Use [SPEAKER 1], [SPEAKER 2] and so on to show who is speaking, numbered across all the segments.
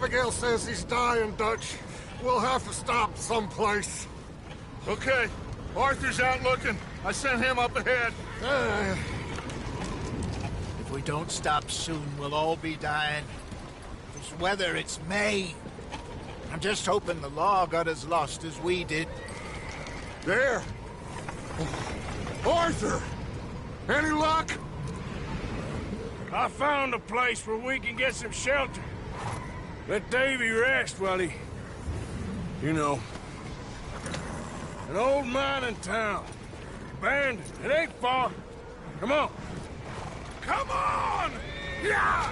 [SPEAKER 1] Abigail says he's dying, Dutch. We'll have to stop someplace.
[SPEAKER 2] Okay. Arthur's out looking. I sent him up ahead.
[SPEAKER 3] If we don't stop soon, we'll all be dying. This weather, it's May. I'm just hoping the law got as lost as we did.
[SPEAKER 1] There! Arthur! Any luck?
[SPEAKER 2] I found a place where we can get some shelter. Let Davy rest while he... You know. An old mining town. Abandoned. It ain't far. Come on. Come on! Yeah!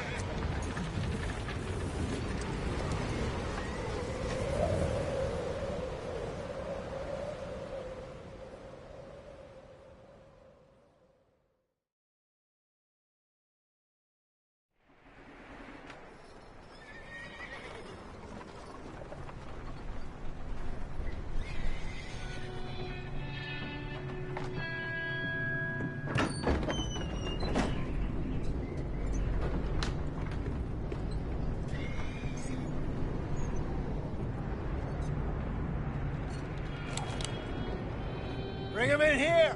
[SPEAKER 3] Bring him in here!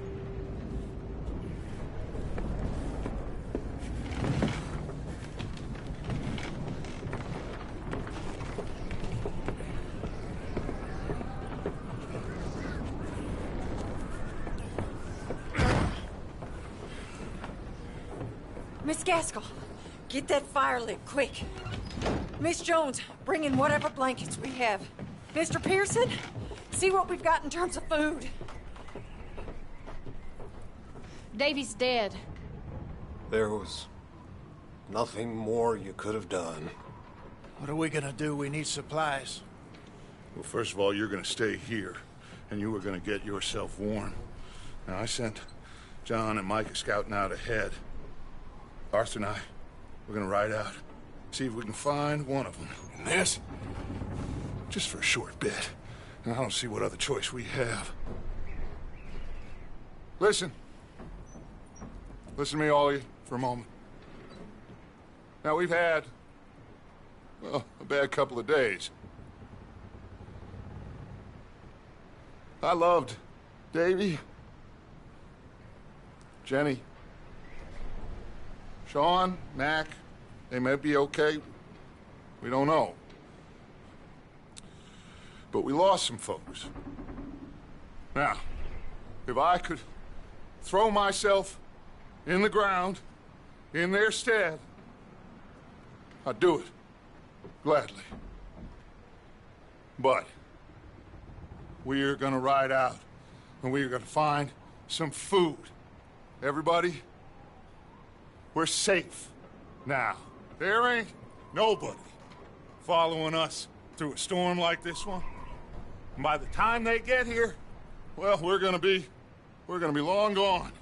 [SPEAKER 4] Miss Gaskell, get that fire lit, quick. Miss Jones, bring in whatever blankets we have. Mr. Pearson, see what we've got in terms of food.
[SPEAKER 5] Davy's dead.
[SPEAKER 1] There was nothing more you could have done.
[SPEAKER 3] What are we gonna do? We need supplies.
[SPEAKER 2] Well, first of all, you're gonna stay here, and you were gonna get yourself warm. Now, I sent John and Micah scouting out ahead. Arthur and I, we're gonna ride out, see if we can find one of them. And this? Just for a short bit. And I don't see what other choice we have. Listen. Listen to me, all of you, for a moment. Now, we've had, well, a bad couple of days. I loved Davy, Jenny, Sean, Mac. They may be okay. We don't know. But we lost some folks. Now, if I could throw myself in the ground, in their stead, I'd do it, gladly. But we're gonna ride out, and we're gonna find some food. Everybody, we're safe now. There ain't nobody following us through a storm like this one. And by the time they get here, well, we're gonna be long gone.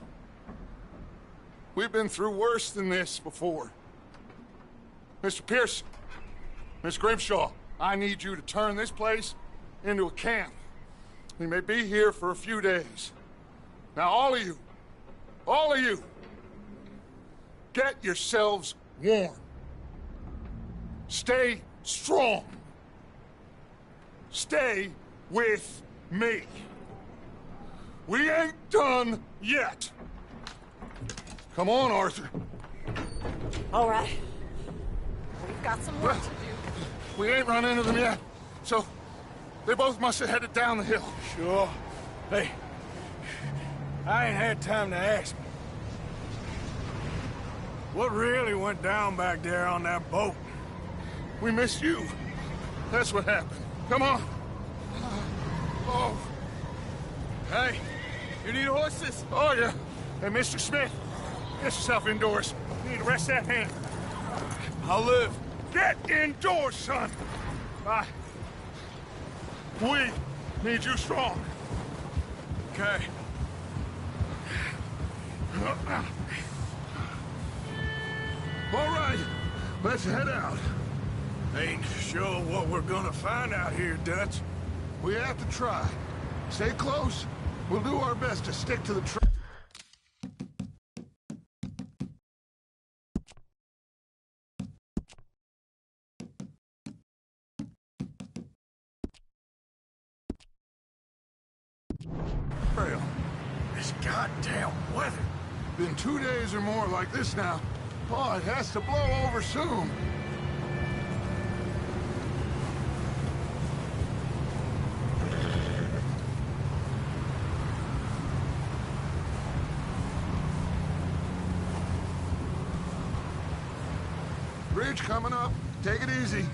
[SPEAKER 2] We've been through worse than this before. Mr. Pearson, Miss Grimshaw, I need you to turn this place into a camp. We may be here for a few days. Now, all of you, get yourselves warm. Stay strong. Stay with me. We ain't done yet. Come on, Arthur.
[SPEAKER 4] All right. We've got some work to do.
[SPEAKER 2] We ain't run into them yet, so they both must have headed down the hill.
[SPEAKER 6] Sure. Hey, I ain't had time to ask. What really went down back there on that boat?
[SPEAKER 2] We missed you. That's what happened. Come on. Oh.
[SPEAKER 6] Hey, you need horses?
[SPEAKER 2] Oh, yeah. Hey, Mr. Smith, get yourself indoors. You need to rest that hand.
[SPEAKER 6] I'll live.
[SPEAKER 2] Get indoors, son. We need you strong.
[SPEAKER 6] Okay.
[SPEAKER 2] All right, let's head out.
[SPEAKER 6] Ain't sure what we're gonna find out here, Dutch.
[SPEAKER 2] We have to try. Stay close. We'll do our best to stick to the trail. Trail.
[SPEAKER 3] This goddamn weather.
[SPEAKER 2] Been 2 days or more like this now. Oh, it has to blow over soon. Bridge coming up. Take it easy.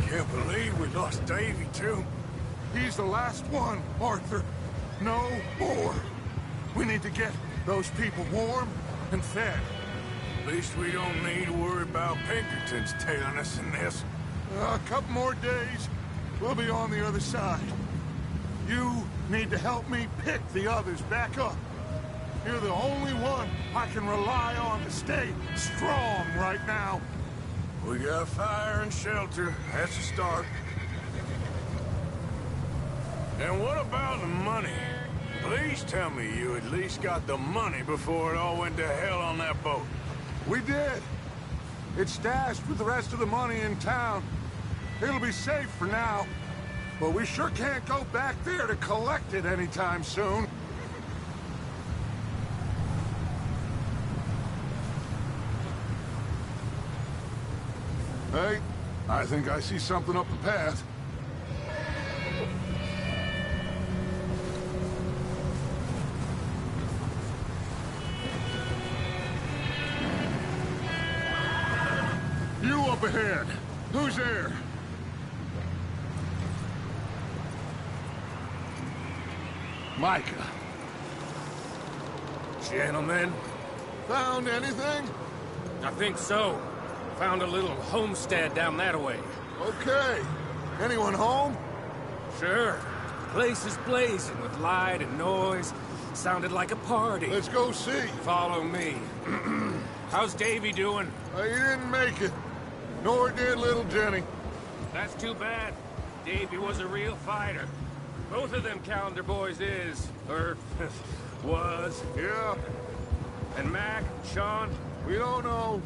[SPEAKER 3] Can't believe we lost Davy, too.
[SPEAKER 2] He's the last one, Arthur. No more. We need to get those people warm and fed.
[SPEAKER 3] At least we don't need to worry about Pinkertons tailing us in this.
[SPEAKER 2] A couple more days, we'll be on the other side. You need to help me pick the others back up. You're the only one I can rely on to stay strong right now.
[SPEAKER 3] We got fire and shelter. That's a start. And what about the money? Please tell me you at least got the money before it all went to hell on that boat.
[SPEAKER 2] We did. It's stashed with the rest of the money in town. It'll be safe for now. But we sure can't go back there to collect it anytime soon. Hey, I think I see something up the path. You up ahead. Who's there? Micah.
[SPEAKER 6] Gentlemen,
[SPEAKER 2] Found anything?
[SPEAKER 6] I think so. Found a little homestead down that way.
[SPEAKER 2] Okay. Anyone home?
[SPEAKER 6] Sure. Place is blazing with light and noise. Sounded like a party.
[SPEAKER 2] Let's go see.
[SPEAKER 6] Follow me. How's Davy doing?
[SPEAKER 2] He didn't make it. Nor did little Jenny.
[SPEAKER 6] That's too bad. Davy was a real fighter. Both of them calendar boys is, or was.
[SPEAKER 2] Yeah,
[SPEAKER 6] And Mac, Sean,
[SPEAKER 2] we don't know.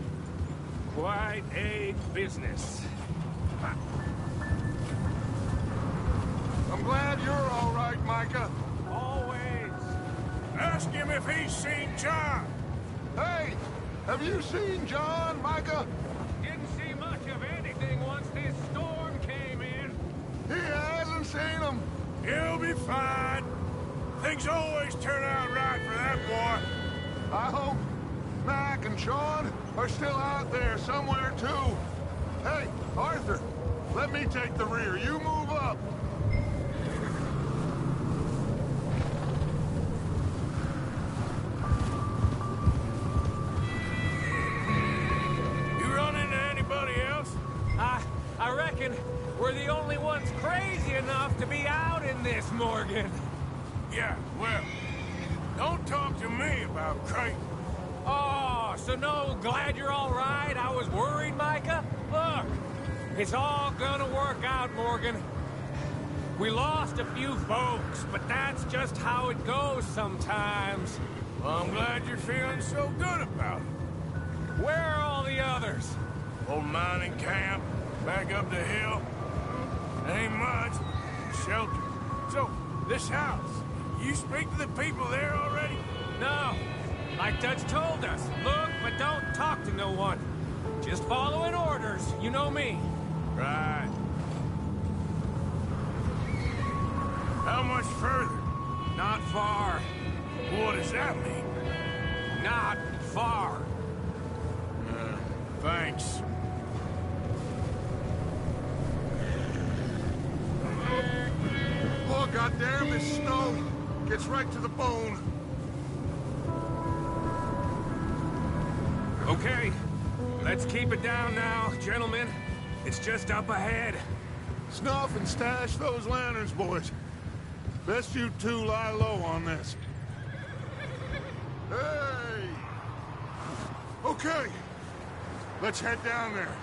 [SPEAKER 6] quite a business.
[SPEAKER 2] I'm glad you're all right, Micah.
[SPEAKER 6] Always.
[SPEAKER 3] Ask him if he's seen John.
[SPEAKER 2] Hey, have you seen John, Micah?
[SPEAKER 6] Didn't see much of anything once this storm came in.
[SPEAKER 2] He hasn't seen him.
[SPEAKER 3] He'll be fine. Things always turn out right for that boy.
[SPEAKER 2] I hope Mac and Sean are still out there somewhere, too. Hey, Arthur, let me take the rear. You move up.
[SPEAKER 3] You run into anybody else?
[SPEAKER 6] I reckon we're the only ones crazy enough to be out in this, Morgan.
[SPEAKER 3] Yeah, well, don't talk to me about Creighton.
[SPEAKER 6] Oh, so no, glad you're all right. I was worried, Micah. Look, it's all gonna work out, Morgan. We lost a few folks, but that's just how it goes sometimes.
[SPEAKER 3] Well, I'm glad you're feeling so good about it.
[SPEAKER 6] Where are all the others?
[SPEAKER 3] Old mining camp, back up the hill. Ain't much. Shelter. So, this house, you speak to the people there already?
[SPEAKER 6] No, like Dutch told us. Look, but don't talk to no one. Just following orders, you know me.
[SPEAKER 3] Right. How much further?
[SPEAKER 6] Not far.
[SPEAKER 3] What does that mean?
[SPEAKER 6] Not far.
[SPEAKER 3] Thanks.
[SPEAKER 2] Oh, goddamn, this snow gets right to the bone.
[SPEAKER 6] Okay, let's keep it down now, gentlemen. It's just up ahead.
[SPEAKER 2] Snuff and stash those lanterns, boys. Best you two lie low on this. Hey! Okay, let's head down there.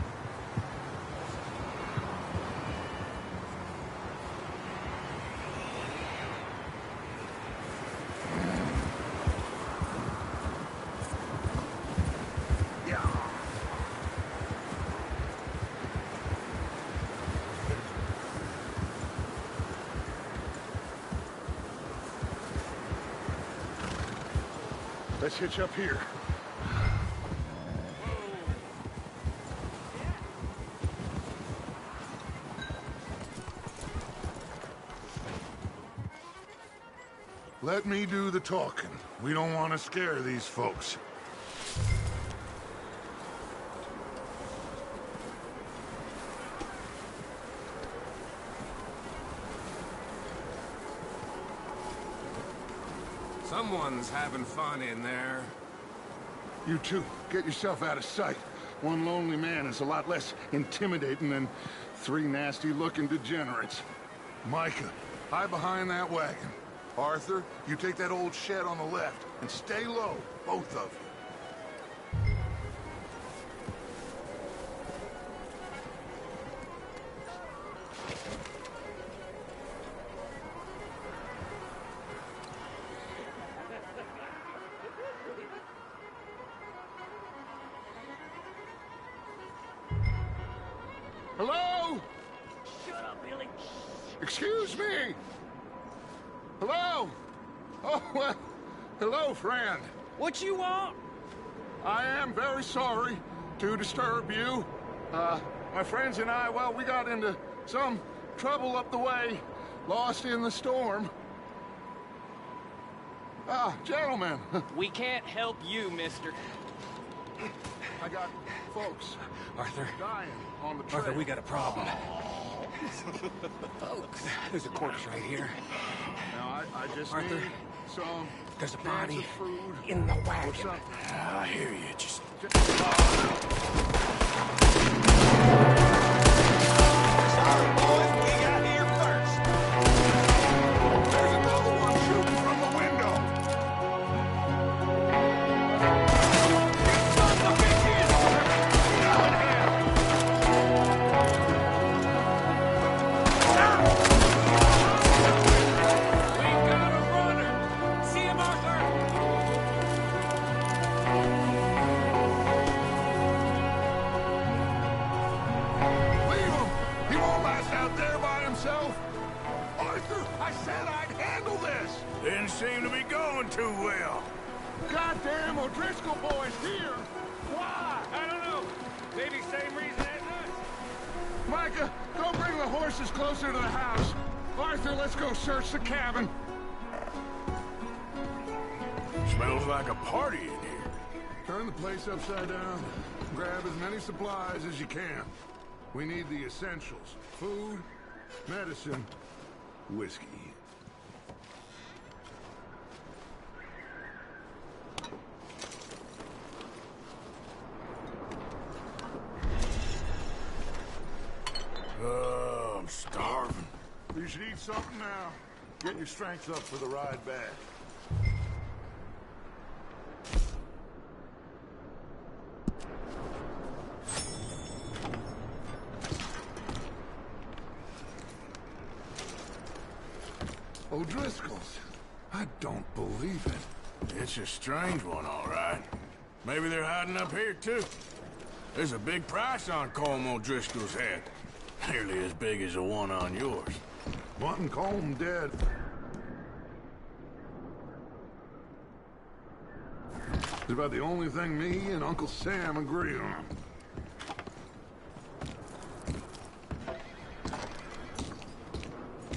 [SPEAKER 2] Let's hitch up here. Let me do the talking. We don't want to scare these folks.
[SPEAKER 6] Someone's having fun in there.
[SPEAKER 2] You two, get yourself out of sight. One lonely man is a lot less intimidating than three nasty-looking degenerates. Micah, hide behind that wagon. Arthur, you take that old shed on the left, and stay low, both of you. Hello?
[SPEAKER 6] Shut up, Billy.
[SPEAKER 2] Excuse me? Hello? Oh, well, hello, friend.
[SPEAKER 6] What you want?
[SPEAKER 2] I am very sorry to disturb you. My friends and I, well, we got into some trouble up the way, lost in the storm. Ah, gentlemen.
[SPEAKER 7] We can't help you, mister.
[SPEAKER 2] I got folks
[SPEAKER 6] Arthur.
[SPEAKER 2] dying on the trail.
[SPEAKER 6] Arthur, we got a problem. Folks, there's a corpse right here.
[SPEAKER 2] Now, I just
[SPEAKER 6] Arthur,
[SPEAKER 2] need some
[SPEAKER 6] there's a
[SPEAKER 2] cans
[SPEAKER 6] body
[SPEAKER 2] of food
[SPEAKER 6] in the
[SPEAKER 2] or
[SPEAKER 6] wagon.
[SPEAKER 2] something.
[SPEAKER 6] I hear you. Just
[SPEAKER 7] Sorry, boys, we got here first.
[SPEAKER 2] There's another one shooting from the window.
[SPEAKER 7] Son of a bitches!
[SPEAKER 6] we got a runner. See him, Arthur.
[SPEAKER 2] Leave him! He won't last out there by himself! Arthur, I said I'd handle this!
[SPEAKER 3] Didn't seem to be going too well.
[SPEAKER 2] Goddamn O'Driscoll boys here! Why?
[SPEAKER 6] I don't know. Maybe same reason as us.
[SPEAKER 2] Micah, go bring the horses closer to the house. Arthur, let's go search the cabin.
[SPEAKER 3] Smells like a party in here.
[SPEAKER 2] Turn the place upside down. Grab as many supplies as you can. We need the essentials. Food, medicine, whiskey.
[SPEAKER 3] I'm starving.
[SPEAKER 2] You should eat something now. Get your strength up for the ride back. O'Driscoll's. I don't believe it.
[SPEAKER 3] It's a strange one, all right. Maybe they're hiding up here, too. There's a big price on Colm O'Driscoll's head. Nearly as big as the one on yours.
[SPEAKER 2] Wanting Colm dead. It's about the only thing me and Uncle Sam agree on.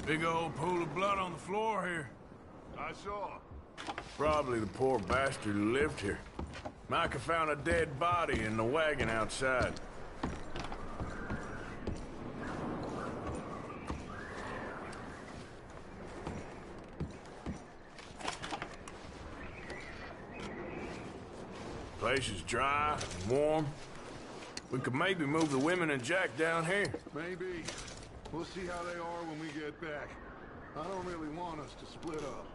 [SPEAKER 3] Big old pool of blood on the floor here.
[SPEAKER 2] I saw.
[SPEAKER 3] Probably the poor bastard who lived here. Micah found a dead body in the wagon outside. Place is dry and warm. We could maybe move the women and Jack down here.
[SPEAKER 2] Maybe. We'll see how they are when we get back. I don't really want us to split up.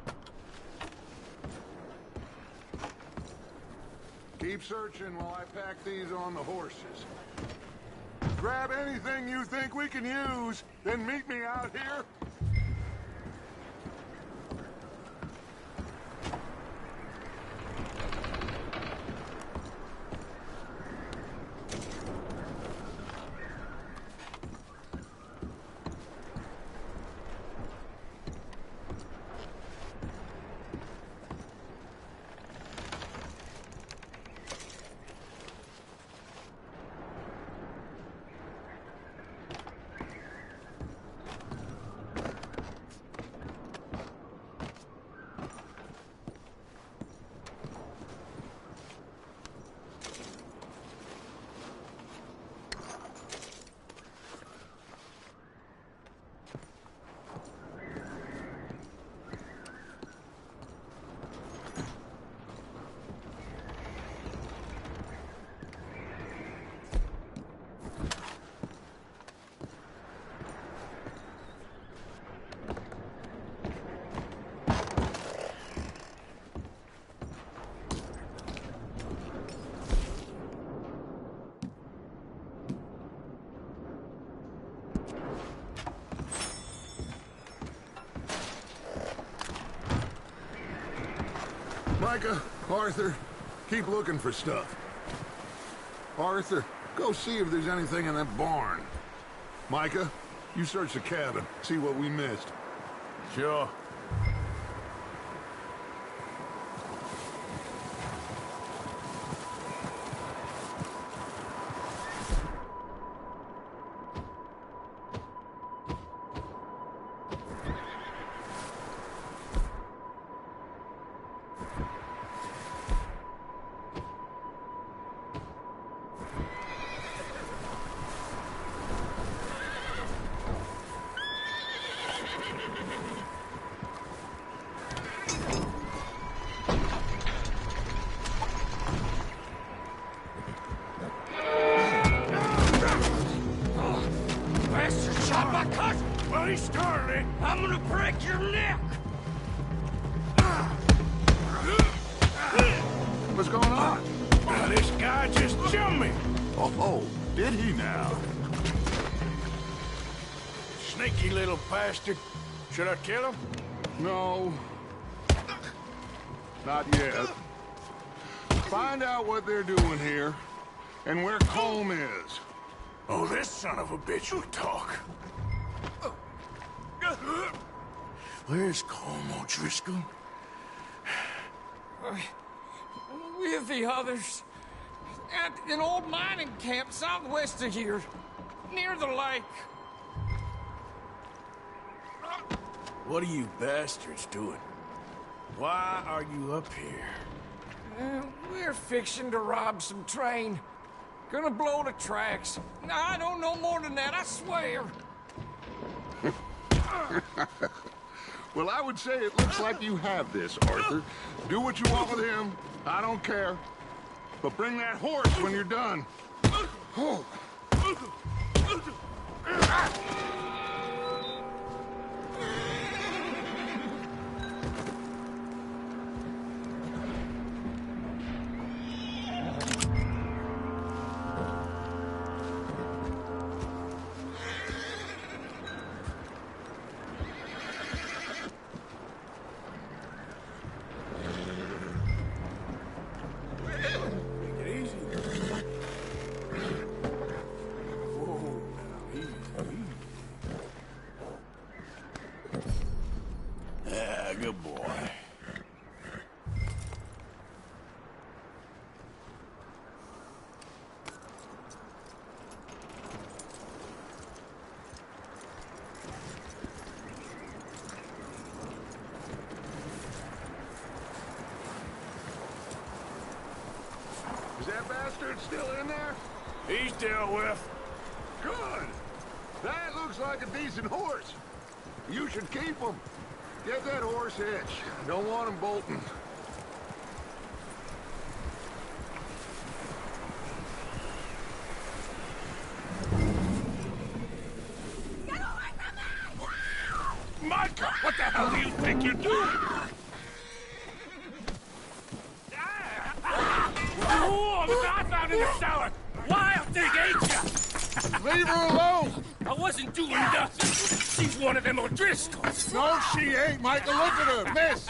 [SPEAKER 2] Keep searching while I pack these on the horses. Grab anything you think we can use, then meet me out here. Micah, Arthur, keep looking for stuff. Arthur, go see if there's anything in that barn. Micah, you search the cabin, see what we missed.
[SPEAKER 3] Sure.
[SPEAKER 6] He started it. I'm gonna break your neck.
[SPEAKER 2] What's going on?
[SPEAKER 3] This guy just jumped me.
[SPEAKER 2] Oh, did he now?
[SPEAKER 3] Sneaky little bastard. Should I kill him?
[SPEAKER 2] No. Not yet. Find out what they're doing here, and where Colm is.
[SPEAKER 3] Oh, this son of a bitch will talk. Where's Colm O'Driscoll?
[SPEAKER 6] With the others. At an old mining camp southwest of here. Near the lake.
[SPEAKER 3] What are you bastards doing? Why are you up here?
[SPEAKER 6] We're fixing to rob some train. Gonna blow the tracks. I don't know more than that, I swear.
[SPEAKER 2] Well, I would say it looks like you have this, Arthur. Do what you want with him. I don't care. But bring that horse when you're done. Oh.
[SPEAKER 3] Good boy.
[SPEAKER 2] Is that bastard still in there?
[SPEAKER 3] He's dealt with.
[SPEAKER 2] Good. That looks like a decent horse. You should keep him. Get that horse hitched. Don't want him bolting.
[SPEAKER 3] Micah, what the hell do you think you're doing?
[SPEAKER 6] Oh, the guy's out in the cellar. Wild thing, ain't ya?
[SPEAKER 2] Leave her alone!
[SPEAKER 6] I wasn't doing nothing. She's one of them O'Driscolls.
[SPEAKER 2] No, she ain't, Micah. Look at her. Miss.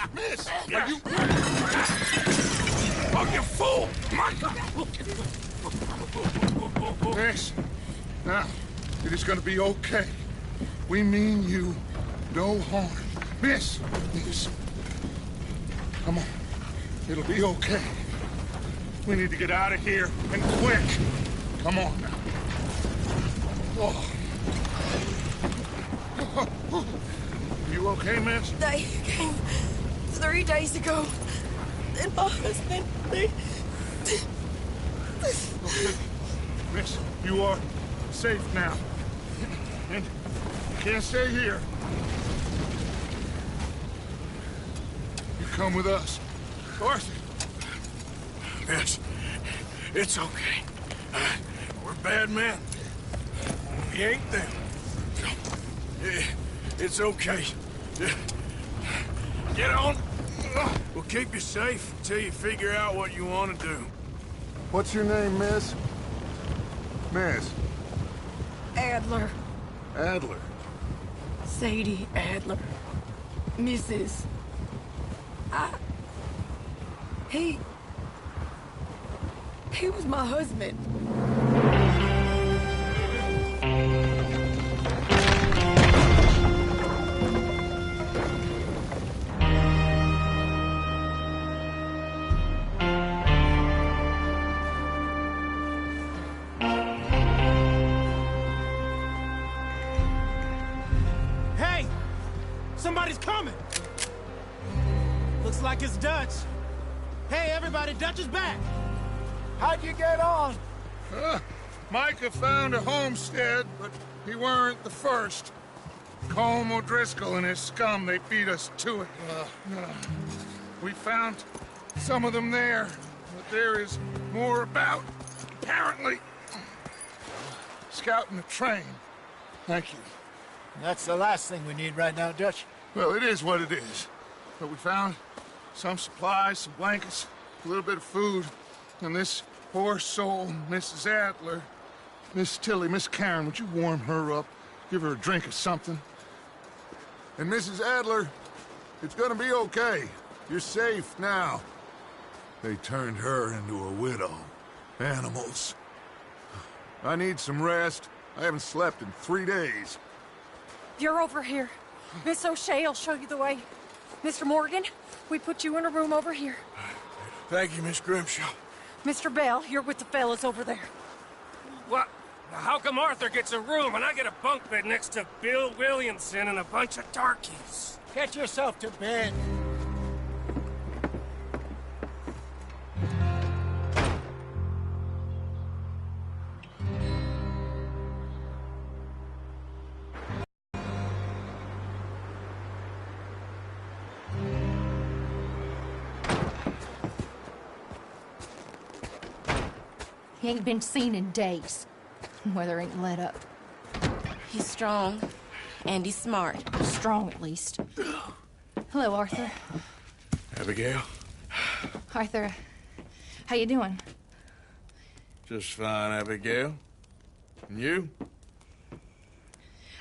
[SPEAKER 2] Are you...
[SPEAKER 3] Oh, you fool! Micah!
[SPEAKER 2] Miss. Now, it is gonna be okay. We mean you no harm. Miss. Come on. It'll be okay. We need to get out of here, and quick. Come on now. Oh. You okay, miss?
[SPEAKER 8] They came 3 days ago. And my husband,
[SPEAKER 2] Okay. Miss, you are safe now. And you can't stay here. You come with us. Arthur.
[SPEAKER 3] Yes, it's okay. We're bad men. We ain't them. It's okay. Get on. We'll keep you safe until you figure out what you want to do.
[SPEAKER 2] What's your name, miss? Miss.
[SPEAKER 8] Adler,
[SPEAKER 2] Adler.
[SPEAKER 8] Sadie Adler, Mrs. He was my husband.
[SPEAKER 9] Hey! Somebody's coming! Looks like it's Dutch. Hey, everybody, Dutch is back! How'd you get on?
[SPEAKER 2] Micah found a homestead, but he weren't the first. Colm O'Driscoll and his scum, they beat us to it. We found some of them there, but there is more about, apparently. Scouting the train. Thank you.
[SPEAKER 9] That's the last thing we need right now, Dutch.
[SPEAKER 2] Well, it is what it is. But we found some supplies, some blankets, a little bit of food, and this poor soul, Mrs. Adler, Miss Tilly, Miss Karen, would you warm her up? Give her a drink or something? And Mrs. Adler, it's gonna be okay. You're safe now. They turned her into a widow. Animals. I need some rest. I haven't slept in 3 days.
[SPEAKER 4] You're over here. Miss O'Shea will show you the way. Mr. Morgan, we put you in a room over here.
[SPEAKER 3] Thank you, Miss Grimshaw.
[SPEAKER 4] Mr. Bell, you're with the fellas over there.
[SPEAKER 6] What? How come Arthur gets a room and I get a bunk bed next to Bill Williamson and a bunch of darkies?
[SPEAKER 9] Get yourself to bed.
[SPEAKER 5] He ain't been seen in days. Weather ain't let up.
[SPEAKER 8] He's strong, and he's smart.
[SPEAKER 5] Strong, at least. Hello, Arthur.
[SPEAKER 3] Abigail?
[SPEAKER 5] Arthur, how you doing?
[SPEAKER 3] Just fine, Abigail. And you?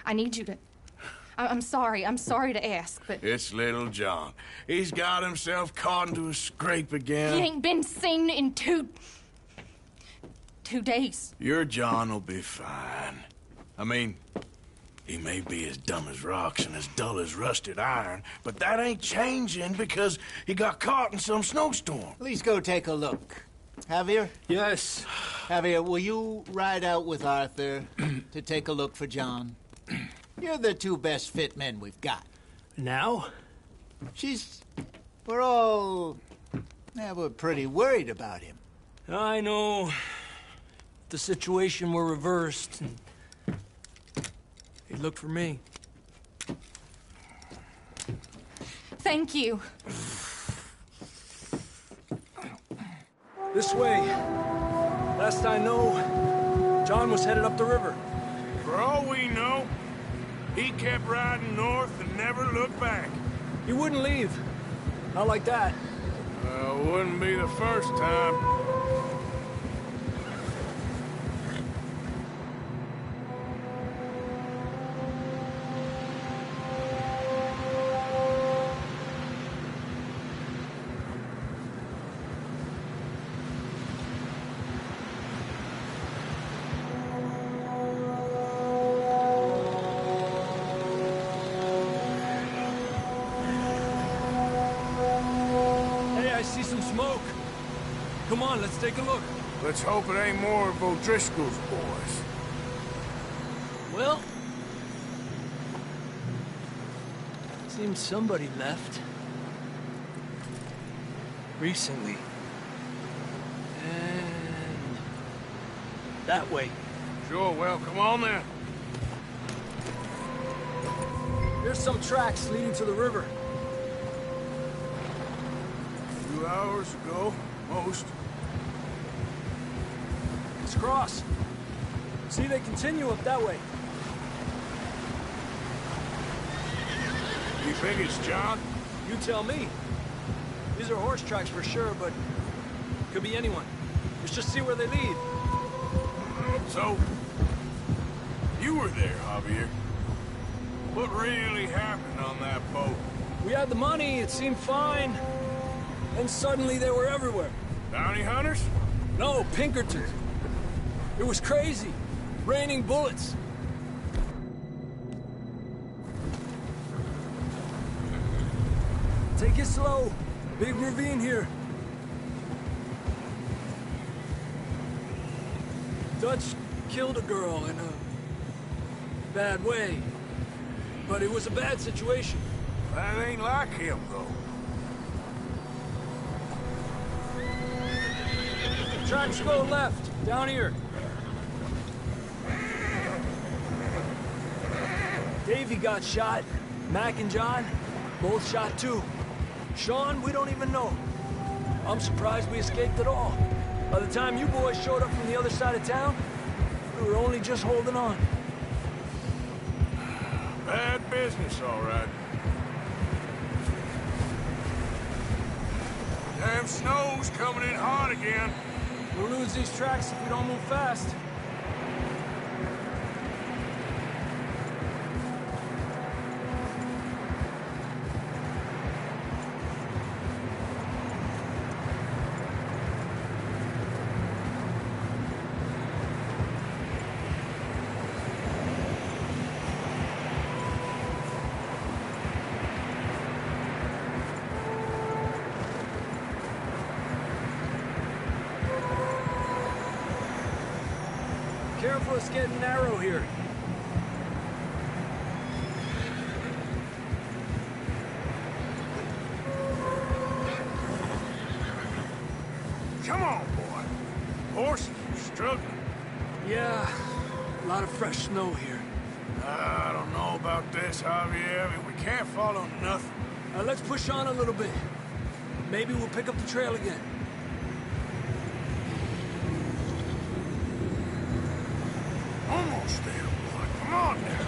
[SPEAKER 5] I need you to... I'm sorry to ask, but...
[SPEAKER 3] It's little John. He's got himself caught into a scrape again.
[SPEAKER 5] He ain't been seen in 2 days.
[SPEAKER 3] Your John will be fine. I mean, he may be as dumb as rocks and as dull as rusted iron, but that ain't changing because he got caught in some snowstorm.
[SPEAKER 10] Please go take a look. Javier?
[SPEAKER 9] Yes.
[SPEAKER 10] Javier, will you ride out with Arthur to take a look for John? You're the 2 best fit men we've got.
[SPEAKER 9] Now?
[SPEAKER 10] We're pretty worried about him.
[SPEAKER 9] I know. The situation were reversed. He looked for me.
[SPEAKER 5] Thank you.
[SPEAKER 9] This way. Last I know, John was headed up the river.
[SPEAKER 3] For all we know, he kept riding north and never looked back.
[SPEAKER 9] He wouldn't leave. Not like that.
[SPEAKER 3] Wouldn't be the first time.
[SPEAKER 9] Come on, let's take a look.
[SPEAKER 3] Let's hope it ain't more of O'Driscoll's boys.
[SPEAKER 9] Well... seems somebody left. Recently. And... that way.
[SPEAKER 3] Sure, well, come on then.
[SPEAKER 9] There's some tracks leading to the river.
[SPEAKER 3] 2 hours ago, most.
[SPEAKER 9] Let's cross. See, they continue up that way.
[SPEAKER 3] You think it's John?
[SPEAKER 9] You tell me. These are horse tracks for sure, but could be anyone. Let's just see where they lead.
[SPEAKER 3] So, you were there, Javier. What really happened on that boat?
[SPEAKER 9] We had the money, it seemed fine. And suddenly they were everywhere.
[SPEAKER 3] Bounty hunters?
[SPEAKER 9] No, Pinkertons. It was crazy. Raining bullets. Take it slow. Big ravine here. Dutch killed a girl in a bad way. But it was a bad situation.
[SPEAKER 3] That ain't like him, though.
[SPEAKER 9] Tracks go left, down here. Davey got shot. Mac and John, both shot too. Sean, we don't even know. I'm surprised we escaped at all. By the time you boys showed up from the other side of town, we were only just holding on.
[SPEAKER 3] Bad business, all right. Damn snow's coming in hot again.
[SPEAKER 9] We'll lose these tracks if we don't move fast. Careful, it's getting narrow here.
[SPEAKER 3] Come on, boy. Horses are struggling.
[SPEAKER 9] Yeah, a lot of fresh snow here.
[SPEAKER 3] I don't know about this, Javier. We can't follow nothing.
[SPEAKER 9] Let's push on a little bit. Maybe we'll pick up the trail again.
[SPEAKER 3] Almost there, boy. Come on now.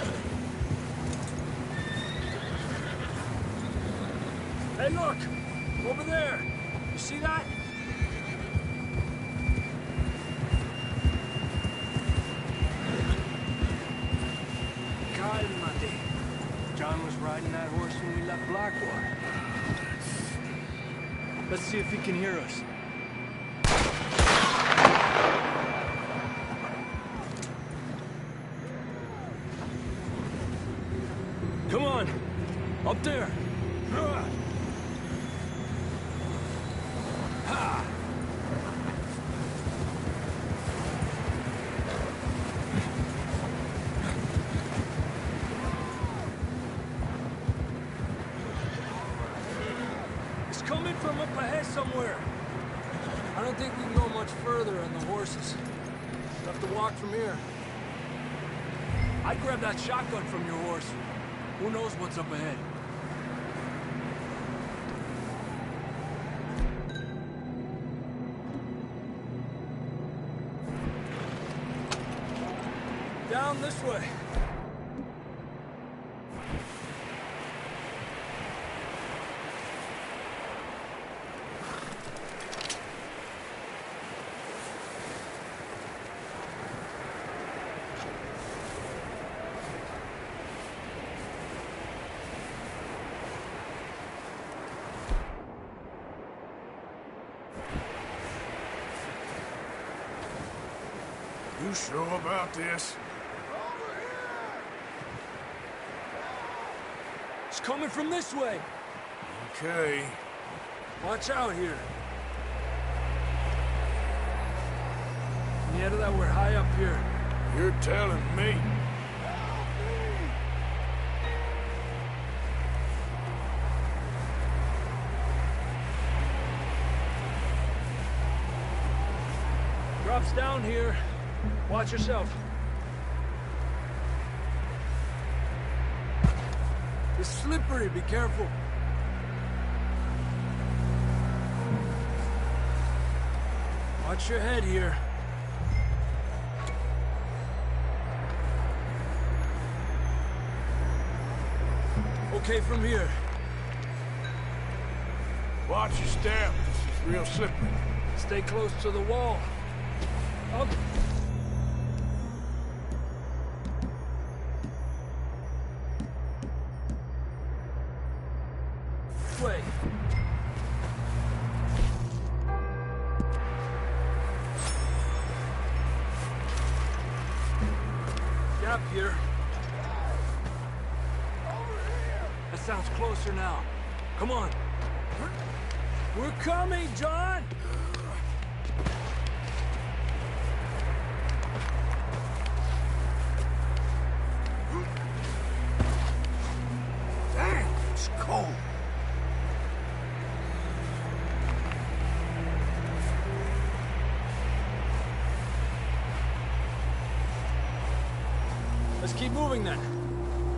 [SPEAKER 9] Hey, look! Over there! You see that? Calmate. John was riding that horse when we left Blackwater. Let's see if he can hear us. Come on! Up there! Ha! It's coming from up ahead somewhere. I don't think we can go much further on the horses. We'll have to walk from here. I'd grab that shotgun from your horse. Who knows what's up ahead? Down this way.
[SPEAKER 3] You sure about this?
[SPEAKER 9] It's coming from this way.
[SPEAKER 3] Okay.
[SPEAKER 9] Watch out here. Yeah, that we're high up here.
[SPEAKER 3] You're telling me.
[SPEAKER 9] Drops down here. Watch yourself. It's slippery, be careful. Watch your head here. Okay from here.
[SPEAKER 3] Watch your step. This is real slippery.
[SPEAKER 9] Stay close to the wall. Up. Way. up here. That sounds closer now. Come on. We're coming, John!
[SPEAKER 3] Damn, it's cold.
[SPEAKER 9] Let's keep moving then.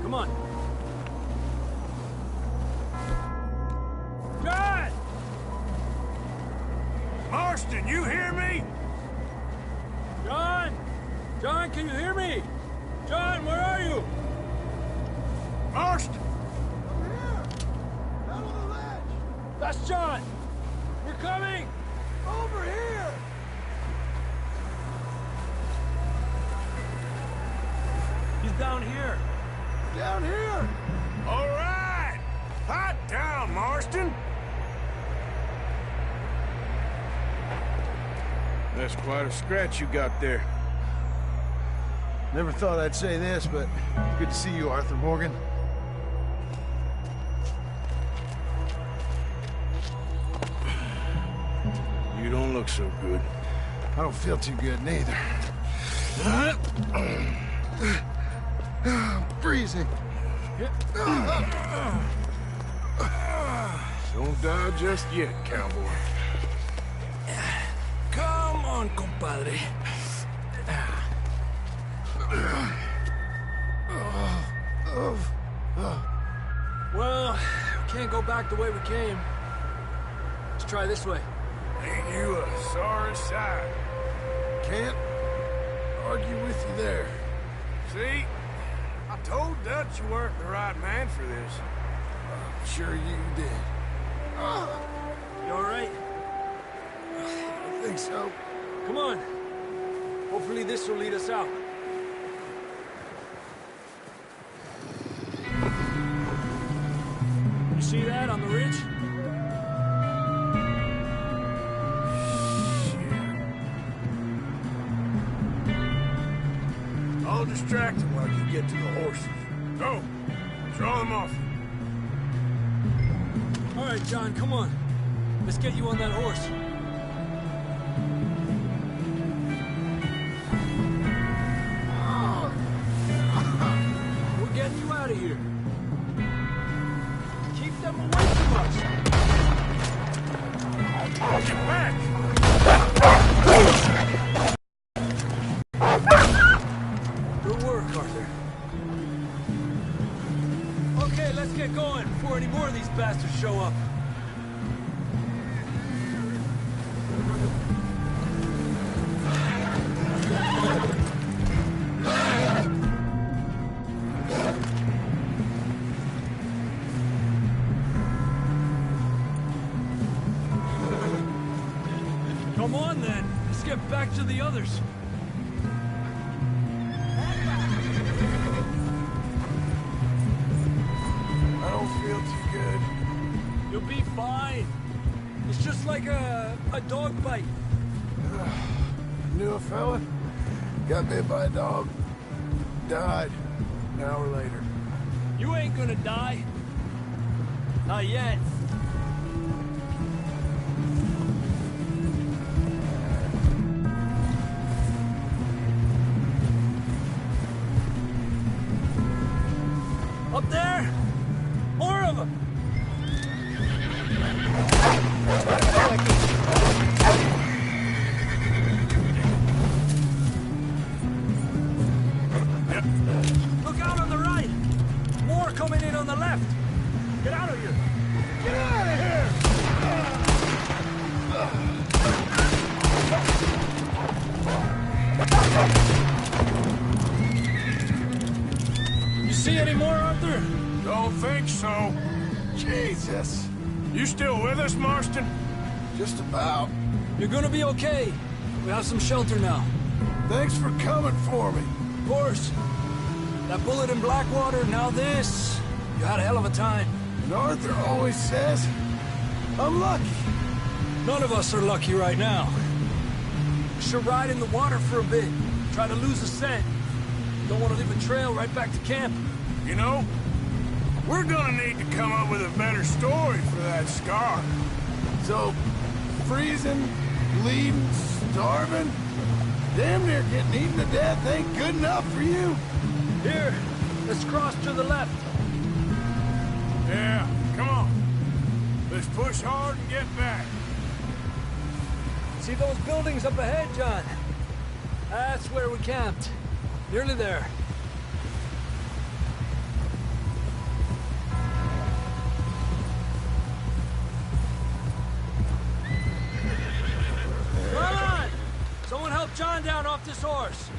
[SPEAKER 9] Come on. John!
[SPEAKER 3] Marston, you hear me?
[SPEAKER 9] John! John, can you hear me? John, where are you?
[SPEAKER 3] Marston!
[SPEAKER 9] That's John! We're coming!
[SPEAKER 3] Over here!
[SPEAKER 9] He's down here.
[SPEAKER 3] Down here! All right! Hot down, Marston! That's quite a scratch you got there.
[SPEAKER 11] Never thought I'd say this, but good to see you, Arthur Morgan.
[SPEAKER 3] You don't look so good.
[SPEAKER 11] I don't feel too good, neither. Freezing.
[SPEAKER 3] Don't die just yet, cowboy.
[SPEAKER 9] Come on, compadre. Well, we can't go back the way we came. Let's try this way.
[SPEAKER 3] Ain't you a sorry sight?
[SPEAKER 11] Can't argue with you there.
[SPEAKER 3] See? I told Dutch you weren't the right man for this.
[SPEAKER 11] I'm sure you did.
[SPEAKER 9] You all right?
[SPEAKER 11] I think so.
[SPEAKER 9] Come on. Hopefully this will lead us out. You see that on the ridge?
[SPEAKER 3] I'll distract him while you get to the horses. Go! Draw them off.
[SPEAKER 9] All right, John, come on. Let's get you on that horse. We're getting you out of here. Keep them away from us.
[SPEAKER 3] Get back!
[SPEAKER 9] Good work, Arthur. Okay, let's get going before any more of these bastards show up. Come on, then. Let's get back to the others.
[SPEAKER 3] I don't feel too good.
[SPEAKER 9] You'll be fine. It's just like a dog bite.
[SPEAKER 11] Knew a fella, got bit by a dog, died an hour later.
[SPEAKER 9] You ain't gonna die. Not yet. Up there! More of them! Look out on the right! More coming in on the left! Get out of here! Get out of here! You see any more, Arthur?
[SPEAKER 3] Don't think so.
[SPEAKER 11] Jesus,
[SPEAKER 3] You still with us, Marston?
[SPEAKER 11] just about.
[SPEAKER 9] You're gonna be okay. We have some shelter now.
[SPEAKER 11] Thanks for coming for me.
[SPEAKER 9] Of course. That bullet in Blackwater, now this. You had a hell of a time.
[SPEAKER 11] And Arthur always says, I'm lucky.
[SPEAKER 9] None of us are lucky right now. We should ride in the water for a bit. Try to lose a scent. Don't want to leave a trail right back to camp.
[SPEAKER 3] You know, we're gonna need to come up with a better story for that scar.
[SPEAKER 11] So, freezing, bleeding, starving, damn near getting eaten to death ain't good enough for you?
[SPEAKER 9] Here, let's cross to the left.
[SPEAKER 3] Yeah, come on. Let's push hard and get back.
[SPEAKER 9] See those buildings up ahead, John? That's where we camped. Nearly there. Come on! Someone help John down off this horse.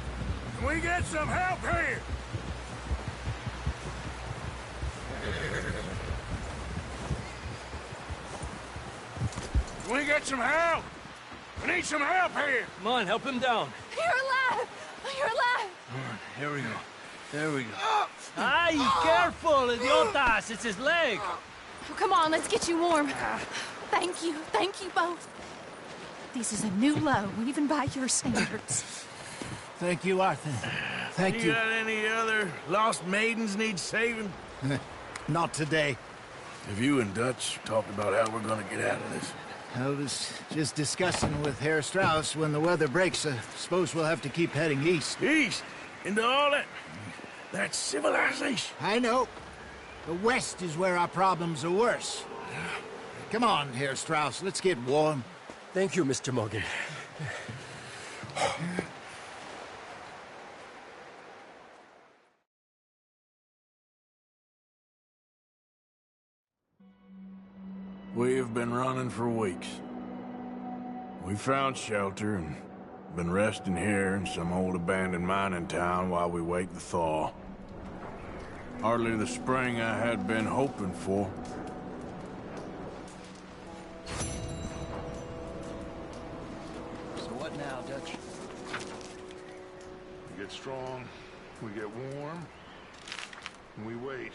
[SPEAKER 3] Can we get some help here? Can we get some help? We need some help here.
[SPEAKER 9] Come on, help him down.
[SPEAKER 8] You're alive! You're alive!
[SPEAKER 9] Come on, here we go. There we go. Ay, careful, idiotas! It's his leg.
[SPEAKER 5] Oh, come on, let's get you warm. Thank you both. This is a new low, even by your standards.
[SPEAKER 10] Thank you, Arthur. Thank you.
[SPEAKER 3] You got any other lost maidens need saving?
[SPEAKER 10] Not today.
[SPEAKER 3] Have you and Dutch talked about how we're gonna get out of this?
[SPEAKER 10] I was just discussing with Herr Strauss when the weather breaks. I suppose we'll have to keep heading east.
[SPEAKER 3] East? Into all that civilization?
[SPEAKER 10] I know. The west is where our problems are worse. Come on, Herr Strauss, let's get warm.
[SPEAKER 9] Thank you, Mr. Morgan.
[SPEAKER 3] We've been running for weeks. We found shelter and been resting here in some old abandoned mining town while we wait the thaw. Hardly the spring I had been hoping for.
[SPEAKER 10] So what now, Dutch?
[SPEAKER 2] We get strong, we get warm, and we wait.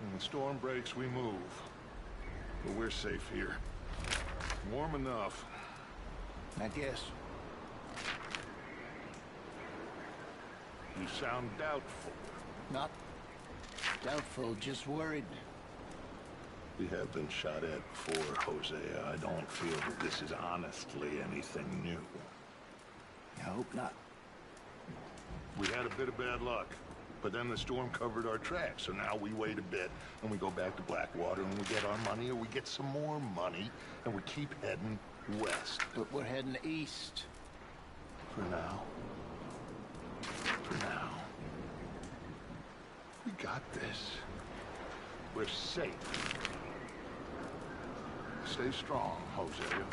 [SPEAKER 2] When the storm breaks, we move. But we're safe here. Warm enough.
[SPEAKER 10] I guess.
[SPEAKER 2] You sound doubtful.
[SPEAKER 10] Not doubtful, just worried.
[SPEAKER 2] We have been shot at before, Hosea. I don't feel that this is honestly anything new.
[SPEAKER 10] I hope not.
[SPEAKER 2] We had a bit of bad luck, but then the storm covered our tracks, so now we wait a bit, and we go back to Blackwater, and we get our money, or we get some more money, and we keep heading west.
[SPEAKER 10] But we're heading east.
[SPEAKER 2] For now. For now. We got this. We're safe. Stay strong, Hosea.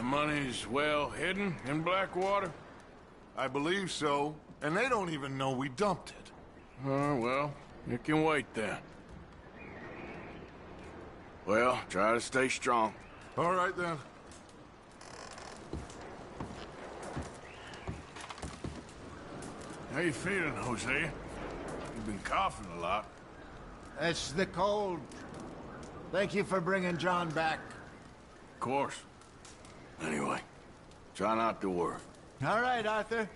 [SPEAKER 3] Money's well hidden in Blackwater?
[SPEAKER 2] I believe so, and they don't even know we dumped it.
[SPEAKER 3] Well, it can wait then. Well, try to stay strong.
[SPEAKER 2] All right, then.
[SPEAKER 3] How you feeling, Hosea? You've been coughing a lot.
[SPEAKER 10] That's the cold. Thank you for bringing John back.
[SPEAKER 3] Of course. Anyway, try not to worry.
[SPEAKER 10] All right, Arthur.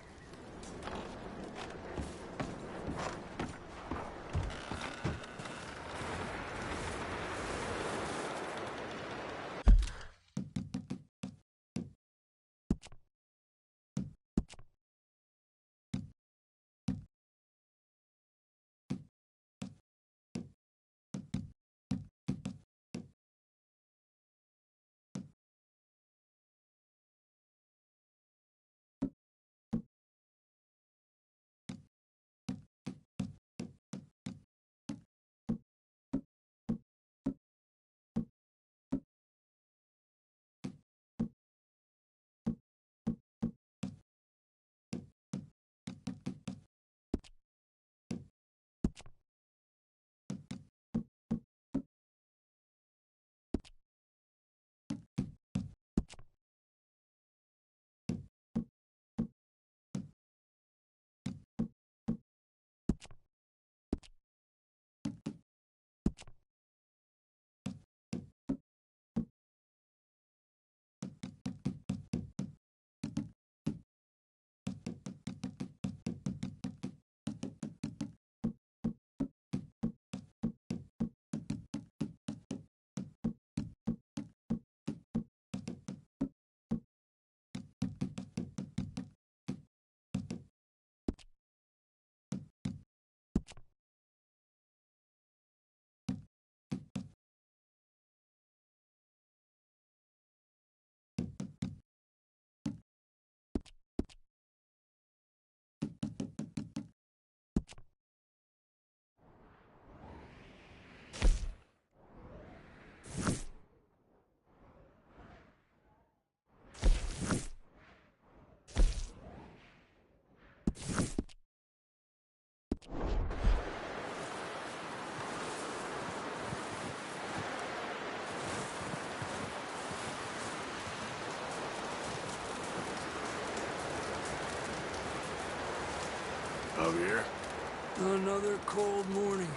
[SPEAKER 3] Javier.
[SPEAKER 9] Another cold morning.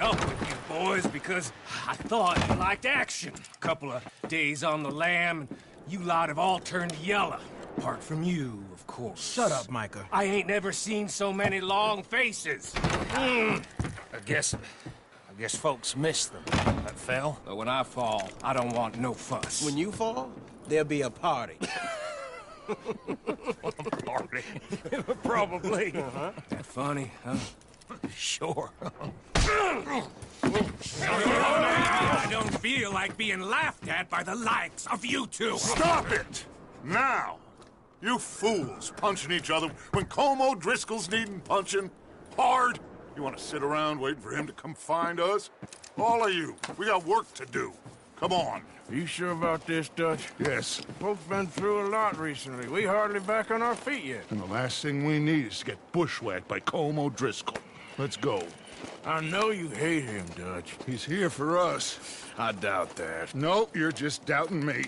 [SPEAKER 6] Up with you boys because I thought you liked action. Couple of days on the lam, and you lot have all turned yellow. Apart from you, of course.
[SPEAKER 12] Shut up, Micah.
[SPEAKER 6] I ain't never seen so many long faces. I guess folks miss them. That fell. But when I fall, I don't want no fuss.
[SPEAKER 12] When you fall, there'll be a party.
[SPEAKER 6] Party? Probably. That funny, huh? Sure. I don't feel like being laughed at by the likes of you two.
[SPEAKER 2] Stop it! Now! You fools punching each other when Como Driscoll's needing punching hard. You want to sit around waiting for him to come find us? All of you, we got work to do. Come on.
[SPEAKER 3] Are you sure about this, Dutch?
[SPEAKER 2] Yes.
[SPEAKER 3] Folks been through a lot recently. We hardly back on our feet yet.
[SPEAKER 2] And the last thing we need is to get bushwhacked by Como Driscoll. Let's go.
[SPEAKER 3] I know you hate him, Dutch.
[SPEAKER 2] He's here for us.
[SPEAKER 3] I doubt that.
[SPEAKER 2] No, you're just doubting me.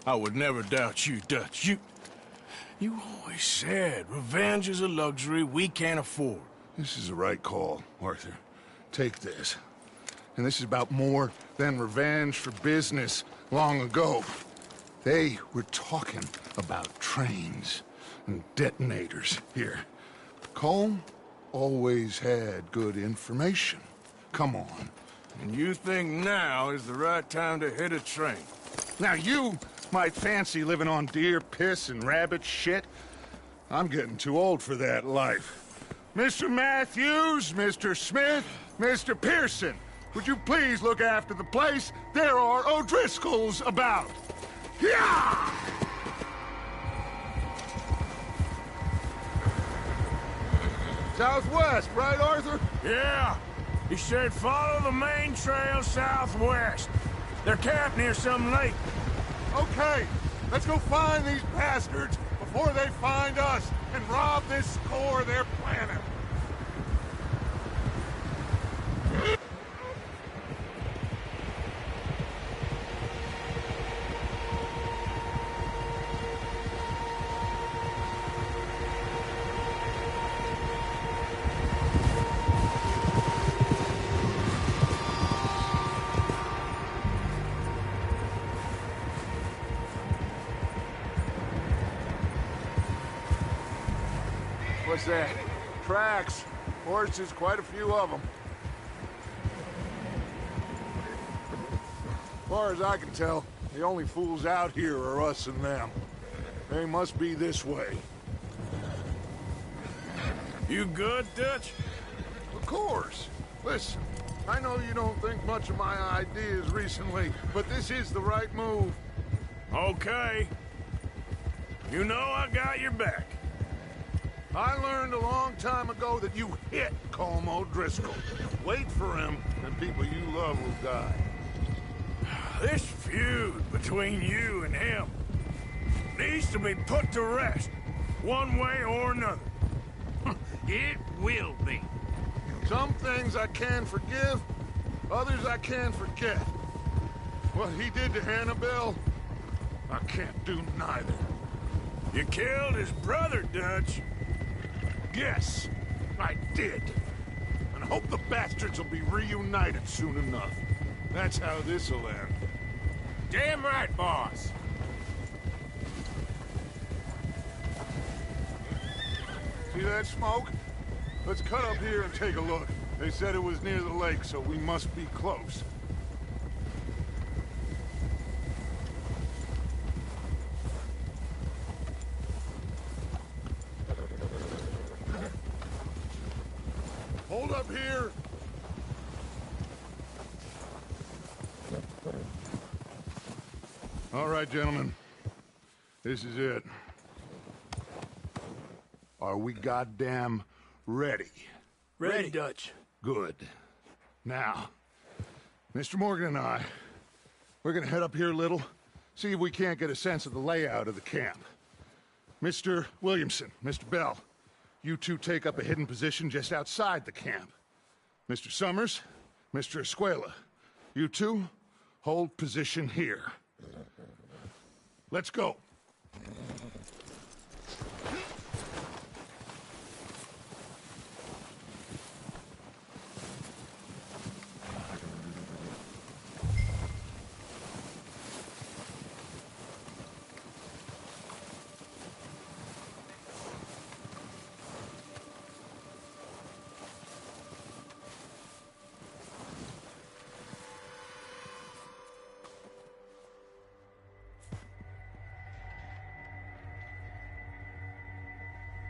[SPEAKER 3] I would never doubt you, Dutch. You always said revenge is a luxury we can't afford.
[SPEAKER 2] This is the right call, Arthur. Take this. And this is about more than revenge for business long ago. They were talking about trains and detonators here. Colm always had good information. Come on.
[SPEAKER 3] And you think now is the right time to hit a train?
[SPEAKER 2] Now you might fancy living on deer piss and rabbit shit. I'm getting too old for that life. Mr. Matthews, Mr. Smith, Mr. Pearson, would you please look after the place? There are O'Driscolls about. Yeah! Southwest, right, Arthur?
[SPEAKER 3] Yeah. He said follow the main trail southwest. They're camped near some lake.
[SPEAKER 2] Okay, let's go find these bastards before they find us and rob this core they're planning. What's that? Tracks. Horses, quite a few of them. As far as I can tell, the only fools out here are us and them. They must be this way.
[SPEAKER 3] You good, Dutch?
[SPEAKER 2] Of course. Listen, I know you don't think much of my ideas recently, but this is the right move.
[SPEAKER 3] Okay. You know I got your back.
[SPEAKER 2] I learned a long time ago that you hit Colm O'Driscoll. Wait for him, and people you love will die.
[SPEAKER 3] This feud between you and him needs to be put to rest, one way or another.
[SPEAKER 6] It will be.
[SPEAKER 2] Some things I can forgive, others I can forget. What he did to Annabelle, I can't do neither.
[SPEAKER 3] You killed his brother, Dutch.
[SPEAKER 2] Yes, I did. And I hope the bastards will be reunited soon enough. That's how this'll end.
[SPEAKER 6] Damn right, boss.
[SPEAKER 2] See that smoke? Let's cut up here and take a look. They said it was near the lake, so we must be close. Hold up here! All right, gentlemen. This is it. Are we goddamn ready?
[SPEAKER 9] Ready, Dutch.
[SPEAKER 2] Good. Now, Mr. Morgan and I, we're gonna head up here a little, see if we can't get a sense of the layout of the camp. Mr. Williamson, Mr. Bell, you two take up a hidden position just outside the camp. Mr. Summers, Mr. Escuela, you two hold position here. Let's go.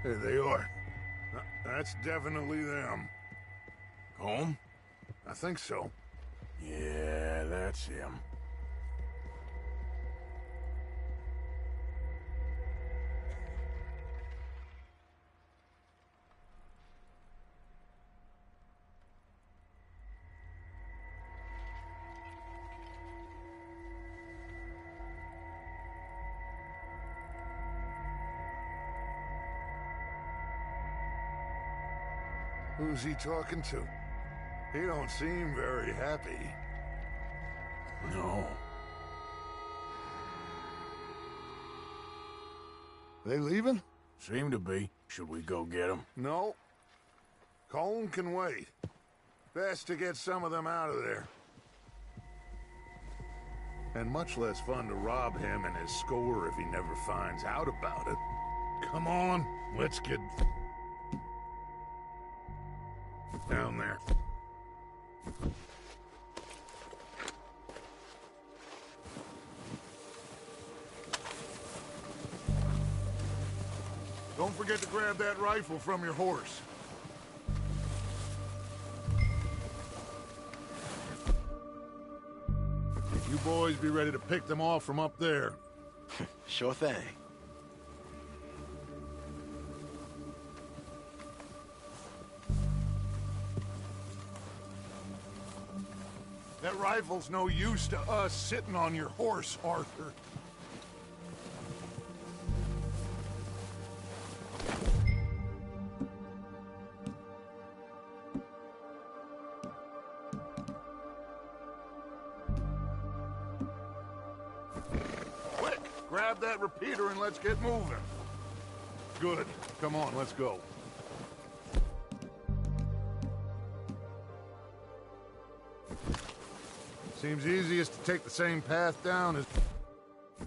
[SPEAKER 2] There they are. That's definitely them.
[SPEAKER 3] Home?
[SPEAKER 2] I think so.
[SPEAKER 3] Yeah, that's him.
[SPEAKER 2] Who's he talking to? He don't seem very happy.
[SPEAKER 3] No.
[SPEAKER 2] They leaving?
[SPEAKER 3] Seem to be. Should we go get them?
[SPEAKER 2] No. Colm can wait. Best to get some of them out of there. And much less fun to rob him and his score if he never finds out about it. Come on, let's get down there. Don't forget to grab that rifle from your horse. You boys be ready to pick them off from up there.
[SPEAKER 12] Sure thing.
[SPEAKER 2] That rifle's no use to us sitting on your horse, Arthur. Quick, grab that repeater and let's get moving. Good. Come on, let's go. Seems easiest to take the same path down as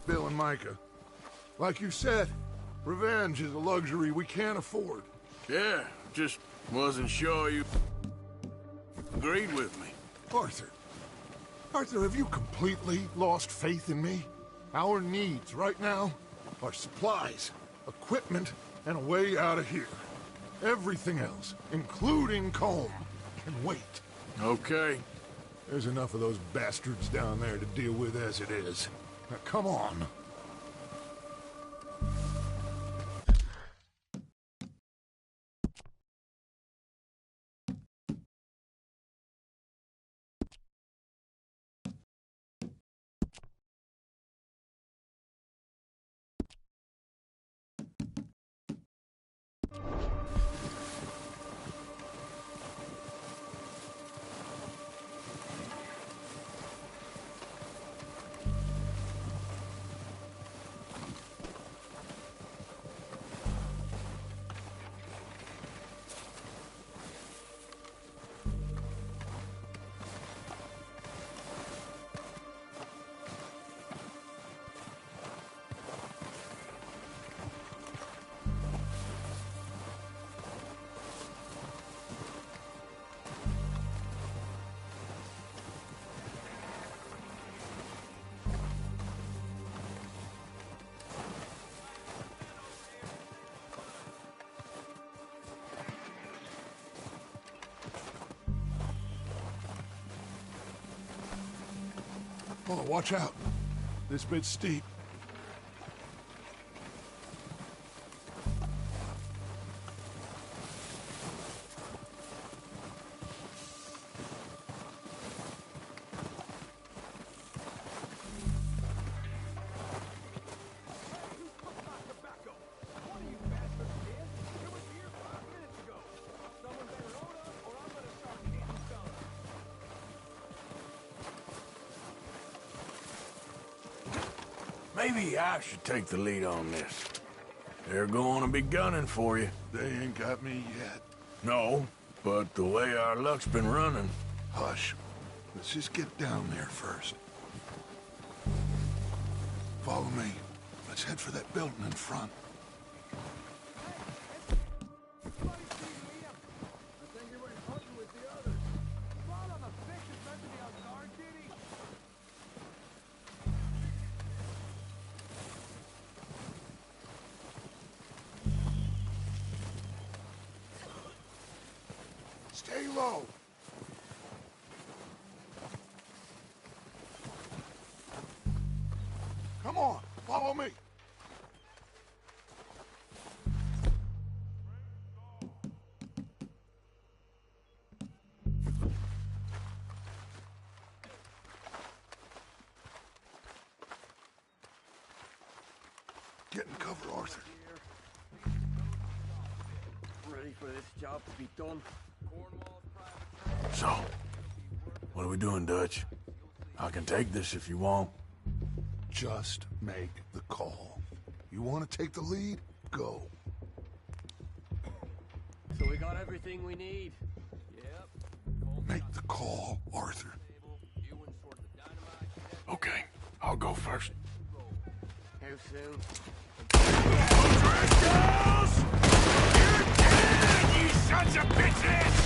[SPEAKER 2] Bill and Micah. Like you said, revenge is a luxury we can't afford.
[SPEAKER 3] Yeah, just wasn't sure you agreed with me.
[SPEAKER 2] Arthur. Arthur, have you completely lost faith in me? Our needs right now are supplies, equipment, and a way out of here. Everything else, including Colm, can wait.
[SPEAKER 3] Okay.
[SPEAKER 2] There's enough of those bastards down there to deal with as it is. Now, come on. Oh, watch out. This bit's steep.
[SPEAKER 3] Maybe I should take the lead on this. They're going to be gunning for you.
[SPEAKER 2] They ain't got me yet.
[SPEAKER 3] No, but the way our luck's been running...
[SPEAKER 2] Hush. Let's just get down there first. Follow me. Let's head for that building in front. Stay low. Come on, follow me. Get in cover, Arthur.
[SPEAKER 13] Ready for this job to be done.
[SPEAKER 3] So, what are we doing, Dutch? I can take this if you want.
[SPEAKER 2] Just make the call. You want to take the lead? Go.
[SPEAKER 13] So we got everything we need. Yep.
[SPEAKER 2] Make the call, Arthur.
[SPEAKER 3] Okay, I'll go first.
[SPEAKER 13] How soon?
[SPEAKER 3] Rascals! You're dead, you sons of bitches!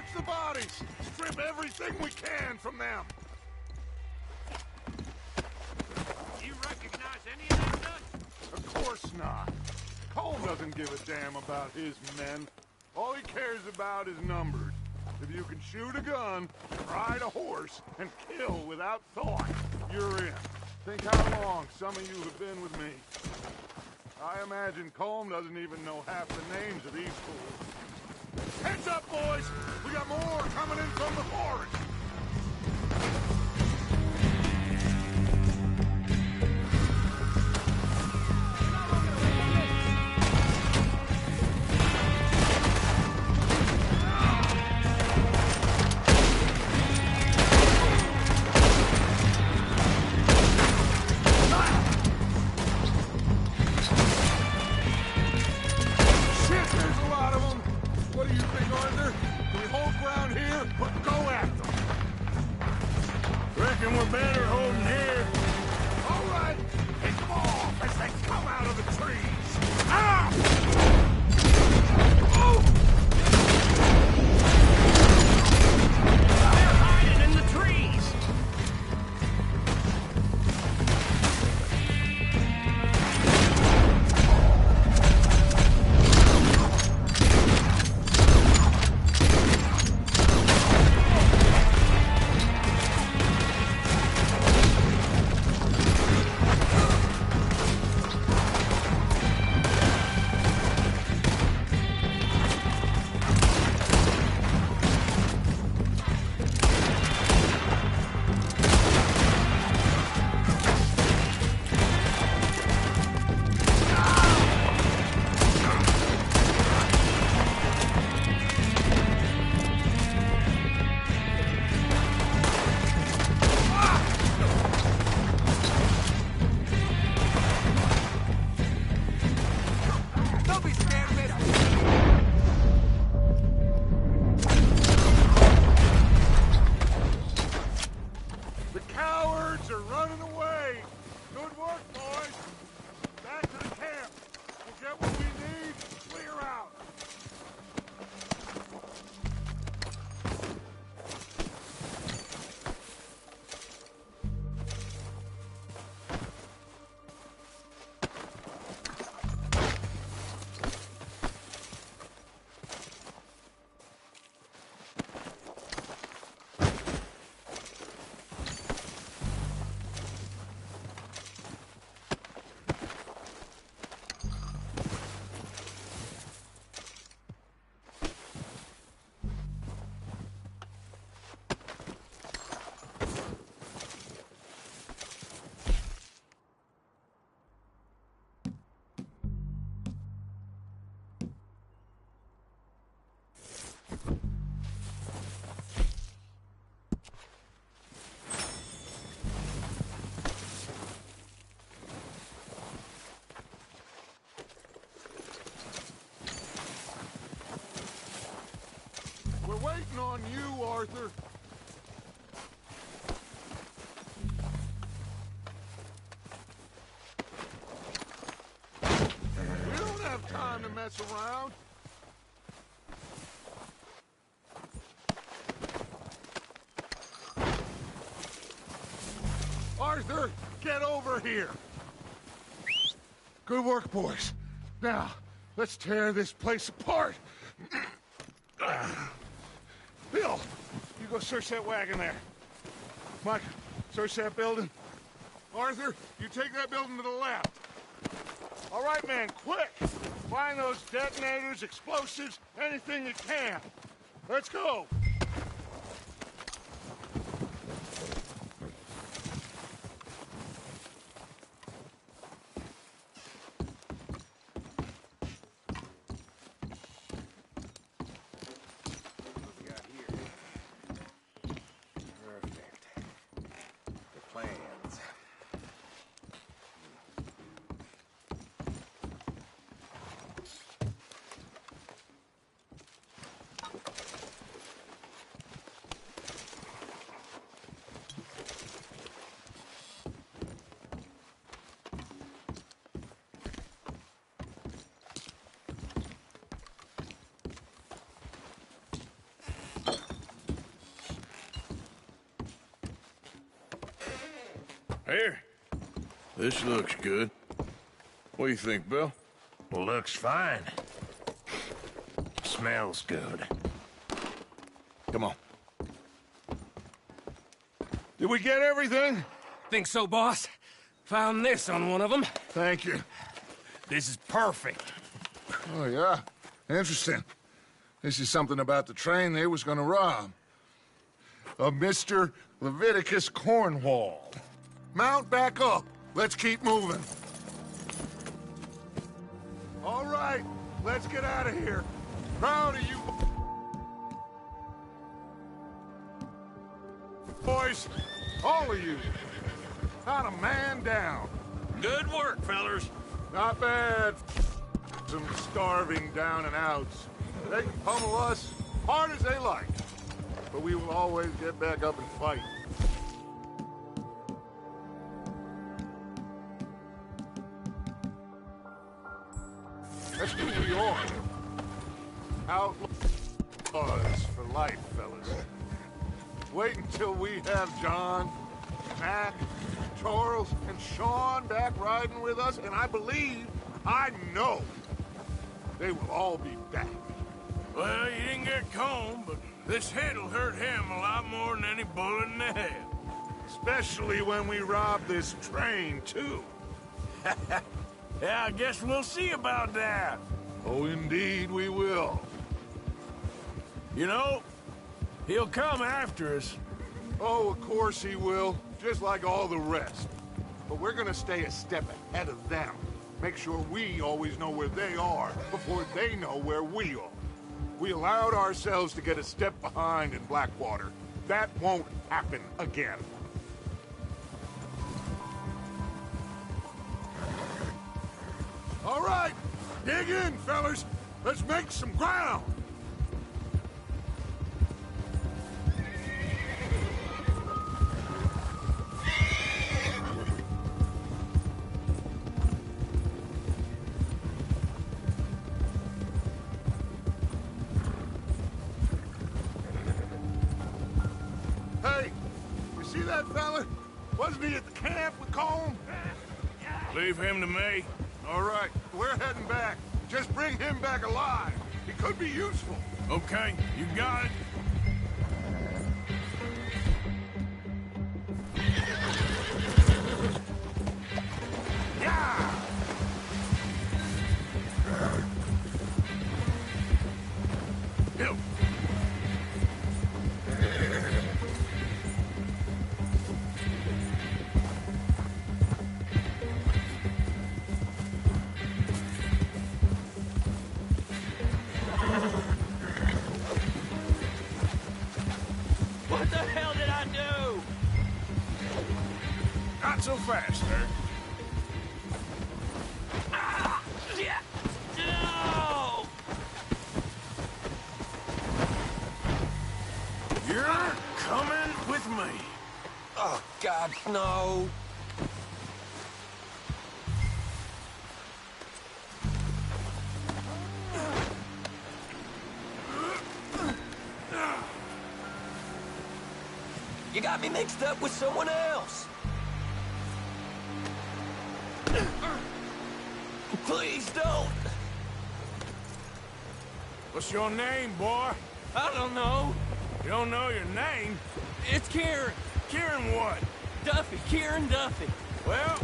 [SPEAKER 2] Search the bodies! Strip everything we can from them!
[SPEAKER 6] You recognize any of them nuts?
[SPEAKER 2] Of course not. Cole doesn't give a damn about his men. All he cares about is numbers. If you can shoot a gun, ride a horse, and kill without thought, you're in. Think how long some of you have been with me. I imagine Colm doesn't even know half the names of these fools. Heads up, boys! We got more coming in from the forest!
[SPEAKER 3] We're better holding here.
[SPEAKER 2] All right, pick them off as they come out of the trees. Ah! Oh!
[SPEAKER 6] They're hiding in the trees.
[SPEAKER 2] We're waiting on you, Arthur. We don't have time to mess around. Arthur, get over here. Good work, boys. Now, let's tear this place apart. Bill, you go search that wagon there. Mike, search that building. Arthur, you take that building to the left. All right, man, quick. Find those detonators, explosives, anything you can. Let's go.
[SPEAKER 3] Here. This looks good. What do you think, Bill?
[SPEAKER 6] Looks fine. Smells good.
[SPEAKER 3] Come on.
[SPEAKER 2] Did we get everything?
[SPEAKER 6] Think so, boss? Found this on one of them.
[SPEAKER 2] Thank you.
[SPEAKER 6] This is perfect.
[SPEAKER 2] Oh, yeah? Interesting. This is something about the train they was gonna rob. A Mr. Leviticus Cornwall. Mount back up. Let's keep moving. All right, let's get out of here. Proud of you boys. All of you. Not a man down.
[SPEAKER 6] Good work, fellers.
[SPEAKER 2] Not bad. Some starving down and outs. They can pummel us hard as they like. But we will always get back up and fight. That's who we are. Outlaws for life, fellas. Wait until we have John, Mac, Charles, and Sean back riding with us, and I know, they will all be back.
[SPEAKER 3] Well, you didn't get Combe, but this hit'll hurt him a lot more than any bullet in the head.
[SPEAKER 2] Especially when we rob this train, too.
[SPEAKER 3] Yeah, I guess we'll see about that.
[SPEAKER 2] Oh, indeed we will.
[SPEAKER 3] You know, he'll come after us.
[SPEAKER 2] Oh, of course he will, just like all the rest. But we're gonna stay a step ahead of them. Make sure we always know where they are before they know where we are. We allowed ourselves to get a step behind in Blackwater. That won't happen again. All right, dig in, fellas. Let's make some ground. Hey, you see that fella? Wasn't he at the camp with Colm?
[SPEAKER 3] Leave him to me.
[SPEAKER 2] All right, we're heading back. Just bring him back alive. He could be useful.
[SPEAKER 3] Okay, you got it.
[SPEAKER 2] Yeah!
[SPEAKER 3] Go.
[SPEAKER 13] What the hell did I do?
[SPEAKER 3] Not so fast, sir.
[SPEAKER 13] Ah! Yeah! No!
[SPEAKER 3] You're coming with me.
[SPEAKER 13] Oh, God, no. You got me mixed up with someone else. Please don't.
[SPEAKER 3] What's your name, boy?
[SPEAKER 13] I don't know.
[SPEAKER 3] You don't know your name?
[SPEAKER 13] It's Kieran.
[SPEAKER 3] Kieran what?
[SPEAKER 13] Duffy. Kieran Duffy.
[SPEAKER 3] Well,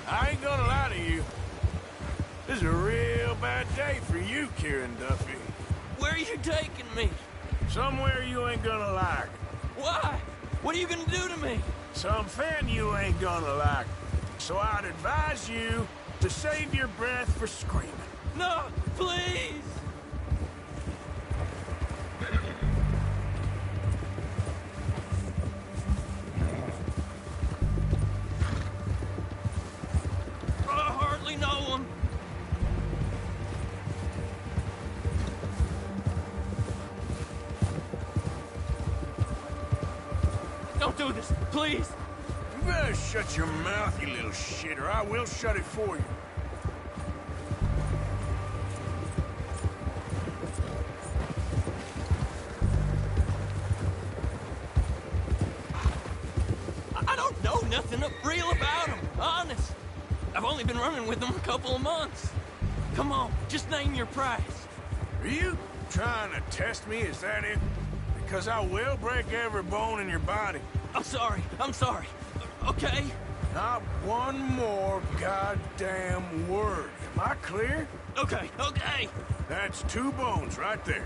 [SPEAKER 3] I ain't gonna lie to you. This is a real bad day for you, Kieran Duffy.
[SPEAKER 13] Where are you taking me?
[SPEAKER 3] Somewhere you ain't gonna like.
[SPEAKER 13] Why? What are you gonna do to me?
[SPEAKER 3] Something you ain't gonna like. So I'd advise you to save your breath for screaming.
[SPEAKER 13] No, please! I hardly know him. Don't do this, please!
[SPEAKER 3] You better shut your mouth, you little shit, or I will shut it for you.
[SPEAKER 13] I don't know nothing, really. I've only been running with them a couple of months. Come on, just name your price.
[SPEAKER 3] Are you trying to test me? Is that it? Because I will break every bone in your body.
[SPEAKER 13] I'm sorry. Okay?
[SPEAKER 3] Not one more goddamn word. Am I clear?
[SPEAKER 13] Okay.
[SPEAKER 3] That's 2 bones right there.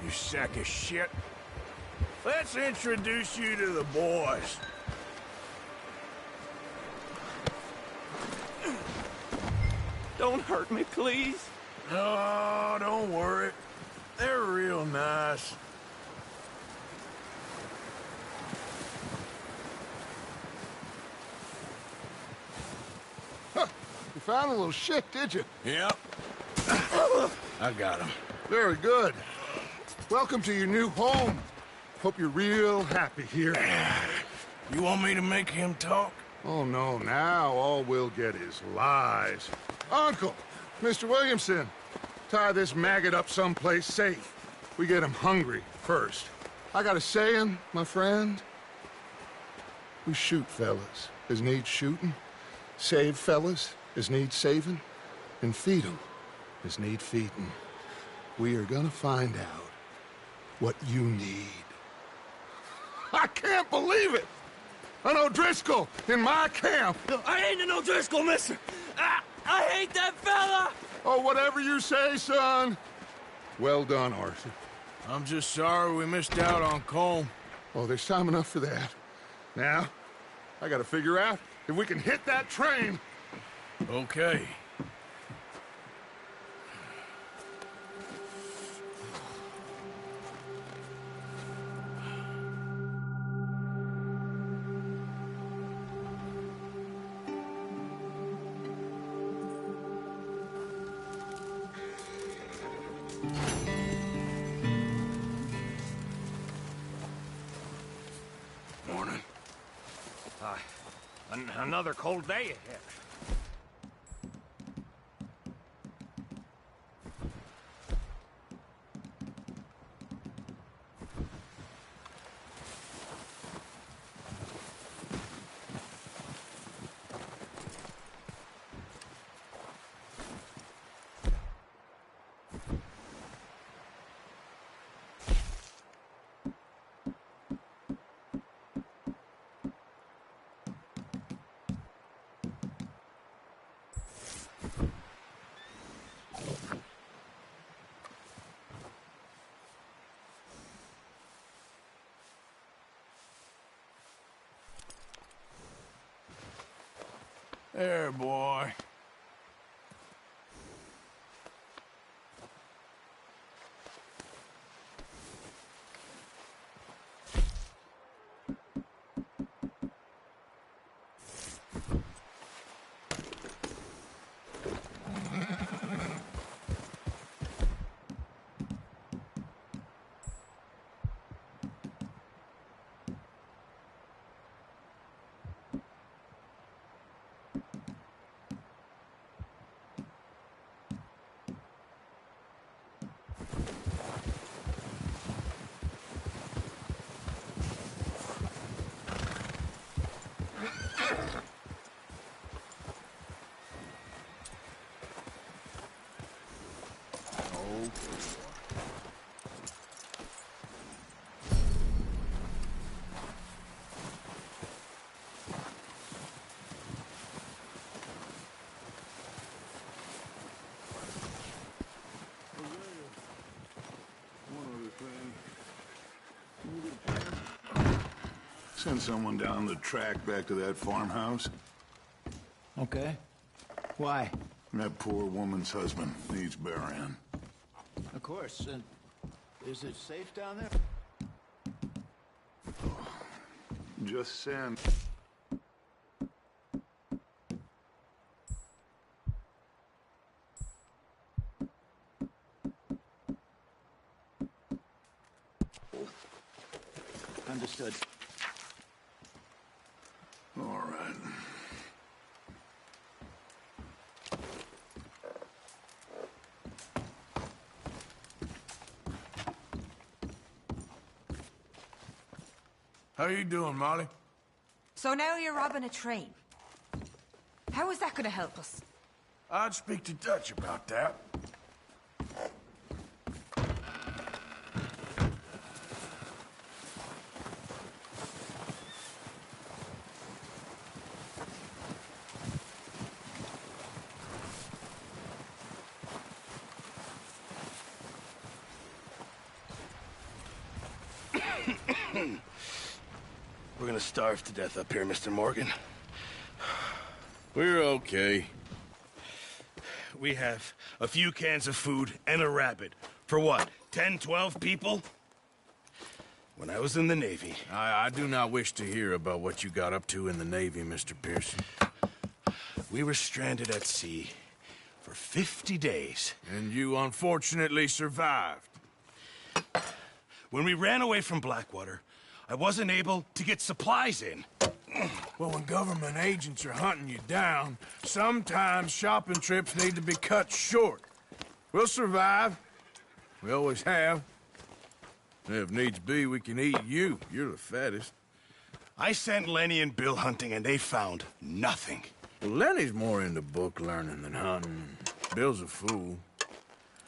[SPEAKER 3] Sack of shit. Let's introduce you to the boys.
[SPEAKER 13] Don't hurt me, please.
[SPEAKER 3] Oh, don't worry. They're real nice.
[SPEAKER 2] Huh. You found a little shit, did you?
[SPEAKER 3] Yep. I got him.
[SPEAKER 2] Very good. Welcome to your new home. Hope you're real happy here.
[SPEAKER 3] You want me to make him talk?
[SPEAKER 2] Oh, no. Now all we'll get is lies. Uncle, Mr. Williamson, tie this maggot up someplace safe. We get him hungry first. I got a saying, my friend. We shoot fellas as need shooting, save fellas as need saving, and feed 'em as need feeding. We are gonna find out what you need. I can't believe it! An O'Driscoll in my camp!
[SPEAKER 13] No, I ain't an O'Driscoll, mister! I hate that fella!
[SPEAKER 2] Oh, whatever you say, son. Well done, Arthur.
[SPEAKER 3] I'm just sorry we missed out on Colm.
[SPEAKER 2] Oh, there's time enough for that. Now, I gotta figure out if we can hit that train.
[SPEAKER 3] Okay. Morning.
[SPEAKER 6] Another cold day ahead.
[SPEAKER 3] There, boy.
[SPEAKER 2] Send someone down the track back to that farmhouse.
[SPEAKER 10] Okay. Why?
[SPEAKER 2] That poor woman's husband needs burying.
[SPEAKER 10] Of course. Is it safe down there?
[SPEAKER 2] Just send.
[SPEAKER 12] Understood.
[SPEAKER 3] All right. How you doing, Molly?
[SPEAKER 8] So now you're robbing a train. How is that gonna help us?
[SPEAKER 3] I'd speak to Dutch about that.
[SPEAKER 12] We're gonna starve to death up here, Mr. Morgan.
[SPEAKER 3] We're okay.
[SPEAKER 12] We have a few cans of food and a rabbit. For what, 10, 12 people? When I was in the Navy...
[SPEAKER 3] I do not wish to hear about what you got up to in the Navy, Mr. Pearson.
[SPEAKER 12] We were stranded at sea for 50 days.
[SPEAKER 3] And you unfortunately survived.
[SPEAKER 12] When we ran away from Blackwater, I wasn't able to get supplies in.
[SPEAKER 3] Well, when government agents are hunting you down, sometimes shopping trips need to be cut short. We'll survive. We always have. If needs be, we can eat you. You're the fattest.
[SPEAKER 12] I sent Lenny and Bill hunting, and they found nothing.
[SPEAKER 3] Well, Lenny's more into book learning than hunting. Bill's a fool.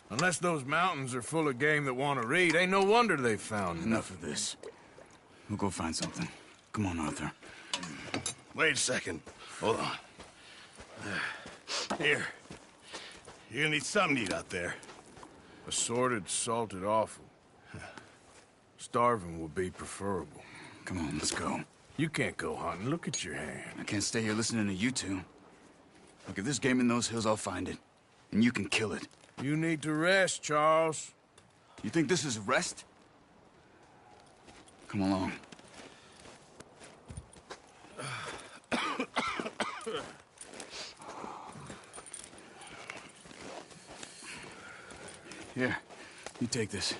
[SPEAKER 3] Unless those mountains are full of game that want to read, ain't no wonder they found
[SPEAKER 14] Enough of this. We'll go find something. Come on, Arthur.
[SPEAKER 12] Wait a second. Hold on. Here. You're gonna need something to eat out there.
[SPEAKER 3] Assorted, salted offal. Starving would be preferable.
[SPEAKER 14] Come on, let's go.
[SPEAKER 3] You can't go hunting. Look at your hand.
[SPEAKER 14] I can't stay here listening to you two. Look, if there's game in those hills, I'll find it. And you can kill it.
[SPEAKER 3] You need to rest, Charles.
[SPEAKER 14] You think this is rest? Come along. Here, you take this.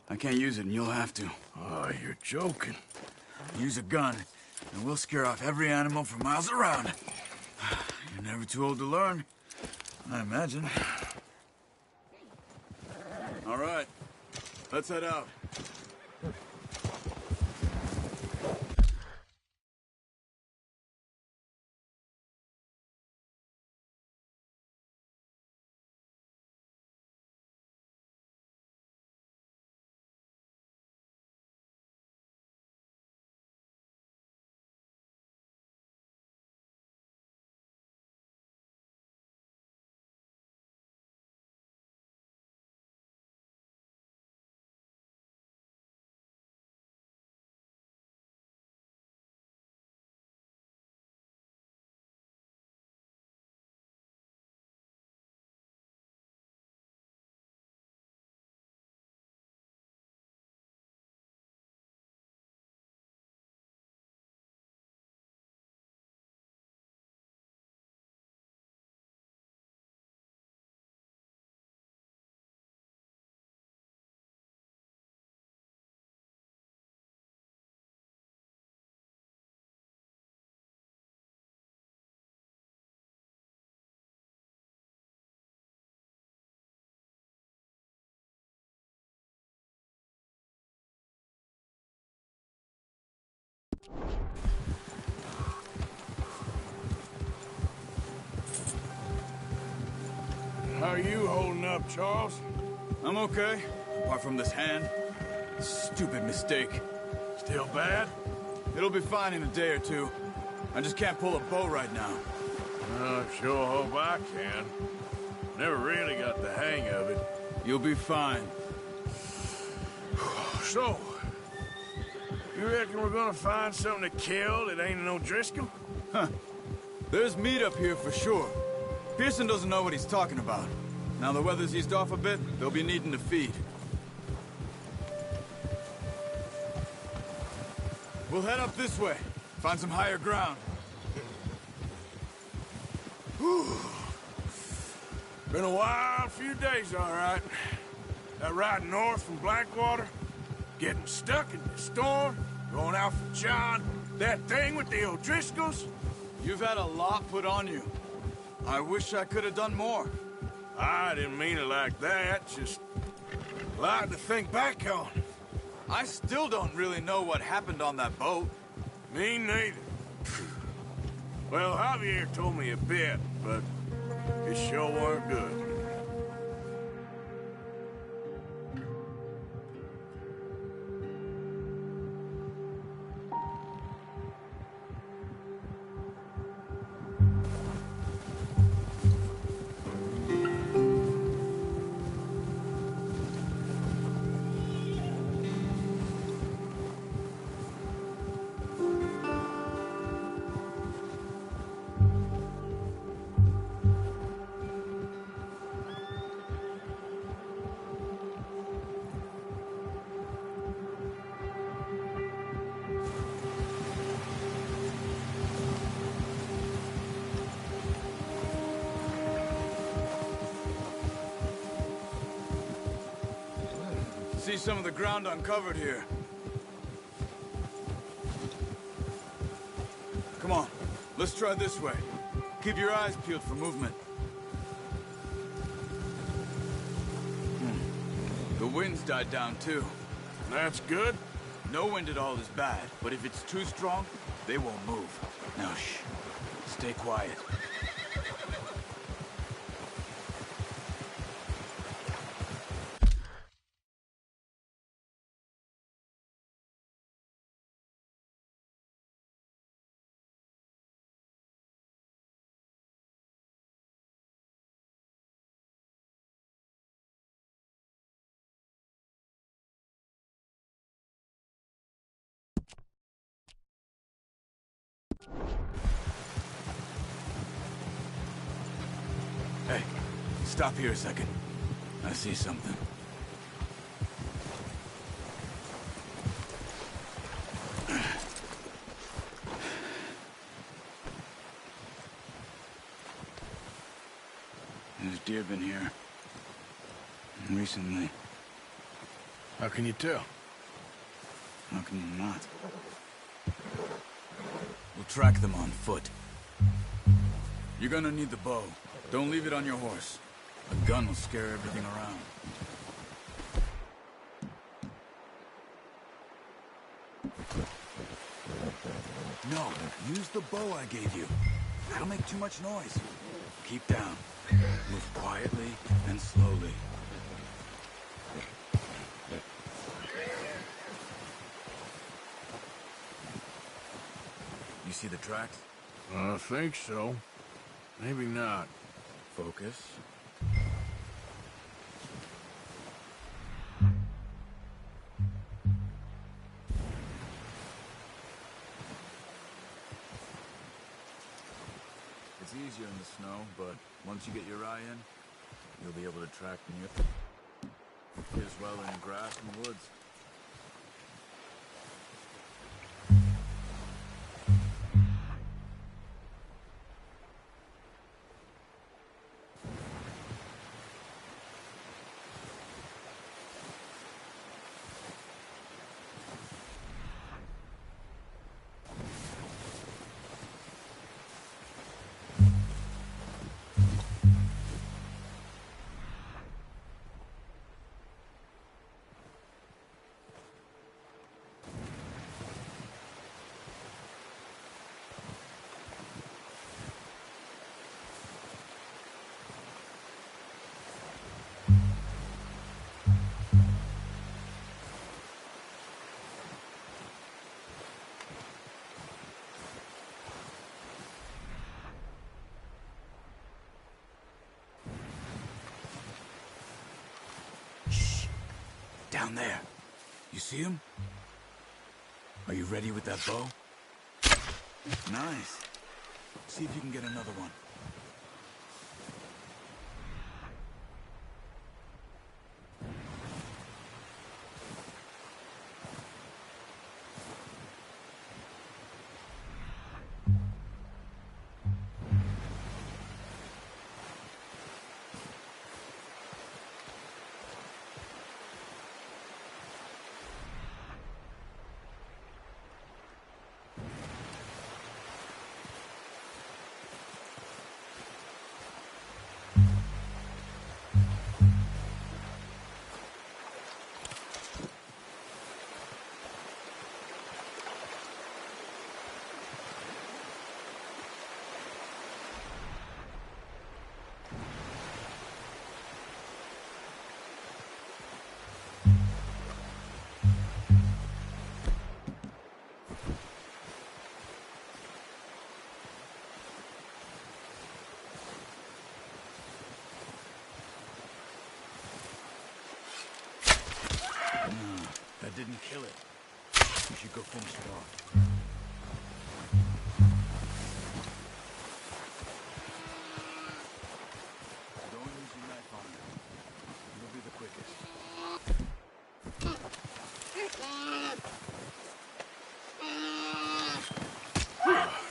[SPEAKER 14] I can't use it, and you'll have to.
[SPEAKER 3] Oh, you're joking.
[SPEAKER 14] Use a gun, and we'll scare off every animal for miles around. You're never too old to learn, I imagine. All right, let's head out.
[SPEAKER 3] How are you holding up, Charles?
[SPEAKER 14] I'm okay, apart from this hand. Stupid mistake.
[SPEAKER 3] Still bad?
[SPEAKER 14] It'll be fine in a day or two. I just can't pull a bow right now.
[SPEAKER 3] I sure hope I can. Never really got the hang of it.
[SPEAKER 14] You'll be fine.
[SPEAKER 3] So, you reckon we're gonna find something to kill that ain't no Driscoll?
[SPEAKER 14] Huh. There's meat up here for sure. Pearson doesn't know what he's talking about. Now the weather's eased off a bit, they'll be needing to feed. We'll head up this way. Find some higher ground.
[SPEAKER 3] Whew. Been a wild few days, all right. That ride north from Blackwater, getting stuck in the storm, going out for John, that thing with the O'Driscolls.
[SPEAKER 14] You've had a lot put on you. I wish I could have done more.
[SPEAKER 3] I didn't mean it like that, just a lot to think back on.
[SPEAKER 14] I still don't really know what happened on that boat.
[SPEAKER 3] Me neither. Well, Javier told me a bit, but it sure weren't good.
[SPEAKER 14] See some of the ground uncovered here. Come on, let's try this way. Keep your eyes peeled for movement. The wind's died down too.
[SPEAKER 3] That's good.
[SPEAKER 14] No wind at all is bad, but if it's too strong, they won't move. Now shh, stay quiet. Hey, stop here a second. I see something. There's deer been here. Recently.
[SPEAKER 3] How can you tell?
[SPEAKER 14] How can you not? We'll track them on foot. You're gonna need the bow. Don't leave it on your horse. A gun will scare everything around. No, use the bow I gave you. That'll make too much noise. Keep down. Move quietly and slowly. You see the tracks?
[SPEAKER 3] I think so. Maybe not.
[SPEAKER 14] Focus. It's easier in the snow, but once you get your eye in, you'll be able to track near as well in grass and woods. Down there. You see him? Are you ready with that bow? Nice. See if you can get another one. kill it. We should go finish it off. Don't use your knife on it. It'll be the quickest.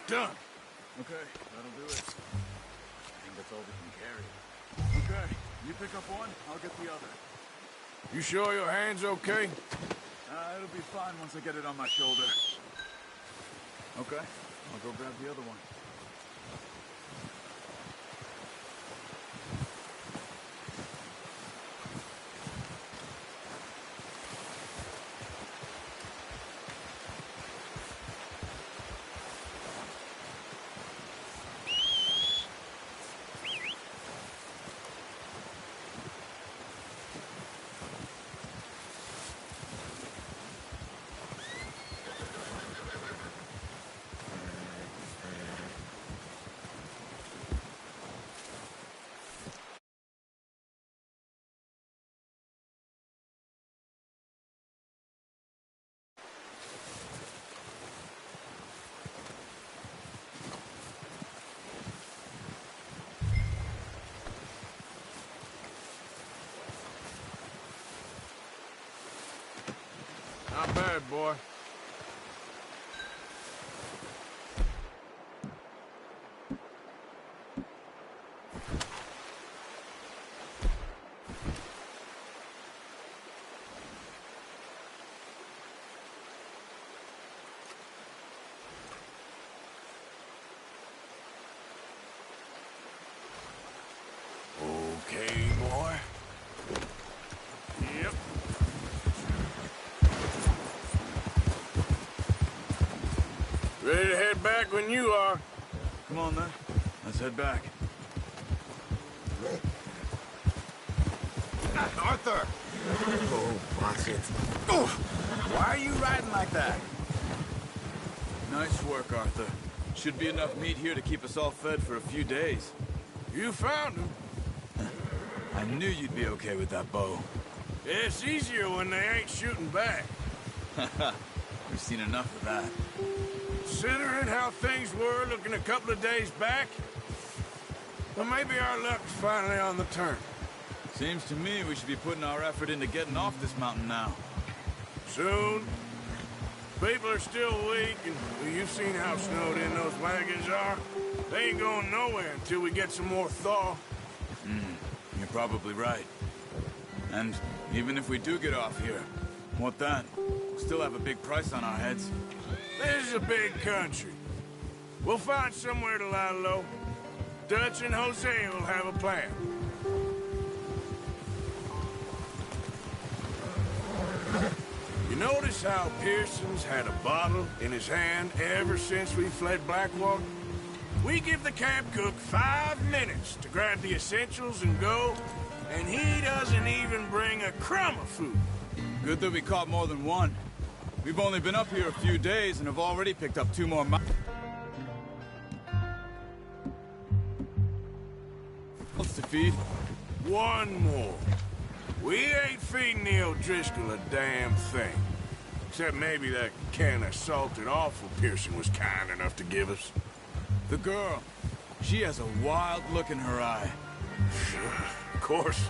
[SPEAKER 3] Done.
[SPEAKER 14] Okay, that'll do it. I think that's all we can carry. Okay, you pick up one, I'll get the other.
[SPEAKER 3] You sure your hand's okay?
[SPEAKER 14] It'll be fine once I get it on my shoulder. Okay, I'll go grab the other one.
[SPEAKER 3] Not bad, boy. Okay, boy. Yep. Ready to head back when you are.
[SPEAKER 14] Come on, then. Let's head back.
[SPEAKER 11] Arthur! Oh, watch it. Oh, why are you riding like that?
[SPEAKER 14] Nice work, Arthur. Should be enough meat here to keep us all fed for a few days.
[SPEAKER 3] You found him.
[SPEAKER 14] I knew you'd be okay with that bow.
[SPEAKER 3] It's easier when they ain't shooting back.
[SPEAKER 14] We've seen enough of that.
[SPEAKER 3] Considering how things were looking a couple of days back, well, maybe our luck's finally on the turn.
[SPEAKER 14] Seems to me we should be putting our effort into getting off this mountain now.
[SPEAKER 3] Soon. People are still weak, and well, you've seen how snowed in those wagons are. They ain't going nowhere until we get some more thaw.
[SPEAKER 14] You're probably right. And even if we do get off here, what then? We'll still have a big price on our heads.
[SPEAKER 3] This is a big country. We'll find somewhere to lie low. Dutch and Jose will have a plan. You notice how Pearson's had a bottle in his hand ever since we fled Blackwater? We give the camp cook 5 minutes to grab the essentials and go, and he doesn't even bring a crumb of food.
[SPEAKER 14] Good that we caught more than one. We've only been up here a few days and have already picked up 2 more miles to feed.
[SPEAKER 3] 1 more. We ain't feeding the O'Driscoll a damn thing. Except maybe that can of salted offal Pearson was kind enough to give us.
[SPEAKER 14] The girl, she has a wild look in her eye.
[SPEAKER 3] Of course.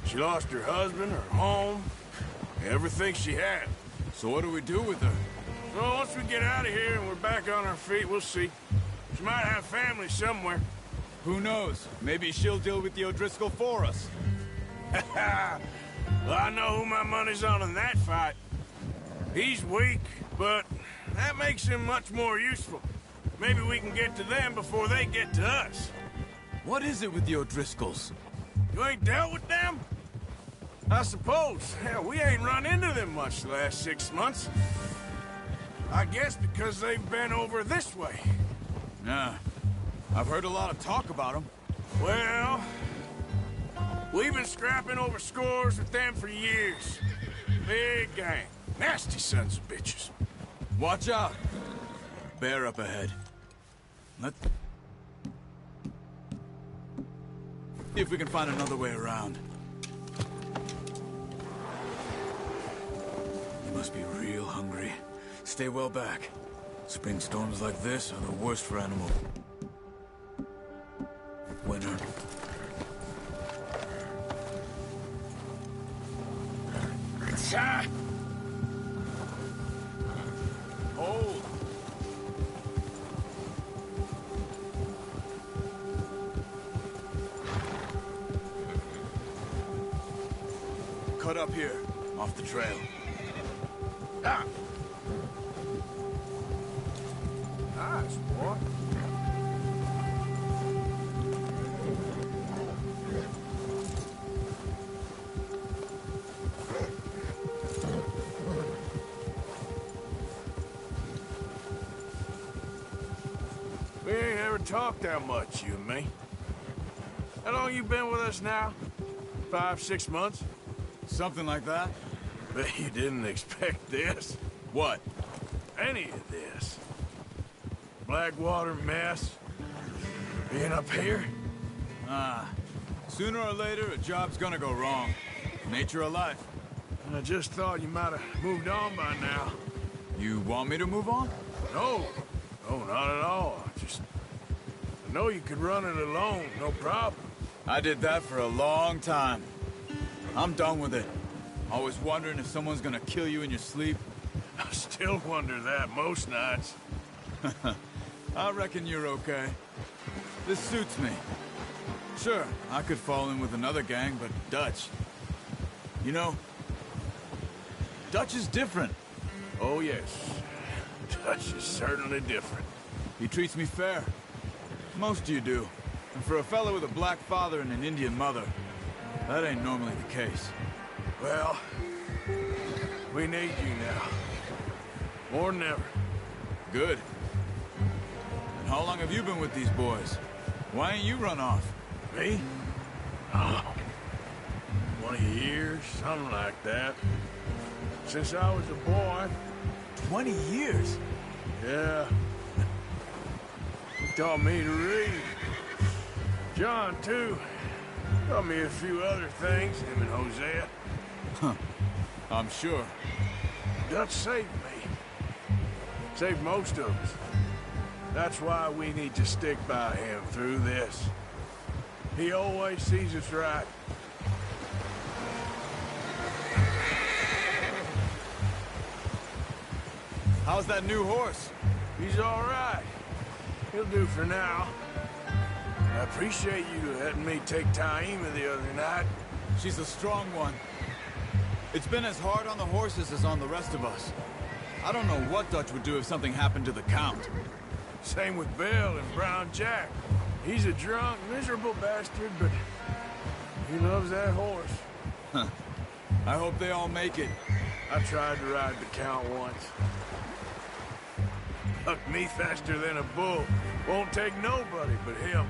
[SPEAKER 3] She lost her husband, her home, everything she had.
[SPEAKER 14] So what do we do with her?
[SPEAKER 3] Well, once we get out of here and we're back on our feet, we'll see. She might have family somewhere.
[SPEAKER 14] Who knows? Maybe she'll deal with the O'Driscoll for us.
[SPEAKER 3] Well, I know who my money's on in that fight. He's weak, but that makes him much more useful. Maybe we can get to them before they get to us.
[SPEAKER 14] What is it with the O'Driscolls?
[SPEAKER 3] You ain't dealt with them? I suppose. Hell, we ain't run into them much the last 6 months. I guess because they've been over this way.
[SPEAKER 14] Yeah. I've heard a lot of talk about them.
[SPEAKER 3] Well, we've been scrapping over scores with them for years. Big gang. Nasty sons of bitches.
[SPEAKER 14] Watch out. Bear up ahead. Let's see if we can find another way around. You must be real hungry. Stay well back. Spring storms like this are the worst for animals. Winter.
[SPEAKER 3] Hold.
[SPEAKER 14] Cut up here, off the trail.
[SPEAKER 3] Ah. Nice, boy. We ain't ever talked that much, you and me. How long you been with us now? 5, 6 months?
[SPEAKER 14] Something like that?
[SPEAKER 3] Bet you didn't expect this.
[SPEAKER 14] What?
[SPEAKER 3] Any of this. Blackwater mess. Being up here?
[SPEAKER 14] Sooner or later, a job's gonna go wrong. Nature of life.
[SPEAKER 3] I just thought you might have moved on by now.
[SPEAKER 14] You want me to move on?
[SPEAKER 3] No. No, not at all. I know you could run it alone, no problem.
[SPEAKER 14] I did that for a long time. I'm done with it. Always wondering if someone's gonna kill you in your sleep.
[SPEAKER 3] I still wonder that most nights.
[SPEAKER 14] I reckon you're okay. This suits me. Sure, I could fall in with another gang, but Dutch... You know, Dutch is different.
[SPEAKER 3] Oh, yes. Dutch is certainly different.
[SPEAKER 14] He treats me fair. Most of you do. And for a fella with a black father and an Indian mother, that ain't normally the case.
[SPEAKER 3] Well, we need you now. More than ever.
[SPEAKER 14] Good. And how long have you been with these boys? Why ain't you run off?
[SPEAKER 3] Me? Oh, 20 years, something like that. Since I was a boy.
[SPEAKER 14] 20 years?
[SPEAKER 3] Yeah. He taught me to read. John, too. Taught me a few other things, him and Hosea.
[SPEAKER 14] Huh. I'm sure.
[SPEAKER 3] Dutch saved me. Saved most of us. That's why we need to stick by him through this. He always sees us right.
[SPEAKER 14] How's that new horse?
[SPEAKER 3] He's all right. He'll do for now. I appreciate you letting me take Taima the other night.
[SPEAKER 14] She's a strong one. It's been as hard on the horses as on the rest of us. I don't know what Dutch would do if something happened to the Count.
[SPEAKER 3] Same with Bill and Brown Jack. He's a drunk, miserable bastard, but he loves that horse.
[SPEAKER 14] Huh. I hope they all make it.
[SPEAKER 3] I tried to ride the Count once. Bucked me faster than a bull. Won't take nobody but him.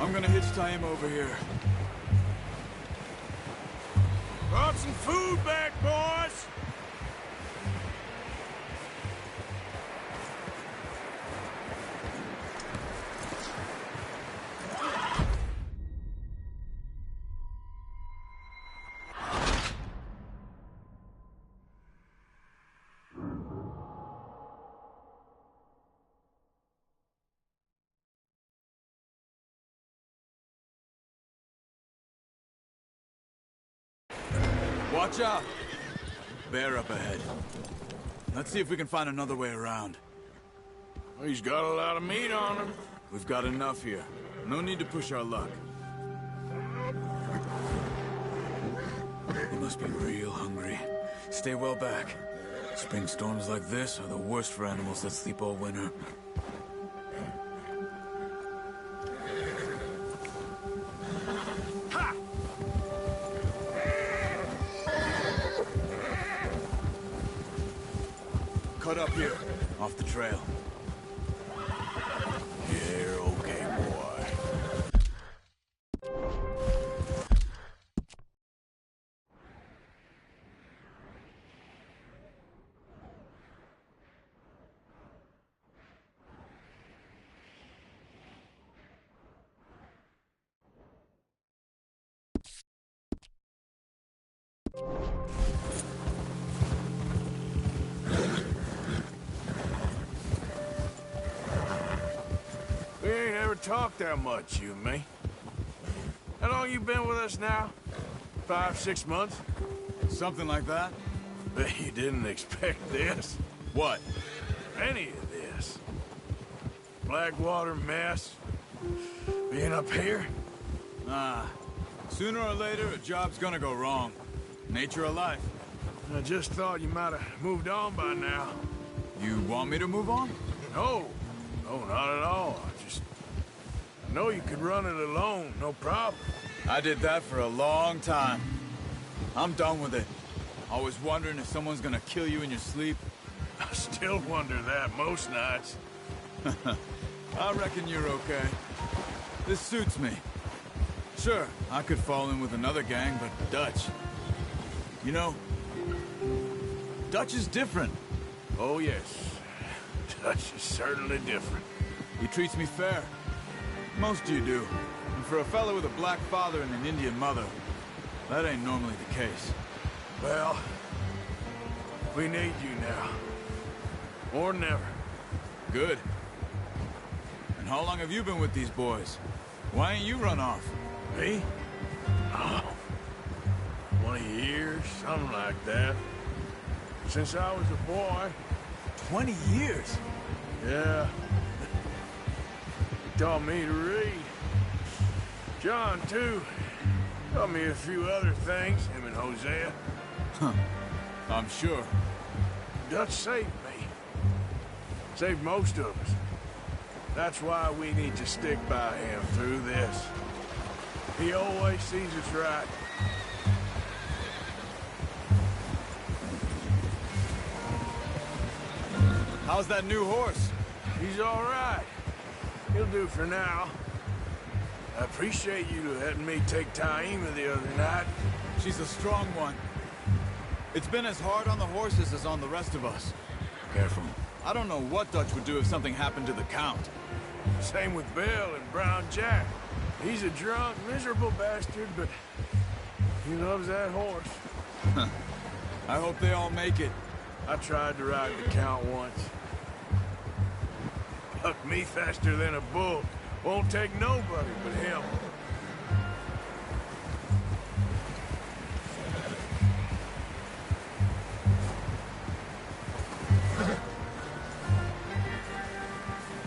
[SPEAKER 14] I'm gonna hitch Taima over here.
[SPEAKER 3] Brought some food back, boys!
[SPEAKER 14] Watch out! Bear up ahead. Let's see if we can find another way around.
[SPEAKER 3] He's got a lot of meat on him.
[SPEAKER 14] We've got enough here. No need to push our luck. You must be real hungry. Stay well back. Spring storms like this are the worst for animals that sleep all winter. Cut up here, off the trail.
[SPEAKER 3] Yeah, okay, boy. talk that much, you and me. How long you been with us now? 5, 6 months?
[SPEAKER 14] Something like that.
[SPEAKER 3] Bet you didn't expect this.
[SPEAKER 14] What?
[SPEAKER 3] Any of this. Blackwater mess. Being up here?
[SPEAKER 14] Nah. Sooner or later, a job's gonna go wrong. Nature of life.
[SPEAKER 3] I just thought you might have moved on by now.
[SPEAKER 14] You want me to move on?
[SPEAKER 3] No. No, not at all. I know you could run it alone, no problem.
[SPEAKER 14] I did that for a long time. I'm done with it. Always wondering if someone's gonna kill you in your sleep.
[SPEAKER 3] I still wonder that most nights.
[SPEAKER 14] I reckon you're okay. This suits me. Sure, I could fall in with another gang, but Dutch... You know, Dutch is different.
[SPEAKER 3] Oh, yes. Dutch is certainly different.
[SPEAKER 14] He treats me fair. Most of you do. And for a fella with a black father and an Indian mother, that ain't normally the case.
[SPEAKER 3] Well, we need you now. More than ever.
[SPEAKER 14] Good. And how long have you been with these boys? Why ain't you run off?
[SPEAKER 3] Me? Oh, 20 years, something like that. Since I was a boy.
[SPEAKER 14] 20 years?
[SPEAKER 3] Yeah. He taught me to read. John, too. Taught me a few other things, him and Hosea.
[SPEAKER 14] Huh. I'm sure.
[SPEAKER 3] Dutch saved me. Saved most of us. That's why we need to stick by him through this. He always sees us right.
[SPEAKER 14] How's that new horse?
[SPEAKER 3] He's all right. He'll do for now. I appreciate you letting me take Taima the other night.
[SPEAKER 14] She's a strong one. It's been as hard on the horses as on the rest of us.
[SPEAKER 3] Careful.
[SPEAKER 14] I don't know what Dutch would do if something happened to the Count.
[SPEAKER 3] Same with Bill and Brown Jack. He's a drunk, miserable bastard, but he loves that horse.
[SPEAKER 14] I hope they all make it.
[SPEAKER 3] I tried to ride the Count once. Bucked me faster than a bull. Won't take nobody but him.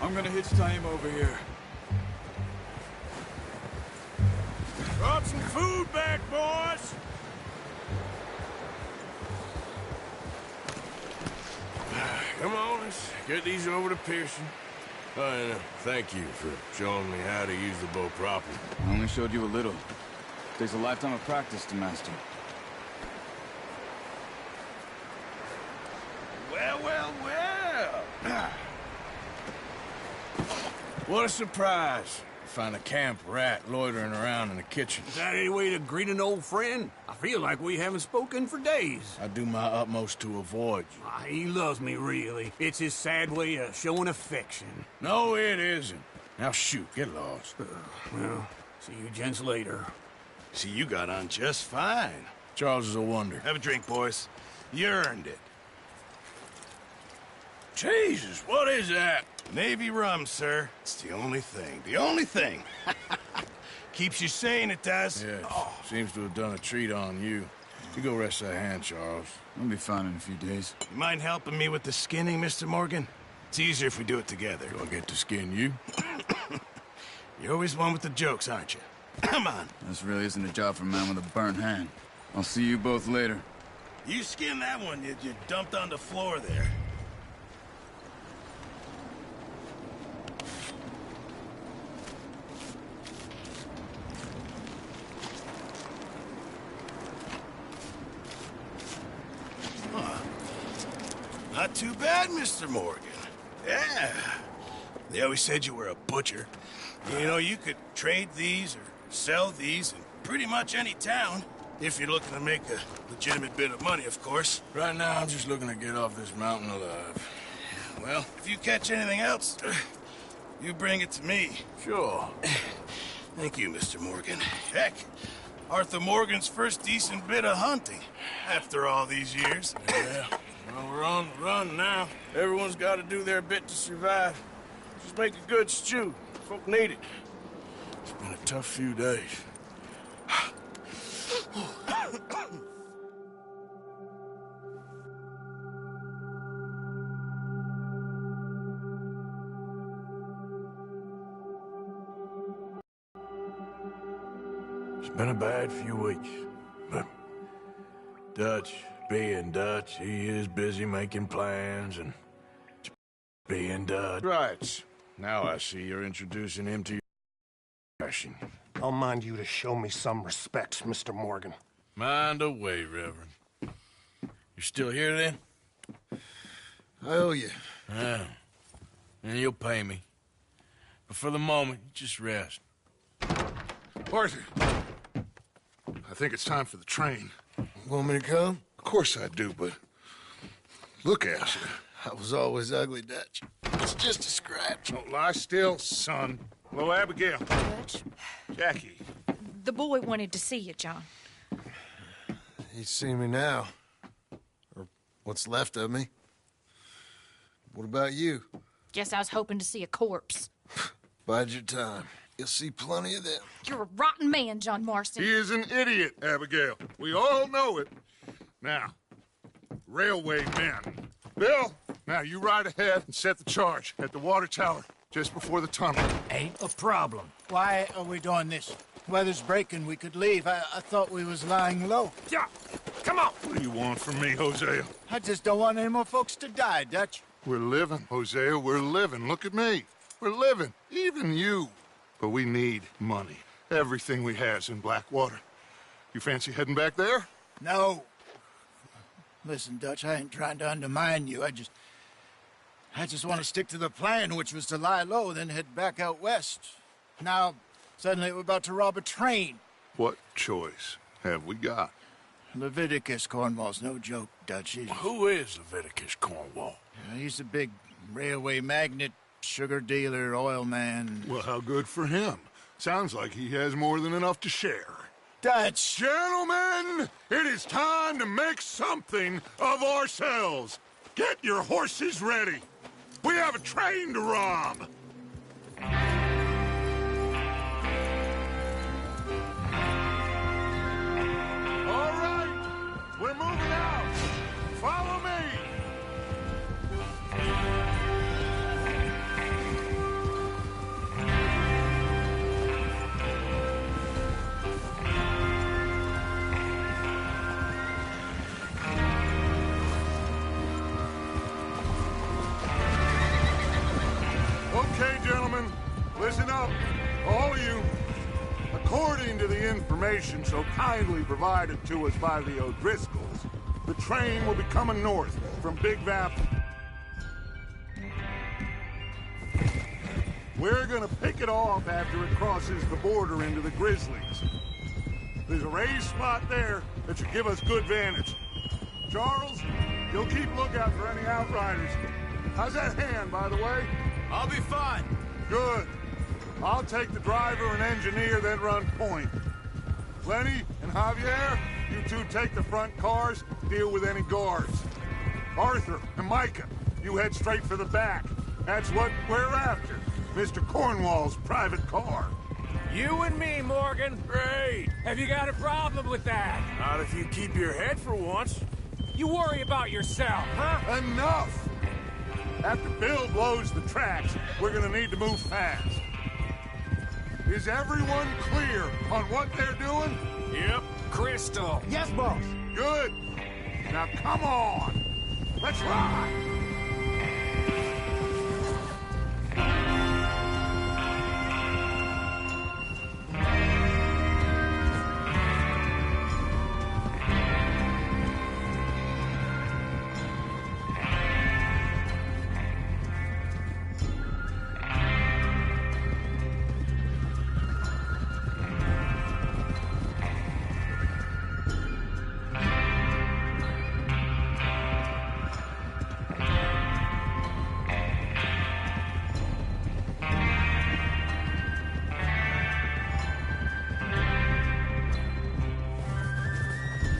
[SPEAKER 14] I'm gonna hitch Taima over here.
[SPEAKER 3] Brought some food back, boys! Come on, let's get these over to Pearson. And thank you for showing me how to use the bow properly.
[SPEAKER 14] I only showed you a little. Takes a lifetime of practice to master.
[SPEAKER 3] Well, well, well! What a surprise. Find a camp rat loitering around in the kitchen.
[SPEAKER 6] Is that any way to greet an old friend? I feel like we haven't spoken for days.
[SPEAKER 3] I do my utmost to avoid you.
[SPEAKER 6] He loves me, really. It's his sad way of showing affection.
[SPEAKER 3] No, it isn't. Now shoot, get lost.
[SPEAKER 6] Well, see you gents later.
[SPEAKER 12] See, you got on just fine.
[SPEAKER 3] Charles is a wonder.
[SPEAKER 12] Have a drink, boys. You earned it.
[SPEAKER 3] Jesus, what is that?
[SPEAKER 12] Navy rum, sir. It's the only thing. The only thing. Keeps you sane, it does.
[SPEAKER 3] Yes, seems to have done a treat on you. You go rest that hand, Charles.
[SPEAKER 14] I'll be fine in a few days.
[SPEAKER 12] You mind helping me with the skinning, Mr. Morgan? It's easier if we do it together.
[SPEAKER 3] Do I get to skin you?
[SPEAKER 12] You're always one with the jokes, aren't you? Come on.
[SPEAKER 14] This really isn't a job for a man with a burnt hand. I'll see you both later.
[SPEAKER 12] You skinned that one you dumped on the floor there. Not too bad, Mr. Morgan. Yeah. They always said you were a butcher. You know, you could trade these or sell these in pretty much any town. If you're looking to make a legitimate bit of money, of course.
[SPEAKER 3] Right now, I'm just looking to get off this mountain alive.
[SPEAKER 12] Well, if you catch anything else, you bring it to me.
[SPEAKER 3] Sure.
[SPEAKER 12] Thank you, Mr. Morgan. Heck, Arthur Morgan's first decent bit of hunting after all these years.
[SPEAKER 3] Yeah. Well, we're on the run now. Everyone's got to do their bit to survive. Just make a good stew.
[SPEAKER 12] Folk need it.
[SPEAKER 3] It's been a tough few days. It's been a bad few weeks, but Dutch, being Dutch, he is busy making plans and being Dutch.
[SPEAKER 2] Right. Now I see you're introducing him to your passion.
[SPEAKER 1] I'll mind you to show me some respect, Mr. Morgan.
[SPEAKER 3] Mind away, Reverend. You still here, then?
[SPEAKER 11] I owe you.
[SPEAKER 3] Yeah. And you'll pay me. But for the moment, just rest.
[SPEAKER 2] Arthur, I think it's time for the train.
[SPEAKER 11] Want me to come?
[SPEAKER 2] Of course I do, but look at you.
[SPEAKER 11] I was always ugly, Dutch. It's just a scratch.
[SPEAKER 2] Don't lie still, son. Hello, Abigail.
[SPEAKER 5] Dutch,
[SPEAKER 2] Jackie.
[SPEAKER 5] the boy wanted to see you, John.
[SPEAKER 11] He's seen me now. Or what's left of me. What about you?
[SPEAKER 5] Guess I was hoping to see a corpse.
[SPEAKER 11] Bide your time. You'll see plenty of them.
[SPEAKER 5] You're a rotten man, John Marston.
[SPEAKER 2] He is an idiot, Abigail. We all know it. Now, railway men. Bill, now you ride ahead and set the charge at the water tower just before the tunnel.
[SPEAKER 10] Ain't a problem. Why are we doing this? Weather's breaking. We could leave. I thought we was lying low.
[SPEAKER 2] Yeah, come on. What do you want from me, Hosea?
[SPEAKER 10] I just don't want any more folks to die, Dutch.
[SPEAKER 2] We're living, Hosea. We're living. Look at me. We're living. Even you. But we need money. Everything we has in Blackwater. You fancy heading back there?
[SPEAKER 10] No. Listen, Dutch, I ain't trying to undermine you. I just want to stick to the plan, which was to lie low, then head back out west. Now, suddenly we're about to rob a train.
[SPEAKER 2] What choice have we got?
[SPEAKER 10] Leviticus Cornwall's no joke, Dutch.
[SPEAKER 3] Who is Leviticus Cornwall?
[SPEAKER 10] He's a big railway magnate, sugar dealer, oil man.
[SPEAKER 2] Well, how good for him. Sounds like he has more than enough to share.
[SPEAKER 10] Dutch!
[SPEAKER 2] Gentlemen, it is time to make something of ourselves. Get your horses ready. We have a train to rob. All right, we're moving out. Follow me. Okay, gentlemen, listen up, all of you. According to the information so kindly provided to us by the O'Driscolls, the train will be coming north from Big Vap. We're gonna pick it off after it crosses the border into the Grizzlies. There's a raised spot there that should give us good vantage. Charles, you'll keep lookout for any outriders. How's that hand, by the way?
[SPEAKER 14] I'll be fine.
[SPEAKER 2] Good. I'll take the driver and engineer, then run point. Lenny and Javier, you two take the front cars, deal with any guards. Arthur and Micah, you head straight for the back. That's what we're after. Mr. Cornwall's private car.
[SPEAKER 6] You and me, Morgan.
[SPEAKER 3] Great.
[SPEAKER 6] Have you got a problem with that?
[SPEAKER 3] Not if you keep your head for once.
[SPEAKER 6] You worry about yourself, huh?
[SPEAKER 2] Enough! After Bill blows the tracks, we're gonna need to move fast. Is everyone clear on what they're doing?
[SPEAKER 6] Yep. Crystal.
[SPEAKER 10] Yes, boss.
[SPEAKER 2] Good. Now come on. Let's ride.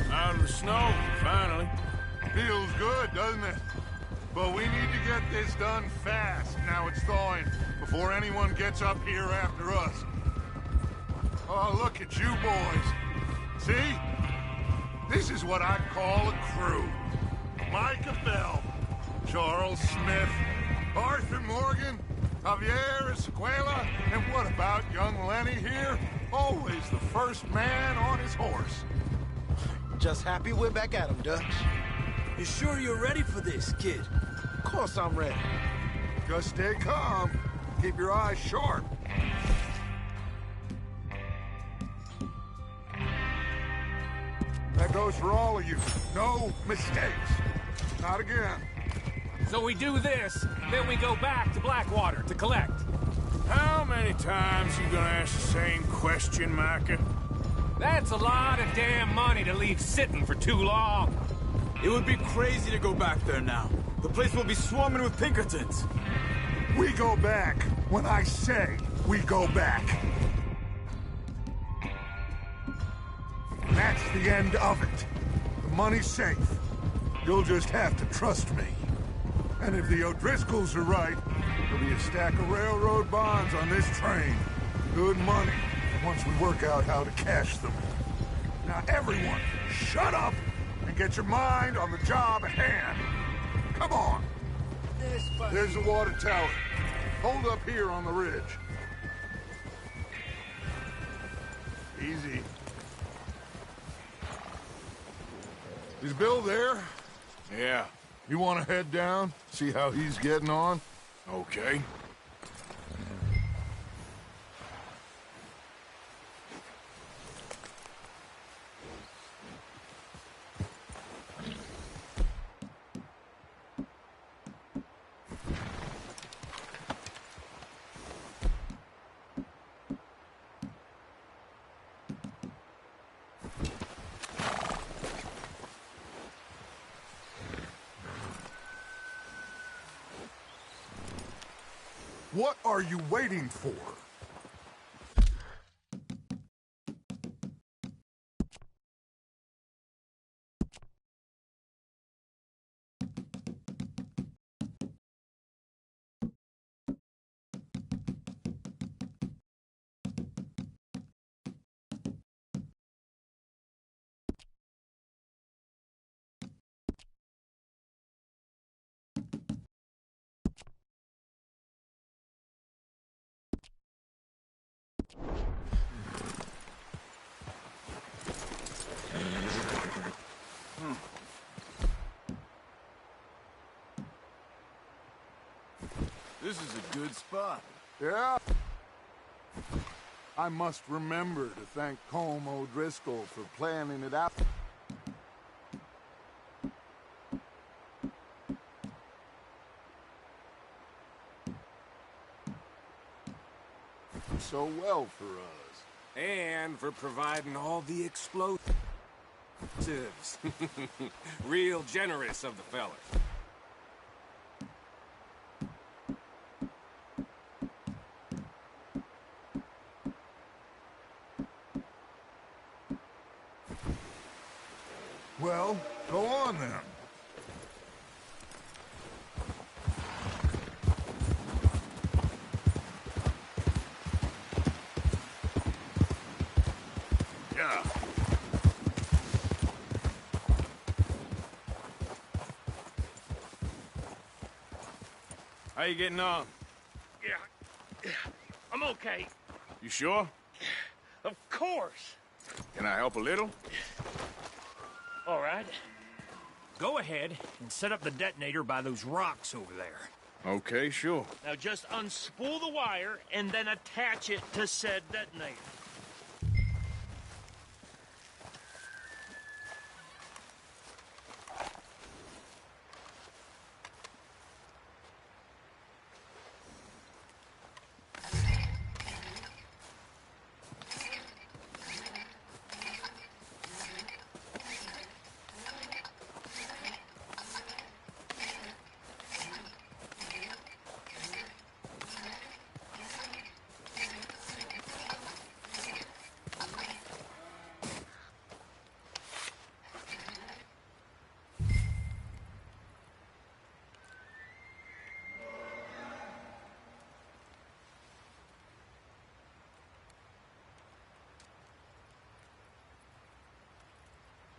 [SPEAKER 3] Out of the snow, finally.
[SPEAKER 2] Feels good, doesn't it? But we need to get this done fast. Now it's thawing, before anyone gets up here after us. Oh, look at you boys. See? This is what I call a crew. Micah Bell, Charles Smith, Arthur Morgan, Javier Escuela, and what about young Lenny here? Always the first man on his horse.
[SPEAKER 15] Just happy we're back at him, Dutch.
[SPEAKER 9] You sure you're ready for this, kid?
[SPEAKER 15] Of course I'm ready.
[SPEAKER 2] Just stay calm. Keep your eyes sharp. That goes for all of you. No mistakes. Not again.
[SPEAKER 6] So we do this, then we go back to Blackwater to collect.
[SPEAKER 3] How many times you gonna ask the same question, Micah?
[SPEAKER 6] That's a lot of damn money to leave sitting for too long.
[SPEAKER 14] It would be crazy to go back there now. The place will be swarming with Pinkertons.
[SPEAKER 2] We go back when I say we go back. That's the end of it. The money's safe. You'll just have to trust me. And if the O'Driscolls are right, there'll be a stack of railroad bonds on this train. Good money, once we work out how to cash them. Now everyone, shut up and get your mind on the job at hand. Come on. There's the water tower. Hold up here on the ridge. Easy. Is Bill there?
[SPEAKER 3] Yeah.
[SPEAKER 2] You want to head down, see how he's getting on?
[SPEAKER 3] Okay.
[SPEAKER 2] What are you waiting for?
[SPEAKER 14] This is a good spot.
[SPEAKER 2] Yeah. I must remember to thank Colm O'Driscoll for planning it out. So well for us.
[SPEAKER 6] And for providing all the explosives. Real generous of the fella.
[SPEAKER 2] Well, go on then.
[SPEAKER 3] Yeah. How you getting on?
[SPEAKER 16] Yeah, I'm okay.
[SPEAKER 3] You sure?
[SPEAKER 16] Of course.
[SPEAKER 3] Can I help a little?
[SPEAKER 16] All right. Go ahead and set up the detonator by those rocks over there.
[SPEAKER 3] Okay, sure.
[SPEAKER 16] Now just unspool the wire and then attach it to said detonator.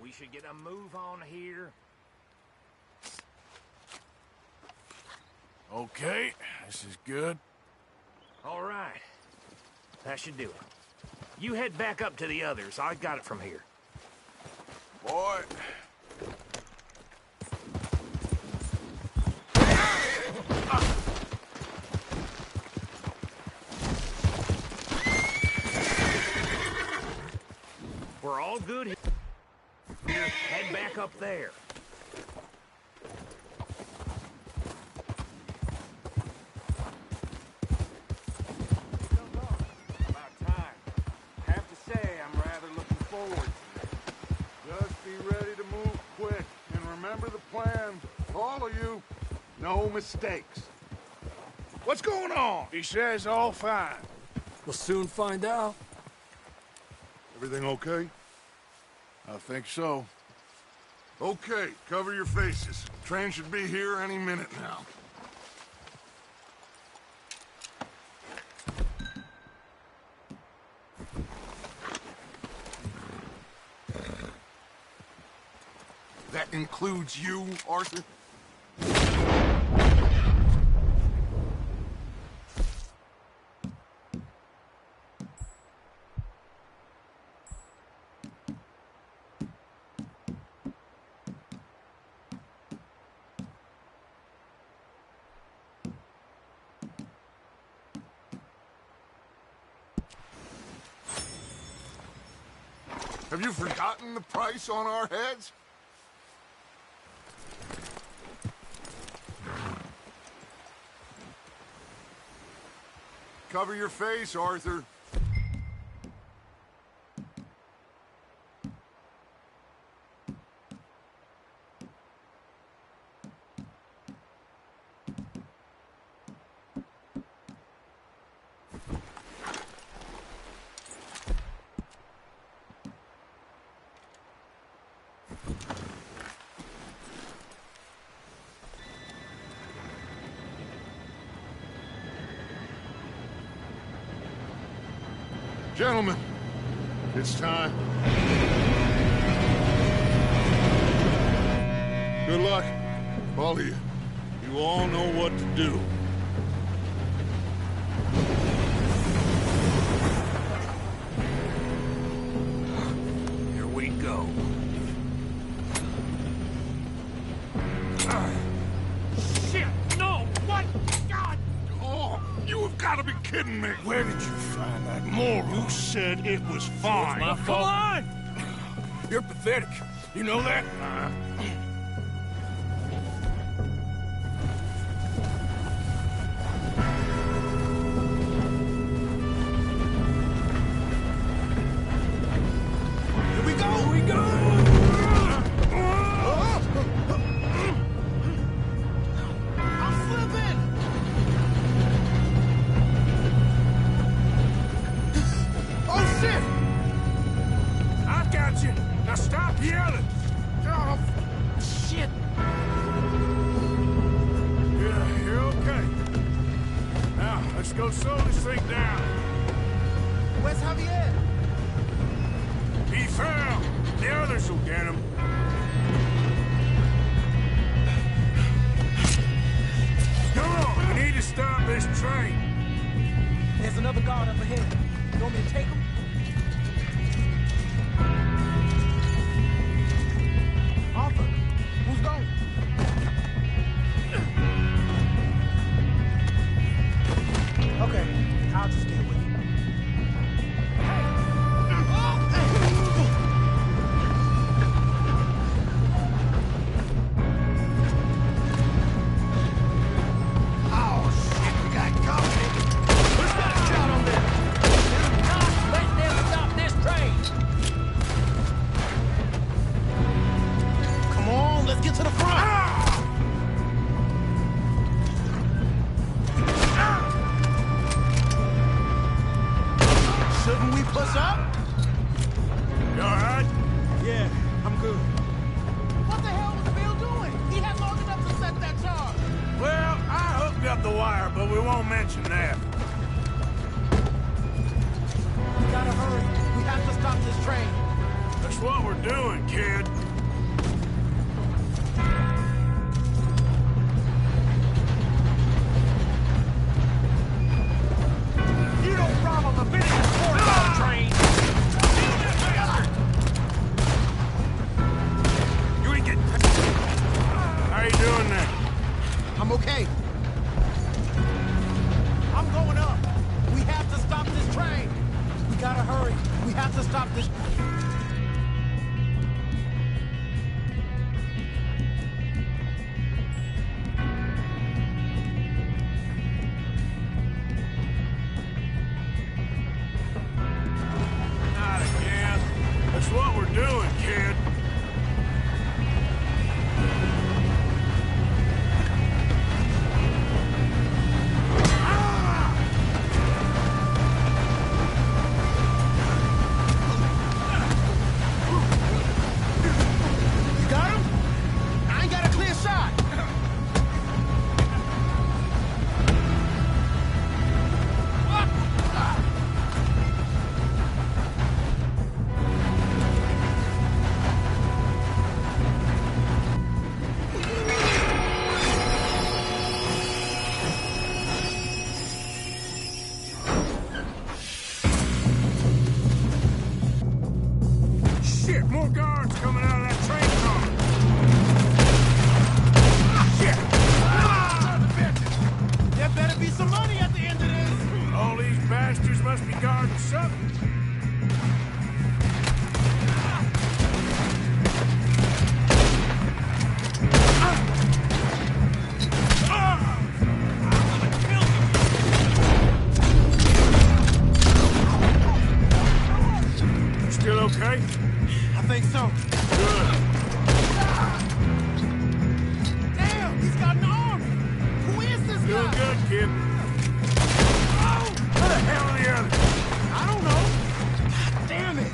[SPEAKER 16] We should get a move on here.
[SPEAKER 3] Okay, this is good.
[SPEAKER 16] All right. That should do it. You head back up to the others. I got it from here.
[SPEAKER 3] Boy.
[SPEAKER 16] We're all good here. Head back up there.
[SPEAKER 11] About time. Have to say, I'm rather looking forward to it.
[SPEAKER 2] Just be ready to move quick. And remember the plan. All of you. No mistakes. What's going on?
[SPEAKER 3] He says all fine.
[SPEAKER 9] We'll soon find out.
[SPEAKER 2] Everything okay?
[SPEAKER 3] I think so.
[SPEAKER 2] Okay, cover your faces. Train should be here any minute now. That includes you, Arthur? Have you forgotten the price on our heads? Cover your face, Arthur. Gentlemen, it's time. Good luck, all of you. You all know what to do.
[SPEAKER 16] Here we go. Shit! No! What? God!
[SPEAKER 2] Oh, you have got to be kidding me.
[SPEAKER 3] Where did you find that
[SPEAKER 2] Moral? Who said it was fine?
[SPEAKER 3] my fault.
[SPEAKER 16] Come on!
[SPEAKER 3] You're pathetic. You know that?
[SPEAKER 15] Here we go! Here we go! I'm slipping! Oh, shit!
[SPEAKER 3] I got you. Now stop yelling.
[SPEAKER 15] Oh, shit!
[SPEAKER 3] Yeah, you're okay. Now, let's go slow this thing down.
[SPEAKER 15] Where's Javier?
[SPEAKER 3] He fell. The others will get him. Come on, we need to stop this train.
[SPEAKER 15] There's another guard up ahead. You want me to take him? Arthur, who's going? Okay, I'll just stay with you. Oh, shit, we got company. Who's got a shot on them?
[SPEAKER 16] Let them stop this train!
[SPEAKER 15] Come on, let's get to the front. Shouldn't we push up?
[SPEAKER 3] You all right?
[SPEAKER 15] Yeah, I'm good. What the hell was Bill doing? He had long enough to set that charge.
[SPEAKER 3] Well, I hooked up the wire, but we won't mention that.
[SPEAKER 15] We gotta hurry. We have to stop this train.
[SPEAKER 3] That's what we're doing, kid.
[SPEAKER 15] have to stop this.
[SPEAKER 3] Not again. That's what we're doing, kid.
[SPEAKER 15] You got him? I ain't got a clear shot.
[SPEAKER 3] Shit, more guards coming out of that train car. Shit!
[SPEAKER 15] There better be some money at the end of this.
[SPEAKER 3] All these bastards must be guarding something. Still okay?
[SPEAKER 15] I think so.
[SPEAKER 3] Good.
[SPEAKER 15] Damn, he's got an arm. Who is this
[SPEAKER 3] Doing
[SPEAKER 15] guy?
[SPEAKER 3] good, kid. Where the hell are the others?
[SPEAKER 15] I don't know. Damn it. I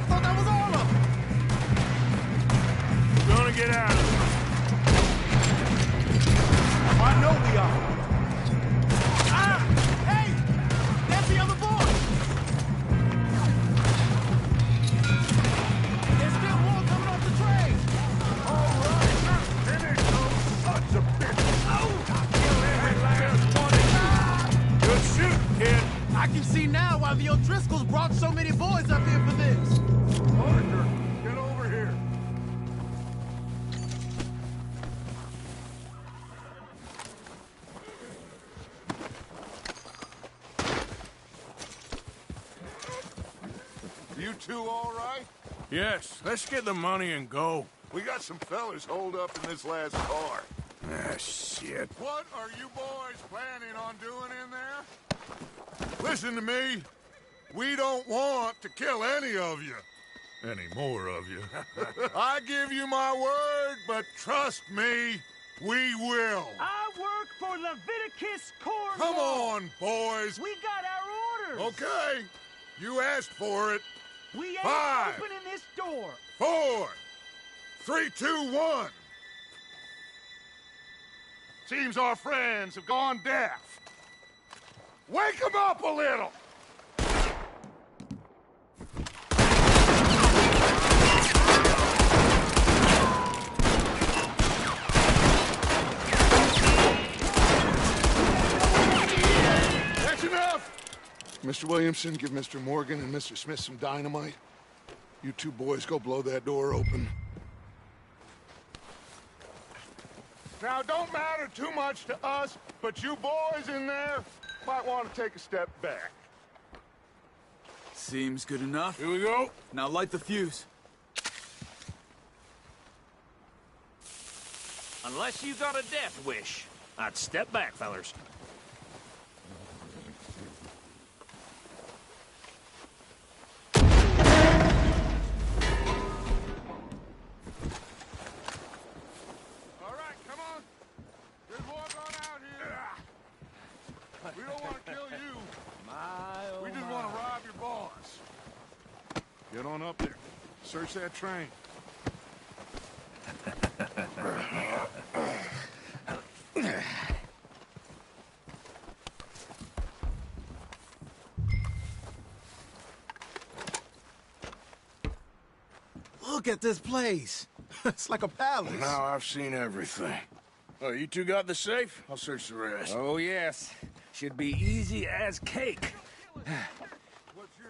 [SPEAKER 15] thought that was all of them.
[SPEAKER 3] We're gonna get out of here.
[SPEAKER 15] I know we are. Ah! Hey! That's the other boy! There's still more coming off the train!
[SPEAKER 3] All right. Finish those sons of bitches. I'll kill every last one of you. Good shooting, kid.
[SPEAKER 15] I can see now why the O'Driscolls brought so many boys up here for this.
[SPEAKER 3] Parker, get over here.
[SPEAKER 2] You two all right?
[SPEAKER 3] Yes, let's get the money and go.
[SPEAKER 2] We got some fellas holed up in this last car.
[SPEAKER 3] Ah, shit.
[SPEAKER 2] What are you boys planning on doing in there? Listen to me. We don't want to kill any of you. Any more of you. I give you my word, but trust me, we will.
[SPEAKER 6] I work for Leviticus Corps.
[SPEAKER 2] Come on, boys.
[SPEAKER 6] We got our orders.
[SPEAKER 2] Okay. You asked for it.
[SPEAKER 6] We ain't
[SPEAKER 2] 5,
[SPEAKER 6] opening this door.
[SPEAKER 2] 4, 3, 2, 1. Seems our friends have gone deaf. Wake them up a little. That's enough. Mr. Williamson, give Mr. Morgan and Mr. Smith some dynamite. You two boys go blow that door open. Now, it don't matter too much to us, but you boys in there might want to take a step back.
[SPEAKER 14] Seems good enough.
[SPEAKER 3] Here we go.
[SPEAKER 14] Now light the fuse.
[SPEAKER 16] Unless you got a death wish, I'd step back, fellers.
[SPEAKER 2] All right, come on. There's more going out here. We don't want to kill you. We just want to rob your boss. Get on up there. Search that train.
[SPEAKER 15] Look at this place. It's like a palace.
[SPEAKER 3] Now I've seen everything. Oh, you two got the safe? I'll search the rest.
[SPEAKER 6] Oh, yes. Should be easy as cake.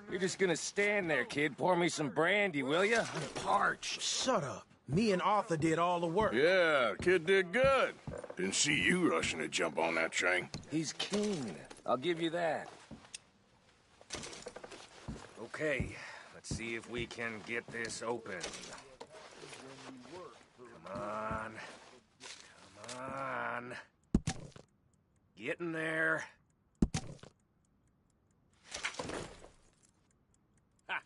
[SPEAKER 6] You're just gonna stand there, kid. Pour me some brandy, will you? I'm parched.
[SPEAKER 15] Shut up. Me and Arthur did all the work.
[SPEAKER 3] Yeah, the kid did good. Didn't see you rushing to jump on that train.
[SPEAKER 6] He's keen. I'll give you that. Okay,
[SPEAKER 16] Let's see if we can get this open. Come on. Come on. Get in there. Ha!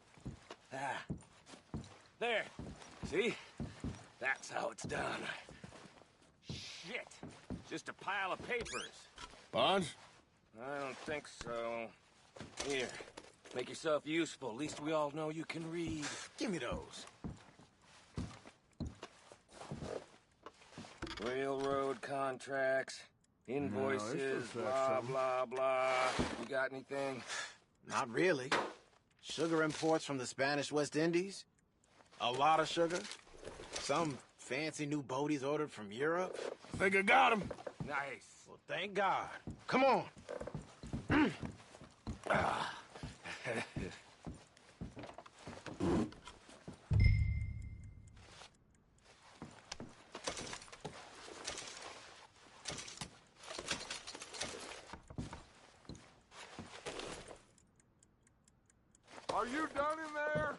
[SPEAKER 16] Ah. There. See? That's how it's done. Shit. Just a pile of papers.
[SPEAKER 3] Bonds?
[SPEAKER 16] I don't think so. Here. Make yourself useful. At least we all know you can read.
[SPEAKER 12] Give me those.
[SPEAKER 16] Railroad contracts, invoices,
[SPEAKER 3] No,
[SPEAKER 16] blah, blah, blah. You got anything?
[SPEAKER 17] Not really. Sugar imports from the Spanish West Indies. A lot of sugar. Some fancy new boaties ordered from Europe.
[SPEAKER 3] Think I got him.
[SPEAKER 16] Nice.
[SPEAKER 17] Well, thank God. Come on.
[SPEAKER 2] Are you done in there?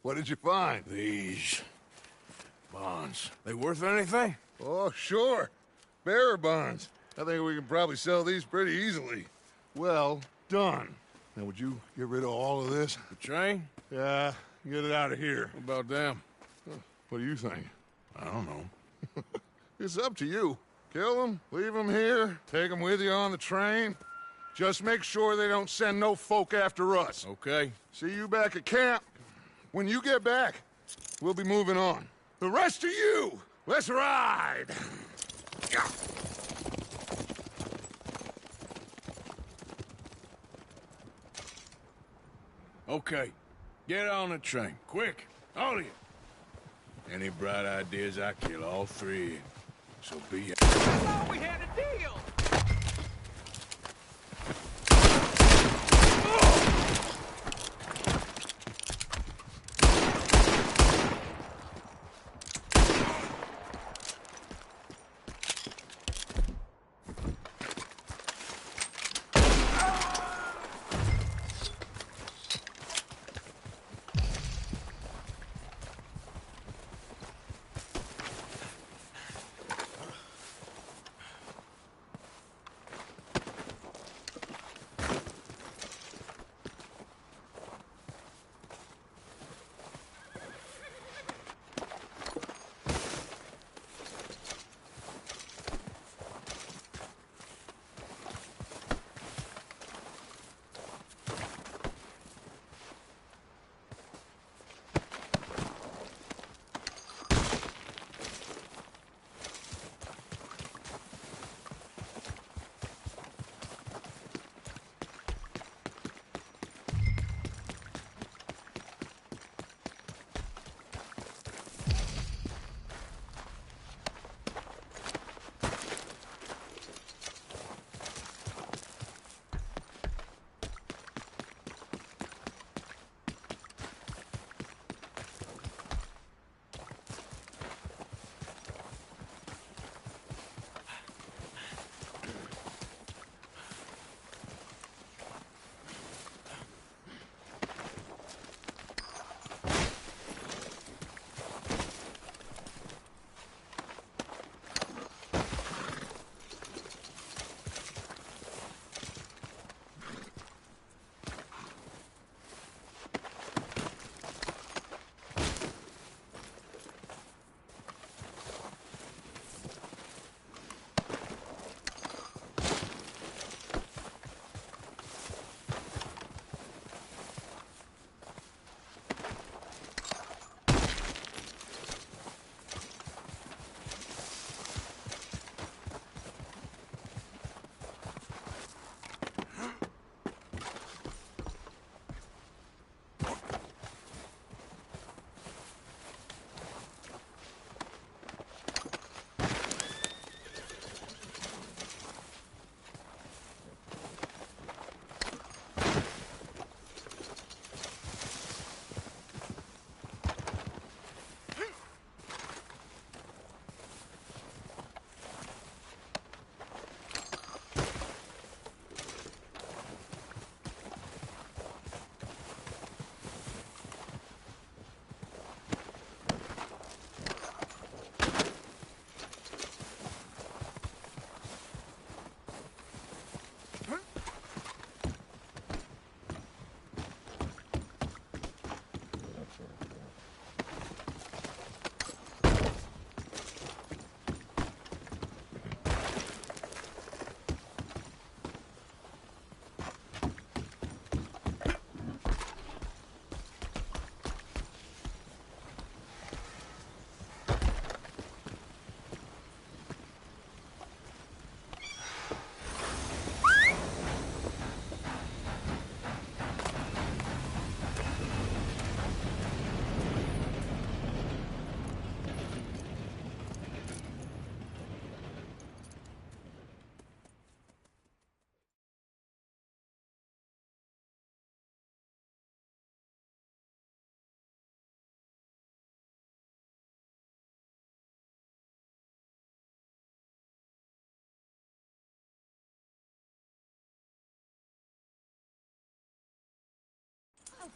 [SPEAKER 2] What did you find?
[SPEAKER 3] These bonds. They worth anything?
[SPEAKER 2] Oh, sure. Bearer bonds. I think we can probably sell these pretty easily. Well done. Now, would you get rid of all of this?
[SPEAKER 3] The train?
[SPEAKER 2] Yeah, get it out of here.
[SPEAKER 3] What about them?
[SPEAKER 2] What do you think?
[SPEAKER 3] I don't know.
[SPEAKER 2] It's up to you. Kill them, leave them here, take them with you on the train. Just make sure they don't send no folk after us.
[SPEAKER 3] Okay.
[SPEAKER 2] See you back at camp. When you get back, we'll be moving on. The rest of you, let's ride!
[SPEAKER 3] Okay. Get on the train. Quick. All of you. Any bright ideas, I kill all three. So be it.
[SPEAKER 13] I thought we had a deal!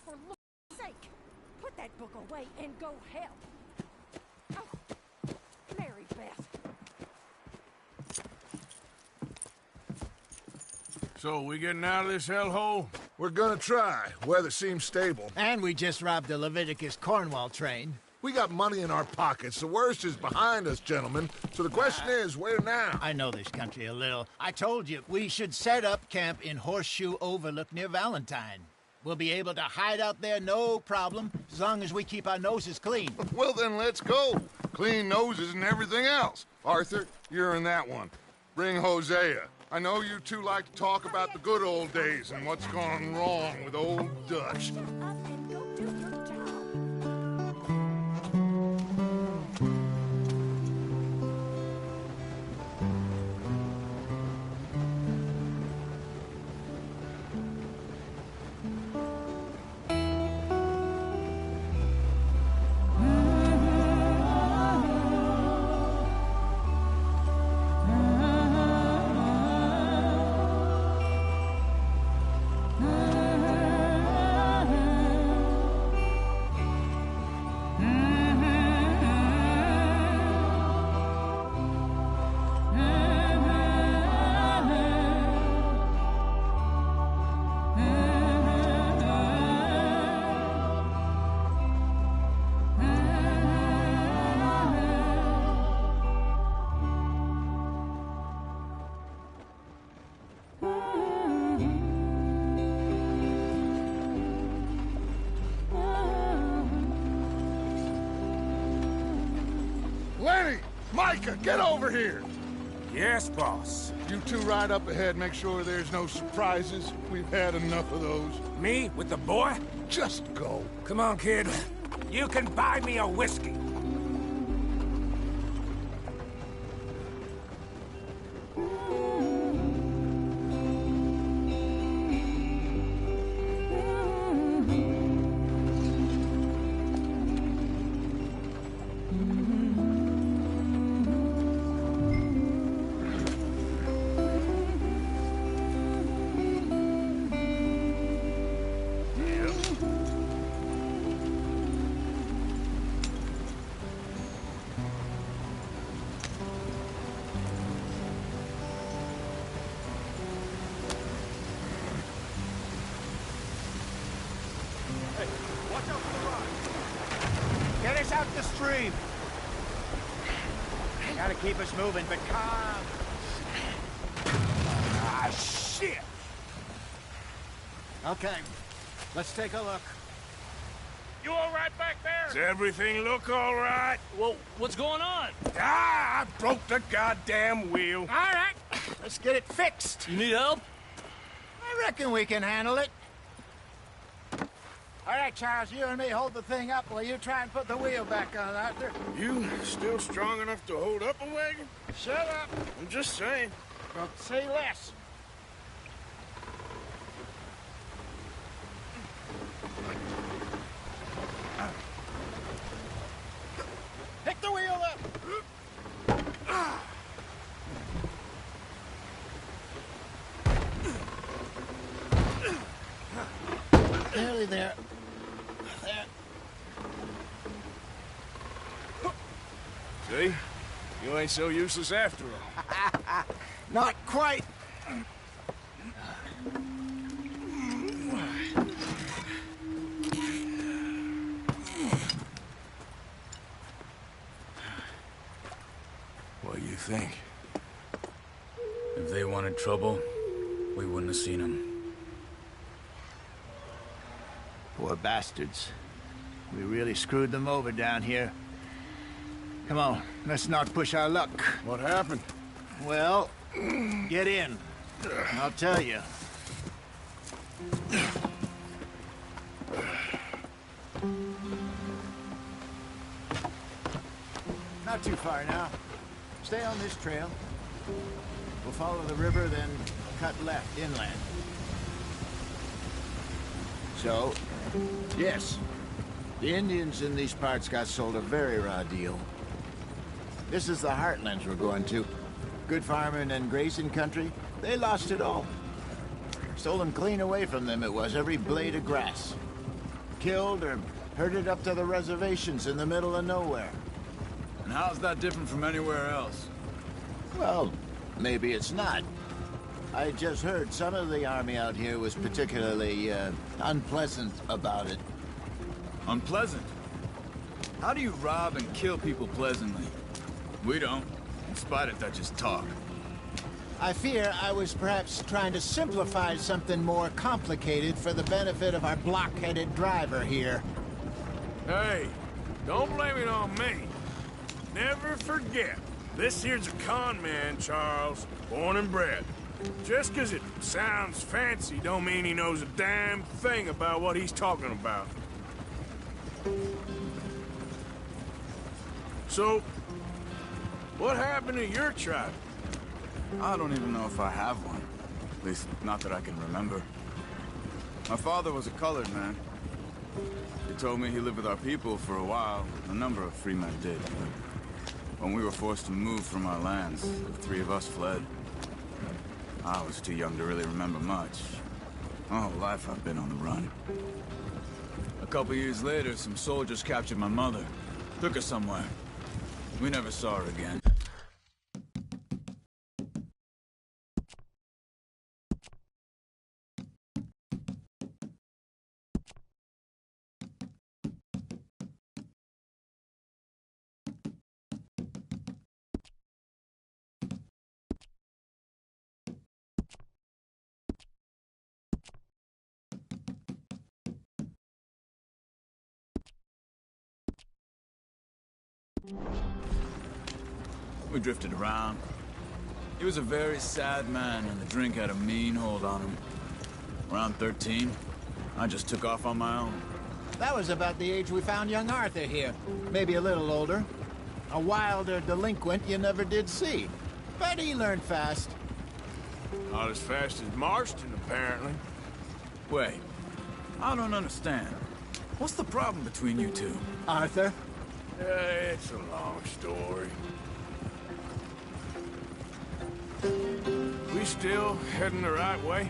[SPEAKER 4] for Lord's sake, put that book away and go help. Oh, Mary Beth.
[SPEAKER 3] So, we getting out of this hellhole?
[SPEAKER 2] We're gonna try. Weather seems stable.
[SPEAKER 10] And we just robbed a Leviticus Cornwall train.
[SPEAKER 2] We got money in our pockets. The worst is behind us, gentlemen. So the question is, where now?
[SPEAKER 10] I know this country a little. I told you, we should set up camp in Horseshoe Overlook near Valentine. We'll be able to hide out there, no problem, as long as we keep our noses clean.
[SPEAKER 2] Well, then let's go. Clean noses and everything else. Arthur, you're in that one. Bring Hosea. I know you two like to talk about the good old days and what's gone wrong with old Dutch. Micah, get over here!
[SPEAKER 6] Yes, boss.
[SPEAKER 2] You two ride up ahead, make sure there's no surprises. We've had enough of those.
[SPEAKER 6] Me? With the boy?
[SPEAKER 2] Just go.
[SPEAKER 6] Come on, kid. You can buy me a whiskey.
[SPEAKER 10] Get us out the stream. Gotta keep us moving, but calm.
[SPEAKER 6] Ah, shit!
[SPEAKER 10] Okay, let's take a look.
[SPEAKER 6] You all right back there?
[SPEAKER 12] Does everything look all right?
[SPEAKER 13] Well, what's going on?
[SPEAKER 12] Ah, I broke the goddamn wheel.
[SPEAKER 10] All right, let's get it fixed.
[SPEAKER 13] You need help?
[SPEAKER 10] I reckon we can handle it. All right, Charles, you and me hold the thing up while you try and put the wheel back on, Arthur.
[SPEAKER 3] You still strong enough to hold up a wagon?
[SPEAKER 10] Shut up.
[SPEAKER 3] I'm just saying.
[SPEAKER 10] Don't say less. Pick the wheel up. Nearly there.
[SPEAKER 12] See? You ain't so useless after all.
[SPEAKER 10] Not quite.
[SPEAKER 3] What do you think?
[SPEAKER 14] If they wanted trouble, we wouldn't have seen them.
[SPEAKER 10] Poor bastards. We really screwed them over down here. Come on, let's not push our luck.
[SPEAKER 3] What happened?
[SPEAKER 10] Well, get in. I'll tell you. Not too far now. Stay on this trail. We'll follow the river, then cut left inland. So, yes, the Indians in these parts got sold a very raw deal. This is the heartlands we're going to. Good farming and grazing country, they lost it all. Stolen clean away from them it was, every blade of grass. killed or herded up to the reservations in the middle of nowhere.
[SPEAKER 14] And how's that different from anywhere else?
[SPEAKER 10] Well, maybe it's not. I just heard some of the army out here was particularly, unpleasant about it.
[SPEAKER 14] Unpleasant? How do you rob and kill people pleasantly? We don't, in spite of Dutch's talk.
[SPEAKER 10] I fear I was perhaps trying to simplify something more complicated for the benefit of our block-headed driver here.
[SPEAKER 3] Hey, don't blame it on me. Never forget, this here's a con man, Charles, born and bred. Just 'cause it sounds fancy don't mean he knows a damn thing about what he's talking about. So, what happened to your tribe?
[SPEAKER 14] I don't even know if I have one. At least, not that I can remember. My father was a colored man. He told me he lived with our people for a while. A number of free men did. When we were forced to move from our lands, the three of us fled. I was too young to really remember much. My whole life I've been on the run. A couple years later, some soldiers captured my mother. Took her somewhere. We never saw her again. We drifted around. He was a very sad man, and the drink had a mean hold on him. Around 13, I just took off on my own.
[SPEAKER 10] That was about the age we found young Arthur here. Maybe a little older. A wilder delinquent you never did see. But he learned fast.
[SPEAKER 3] Not as fast as Marston, apparently.
[SPEAKER 14] Wait, I don't understand. What's the problem between you two?
[SPEAKER 10] Arthur?
[SPEAKER 3] It's a long story. We still heading the right way?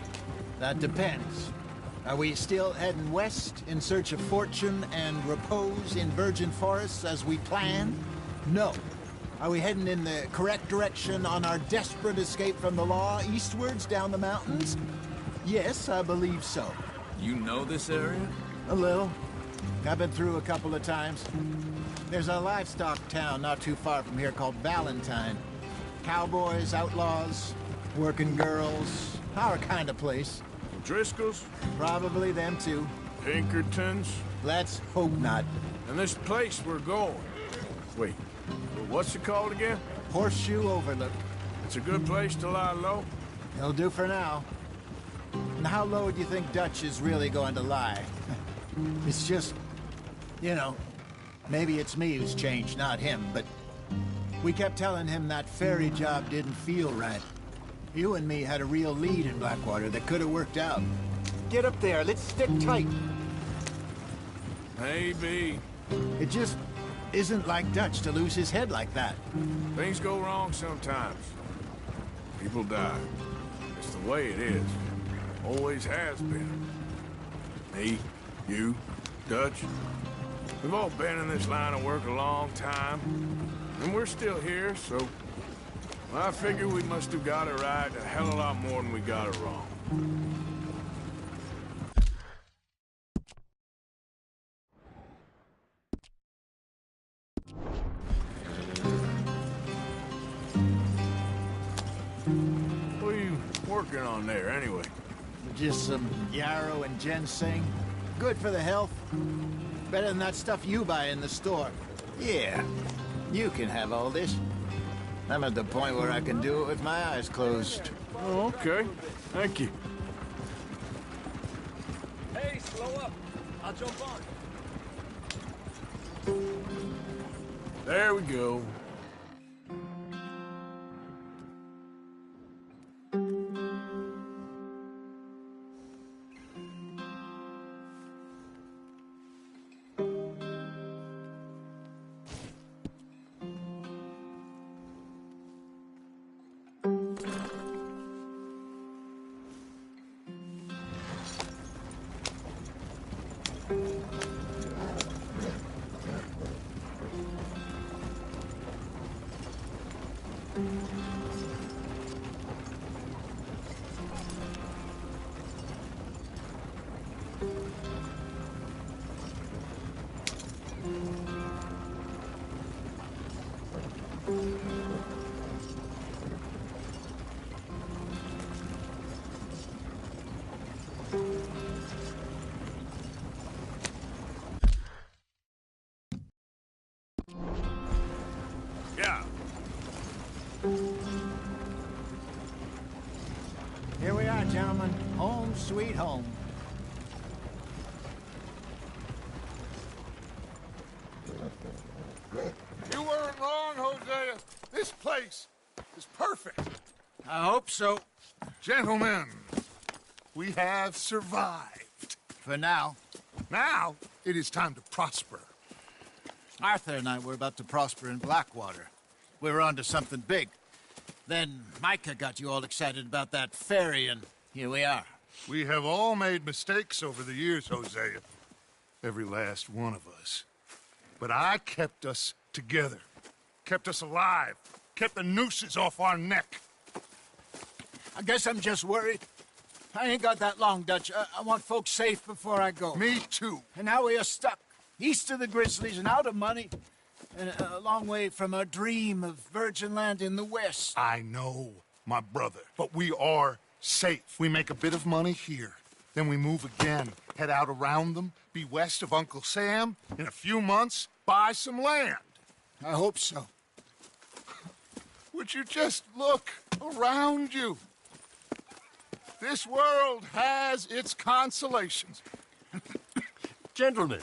[SPEAKER 10] That depends. Are we still heading west in search of fortune and repose in virgin forests as we planned? No. Are we heading in the correct direction on our desperate escape from the law eastwards down the mountains? Yes, I believe so.
[SPEAKER 14] You know this area?
[SPEAKER 10] A little. I've been through a couple of times. There's a livestock town not too far from here called Valentine. Cowboys, outlaws, working girls, our kind of place.
[SPEAKER 3] Driscoll's?
[SPEAKER 10] Probably them too.
[SPEAKER 3] Pinkertons?
[SPEAKER 10] Let's hope not.
[SPEAKER 3] And this place we're going. Wait, what's it called again?
[SPEAKER 10] Horseshoe Overlook.
[SPEAKER 3] It's a good place to lie low?
[SPEAKER 10] It'll do for now. And how low do you think Dutch is really going to lie? It's just, you know, maybe it's me who's changed, not him, but we kept telling him that ferry job didn't feel right. You and me had a real lead in Blackwater that could have worked out. Get up there, let's stick tight.
[SPEAKER 3] Maybe.
[SPEAKER 10] It just isn't like Dutch to lose his head like that.
[SPEAKER 3] Things go wrong sometimes. People die. It's the way it is. Always has been. Me, you, Dutch. We've all been in this line of work a long time. And we're still here, so... well, I figure we must have got it right a hell of a lot more than we got it wrong. What are you working on there, anyway?
[SPEAKER 10] Just some yarrow and ginseng. Good for the health. Better than that stuff you buy in the store. Yeah, you can have all this. I'm at the point where I can do it with my eyes closed.
[SPEAKER 3] Oh, okay. Thank you.
[SPEAKER 9] Hey, slow up. I'll jump on.
[SPEAKER 3] There we go.
[SPEAKER 2] Yeah.
[SPEAKER 10] Here we are, gentlemen. Home sweet home.
[SPEAKER 2] You weren't wrong, Hosea. This place is perfect.
[SPEAKER 10] I hope so.
[SPEAKER 2] Gentlemen, we have survived.
[SPEAKER 10] For now.
[SPEAKER 2] Now, it is time to prosper.
[SPEAKER 10] Arthur and I were about to prosper in Blackwater. We were onto something big. Then Micah got you all excited about that ferry, and here we are.
[SPEAKER 2] We have all made mistakes over the years, Hosea. Every last one of us. But I kept us together. Kept us alive. Kept the nooses off our neck.
[SPEAKER 10] I guess I'm just worried. I ain't got that long, Dutch. I want folks safe before I go.
[SPEAKER 2] Me too.
[SPEAKER 10] And now we are stuck. East of the Grizzlies and out of money. And a long way from our dream of virgin land in the west.
[SPEAKER 2] I know, my brother. But we are safe. We make a bit of money here. Then we move again. Head out around them. Be west of Uncle Sam. In a few months, buy some land.
[SPEAKER 10] I hope so.
[SPEAKER 2] Would you just look around you? This world has its consolations.
[SPEAKER 16] Gentlemen,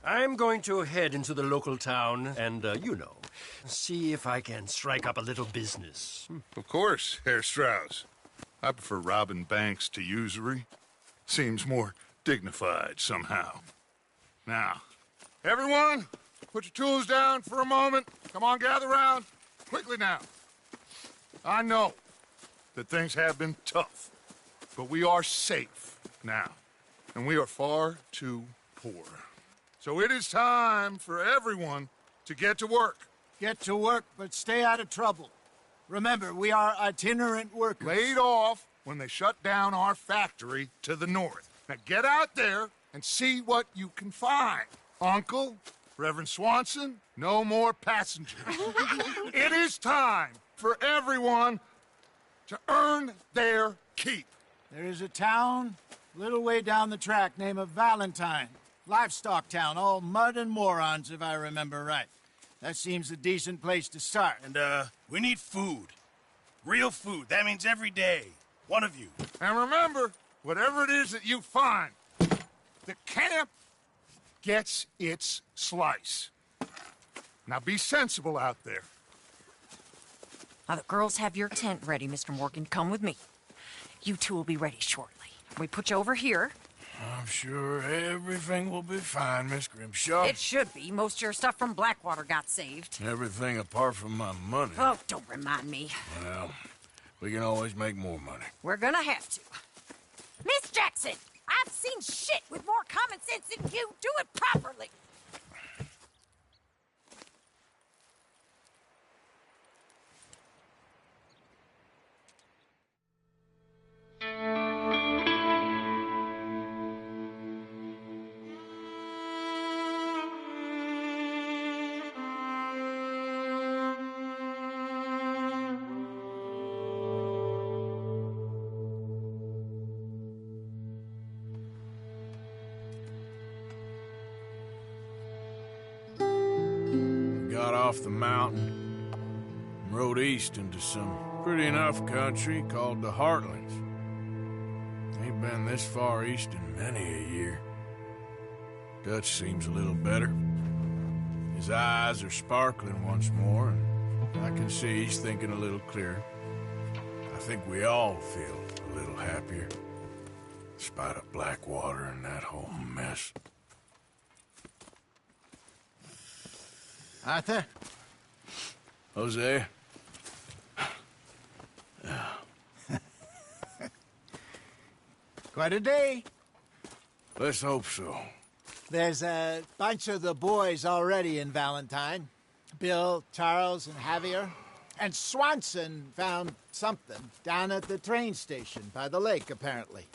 [SPEAKER 16] I'm going to head into the local town and, see if I can strike up a little business.
[SPEAKER 2] Of course, Herr Strauss. I prefer robbing banks to usury. Seems more dignified somehow. Now, everyone, put your tools down for a moment. Come on, gather round. Quickly now. I know that things have been tough, but we are safe now, and we are far too poor. So it is time for everyone to get to work.
[SPEAKER 10] Get to work, but stay out of trouble. Remember, we are itinerant workers.
[SPEAKER 2] Laid off when they shut down our factory to the north. Now get out there and see what you can find. Uncle, Reverend Swanson, no more passengers. It is time for everyone to earn their keep.
[SPEAKER 10] There is a town a little way down the track named Valentine. Livestock town, all mud and morons, if I remember right. That seems a decent place to start.
[SPEAKER 12] And, we need food. Real food. That means every day. One of you.
[SPEAKER 2] And remember, whatever it is that you find, the camp gets its slice. Now be sensible out there.
[SPEAKER 4] Now, the girls have your tent ready, Mr. Morgan. Come with me. You two will be ready shortly. We put you over here.
[SPEAKER 3] I'm sure everything will be fine, Miss Grimshaw.
[SPEAKER 4] It should be. Most of your stuff from Blackwater got saved.
[SPEAKER 3] Everything apart from my money.
[SPEAKER 4] Oh, don't remind me.
[SPEAKER 3] Well, we can always make more money.
[SPEAKER 4] We're gonna have to. Miss Jackson, I've seen shit with more common sense than you. Do it properly.
[SPEAKER 3] Got off the mountain and rode east into some pretty enough country called the Heartlands. Ain't been this far east in many a year. Dutch seems a little better. His eyes are sparkling once more, and I can see he's thinking a little clearer. I think we all feel a little happier, in spite of Blackwater and that whole mess.
[SPEAKER 10] Arthur?
[SPEAKER 3] Jose?
[SPEAKER 10] Quite a day.
[SPEAKER 3] Let's hope so.
[SPEAKER 10] There's a bunch of the boys already in Valentine. Bill, Charles, and Javier. And Swanson found something down at the train station by the lake, apparently.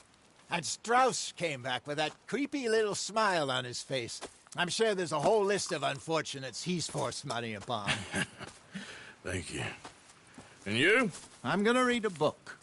[SPEAKER 10] And Strauss came back with that creepy little smile on his face. I'm sure there's a whole list of unfortunates he's forced money upon.
[SPEAKER 3] Thank you. And you?
[SPEAKER 10] I'm gonna read a book.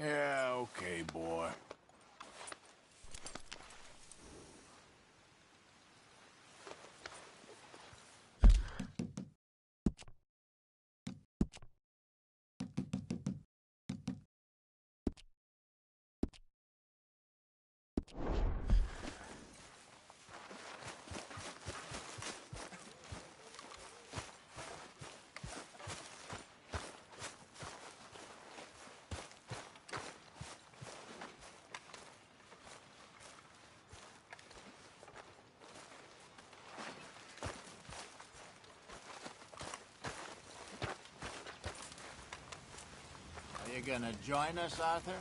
[SPEAKER 3] Yeah, okay, boy.
[SPEAKER 10] Are you gonna join us, Arthur?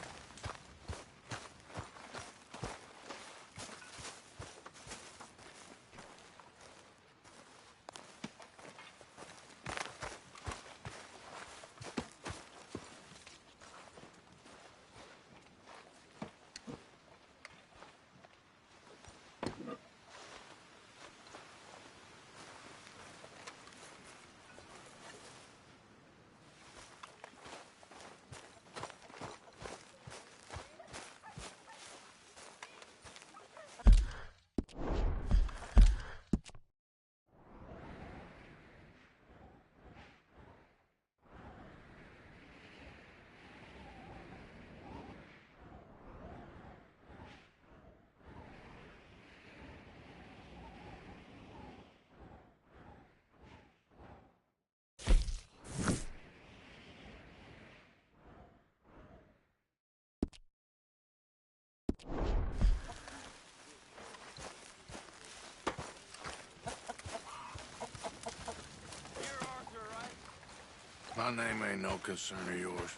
[SPEAKER 3] My name ain't no concern of yours.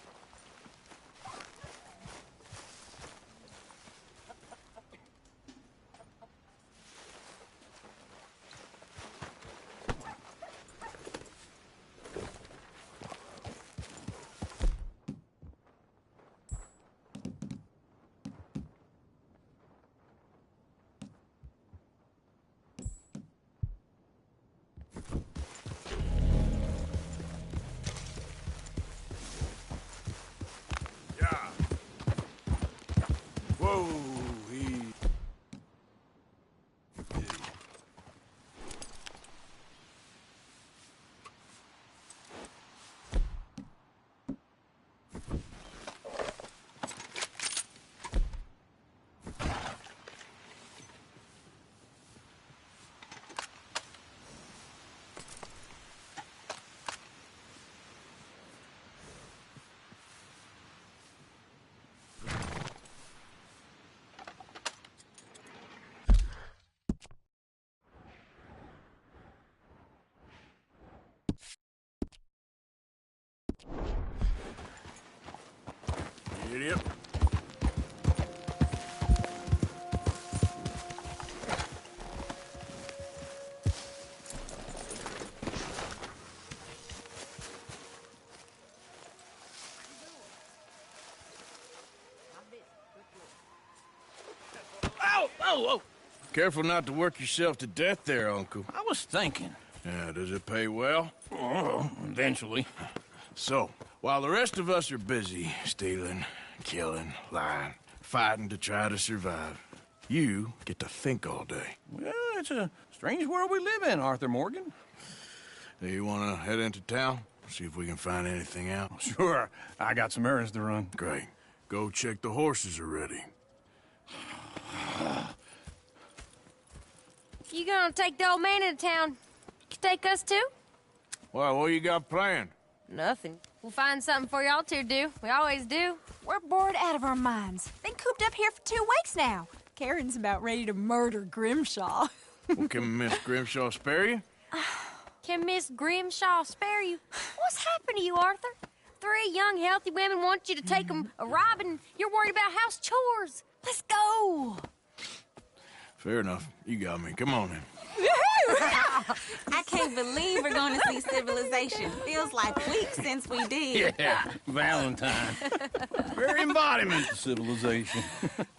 [SPEAKER 3] Whoa, easy. Idiot.
[SPEAKER 13] Ow! Oh, oh!
[SPEAKER 3] Careful not to work yourself to death there, Uncle.
[SPEAKER 13] I was thinking.
[SPEAKER 3] Yeah, does it pay well?
[SPEAKER 13] Oh, eventually.
[SPEAKER 3] So, while the rest of us are busy stealing, killing, lying, fighting to try to survive, you get to think all day.
[SPEAKER 13] Well, it's a strange world we live in, Arthur Morgan.
[SPEAKER 3] Do you want to head into town? See if we can find anything out?
[SPEAKER 13] Sure. I got some errands to run.
[SPEAKER 3] Great. Go check the horses are ready.
[SPEAKER 18] You gonna take the old man into town? You can take us too?
[SPEAKER 3] Well, what you got planned?
[SPEAKER 18] Nothing. We'll find something for y'all to do. We always do.
[SPEAKER 5] We're bored out of our minds. Been cooped up here for 2 weeks now. Karen's about ready to murder Grimshaw.
[SPEAKER 3] Well, can Miss Grimshaw spare you?
[SPEAKER 18] Can Miss Grimshaw spare you? What's happened to you, Arthur? 3 young, healthy women want you to take them a robbing. You're worried about house chores. Let's go.
[SPEAKER 3] Fair enough. You got me. Come on then.
[SPEAKER 19] I can't believe we're going to see civilization. Feels like weeks since we did.
[SPEAKER 13] Yeah, Valentine. Very embodiment of civilization.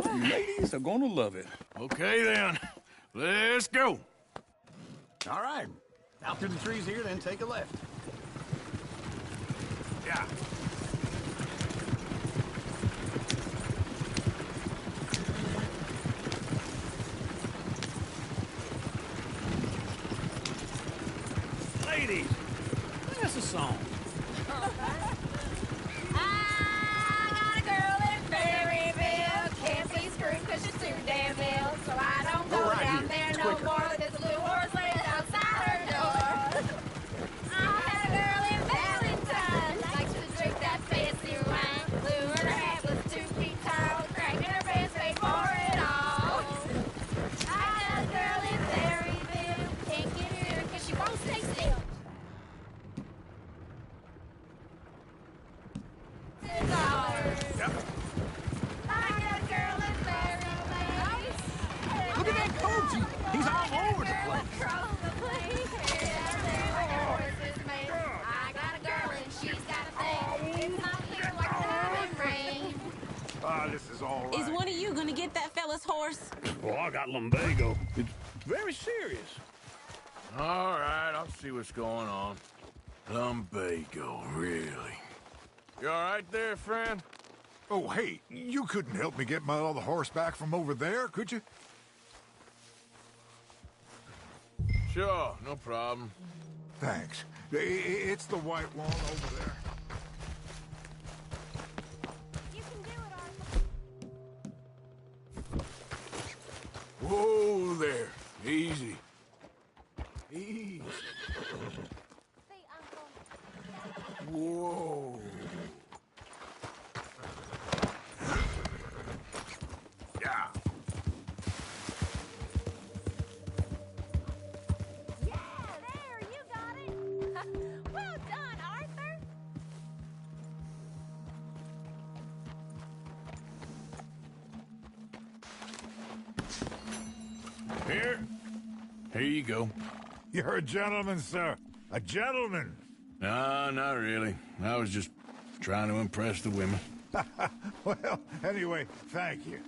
[SPEAKER 13] You ladies are gonna love it.
[SPEAKER 3] Okay then. Let's go.
[SPEAKER 13] All right. Out through the trees here, then take a left.
[SPEAKER 3] Yeah.
[SPEAKER 13] Ladies, that's a song.
[SPEAKER 18] I got a girl in Berryville. Can't be screwed 'cause she's too damn ill. So I don't go
[SPEAKER 13] right
[SPEAKER 18] down
[SPEAKER 13] here.
[SPEAKER 18] there
[SPEAKER 13] It's
[SPEAKER 18] no
[SPEAKER 13] quicker.
[SPEAKER 18] more. There's a little horse laying outside her door. I had a girl in Valentine. Likes to drink that fancy wine. Blue and her hat was 2 feet tall. Cracking her pants, paid for it all. I got a girl in Berryville. Can't get her 'cause she won't stay still.
[SPEAKER 13] Look at that Koji. He's all over the place.
[SPEAKER 18] I got a girl and she's got a thing. It's not here like a diamond ring.
[SPEAKER 2] Ah, this is all right.
[SPEAKER 19] Is one of you going to get that fella's horse?
[SPEAKER 13] Well, I got lumbago. It's very serious.
[SPEAKER 3] All right, I'll see what's going on. Lumbago, really? You all right there, friend?
[SPEAKER 2] Oh, hey, you couldn't help me get my other horse back from over there, could you?
[SPEAKER 3] Sure, no problem.
[SPEAKER 2] Thanks. It's the white one over there.
[SPEAKER 18] You can do it, Arthur.
[SPEAKER 3] Whoa there. Easy. Easy.
[SPEAKER 18] See, Uncle.
[SPEAKER 3] Whoa. Yeah.
[SPEAKER 18] Yeah, there, you got it. Well done, Arthur.
[SPEAKER 3] Here you go.
[SPEAKER 2] You're a gentleman, sir. A gentleman.
[SPEAKER 3] No, not really. I was just trying to impress the women.
[SPEAKER 2] Well, anyway, thank you.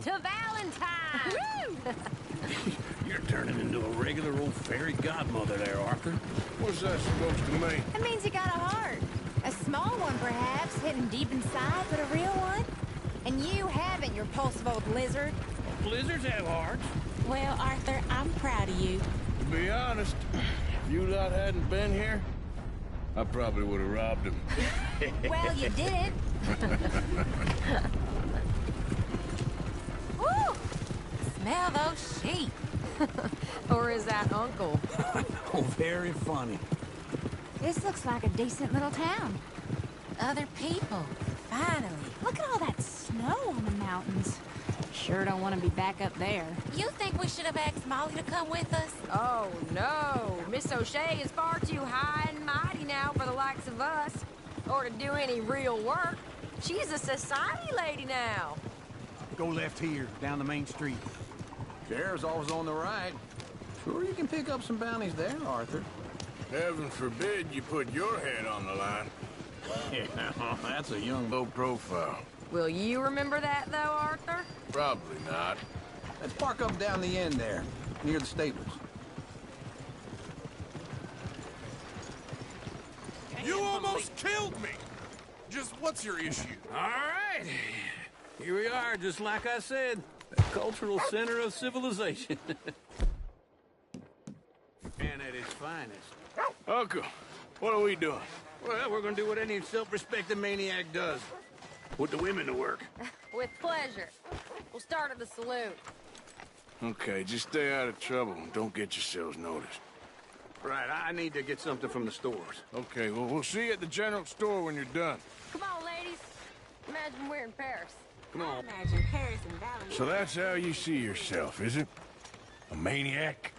[SPEAKER 18] to Valentine!
[SPEAKER 13] You're turning into a regular old fairy godmother there, Arthur.
[SPEAKER 3] What's that supposed to mean?
[SPEAKER 5] That means you got a heart. A small one, perhaps, hidden deep inside, but a real one. And you haven't, you repulsive old lizard.
[SPEAKER 13] Lizards have hearts.
[SPEAKER 19] Well, Arthur, I'm proud of you.
[SPEAKER 3] To be honest, if you lot hadn't been here, I probably would have robbed him.
[SPEAKER 5] Well, you didn't. Woo! Smell those sheep.
[SPEAKER 4] Or is that Uncle?
[SPEAKER 13] Oh, very funny.
[SPEAKER 5] This looks like a decent little town. Other people, finally. Look at all that snow on the mountains.
[SPEAKER 4] Sure don't want to be back up there.
[SPEAKER 19] You think we should have asked Molly to come with us?
[SPEAKER 4] Oh, no. Miss O'Shea is far too high and mighty now for the likes of us. Or to do any real work. She's a society lady now.
[SPEAKER 20] Go left here, down the main street. Sheriff's always on the right. Sure you can pick up some bounties there, Arthur.
[SPEAKER 3] Heaven forbid you put your head on the line.
[SPEAKER 20] Yeah, that's a young low profile.
[SPEAKER 4] Will you remember that, though, Arthur?
[SPEAKER 3] Probably not.
[SPEAKER 20] Let's park up down the end there, near the stables.
[SPEAKER 2] You almost killed me! Just what's your issue?
[SPEAKER 13] All right. Here we are, just like I said. The cultural center of civilization.
[SPEAKER 20] And at its finest.
[SPEAKER 3] Uncle, what are we doing?
[SPEAKER 13] Well, we're gonna do what any self-respecting maniac does. Put the women to work.
[SPEAKER 4] With pleasure. We'll start at the saloon.
[SPEAKER 3] Okay, just stay out of trouble and don't get yourselves noticed.
[SPEAKER 20] Right, I need to get something from the stores.
[SPEAKER 3] Okay, well, we'll see you at the general store when you're done.
[SPEAKER 4] Come on, ladies. Imagine we're in Paris.
[SPEAKER 3] Come on.
[SPEAKER 19] Imagine Paris and Valentine.
[SPEAKER 3] So that's how you see yourself, is it? A maniac?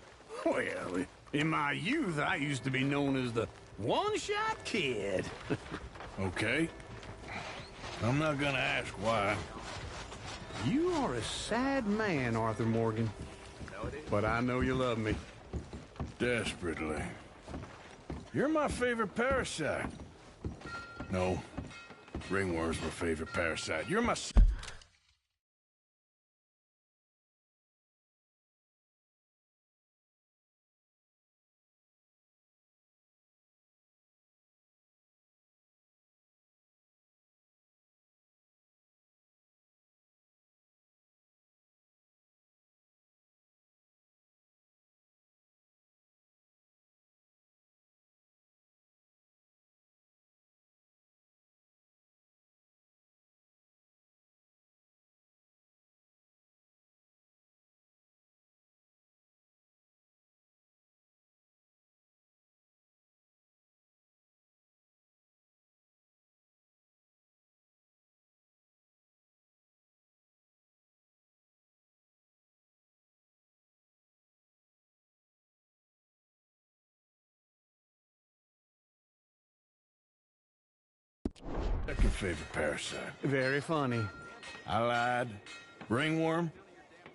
[SPEAKER 13] Well, in my youth, I used to be known as the one-shot kid.
[SPEAKER 3] Okay. I'm not gonna ask why.
[SPEAKER 20] You are a sad man, Arthur Morgan. But I know you love me.
[SPEAKER 3] Desperately. You're my favorite parasite. No. Ringworm's my favorite parasite. You're my... Second favorite parasite.
[SPEAKER 20] Very funny.
[SPEAKER 3] I lied. Ringworm.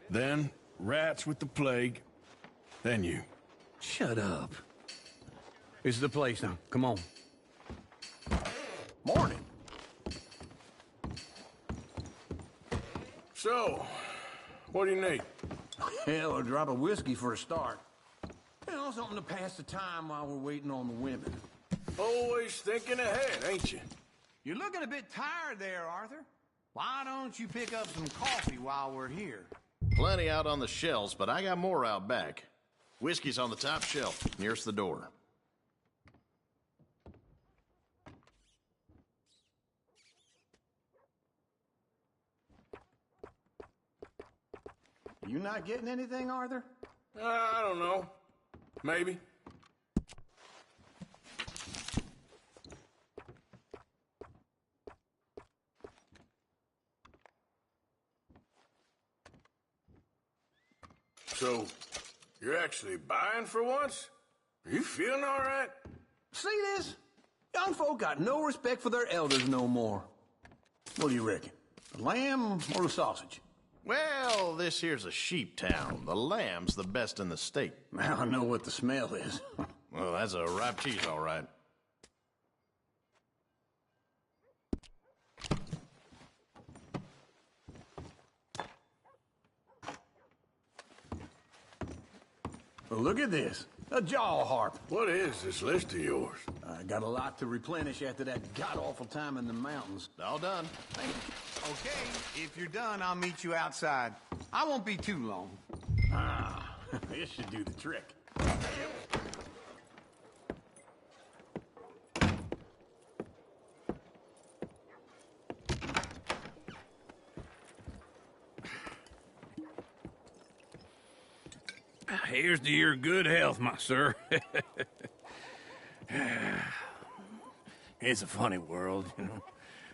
[SPEAKER 3] Then rats with the plague. Then you.
[SPEAKER 20] Shut up. This is the place now. Come on.
[SPEAKER 2] Morning.
[SPEAKER 3] So, what do you need?
[SPEAKER 20] Hell, a drop of whiskey for a start. You know, something to pass the time while we're waiting on the women.
[SPEAKER 3] Always thinking ahead, ain't you?
[SPEAKER 20] You're looking a bit tired there, Arthur. Why don't you pick up some coffee while we're here?
[SPEAKER 21] Plenty out on the shelves, but I got more out back. Whiskey's on the top shelf, nearest the door.
[SPEAKER 20] You not getting anything, Arthur?
[SPEAKER 3] I don't know. Maybe. So, you're actually buying for once? Are you feeling all right?
[SPEAKER 20] See this? Young folk got no respect for their elders no more. What do you reckon? The lamb or the sausage?
[SPEAKER 21] Well, this here's a sheep town. The lamb's the best in the state.
[SPEAKER 20] Now I know what the smell is.
[SPEAKER 21] Well, that's a ripe cheese, all right.
[SPEAKER 20] Well, look at this. A jaw harp.
[SPEAKER 3] What is this list of yours?
[SPEAKER 20] I got a lot to replenish after that god-awful time in the mountains.
[SPEAKER 21] All done.
[SPEAKER 15] Okay, if you're done, I'll meet you outside. I won't be too long.
[SPEAKER 20] Ah, this should do the trick.
[SPEAKER 13] Here's to your good health, my sir. It's a funny world, you know.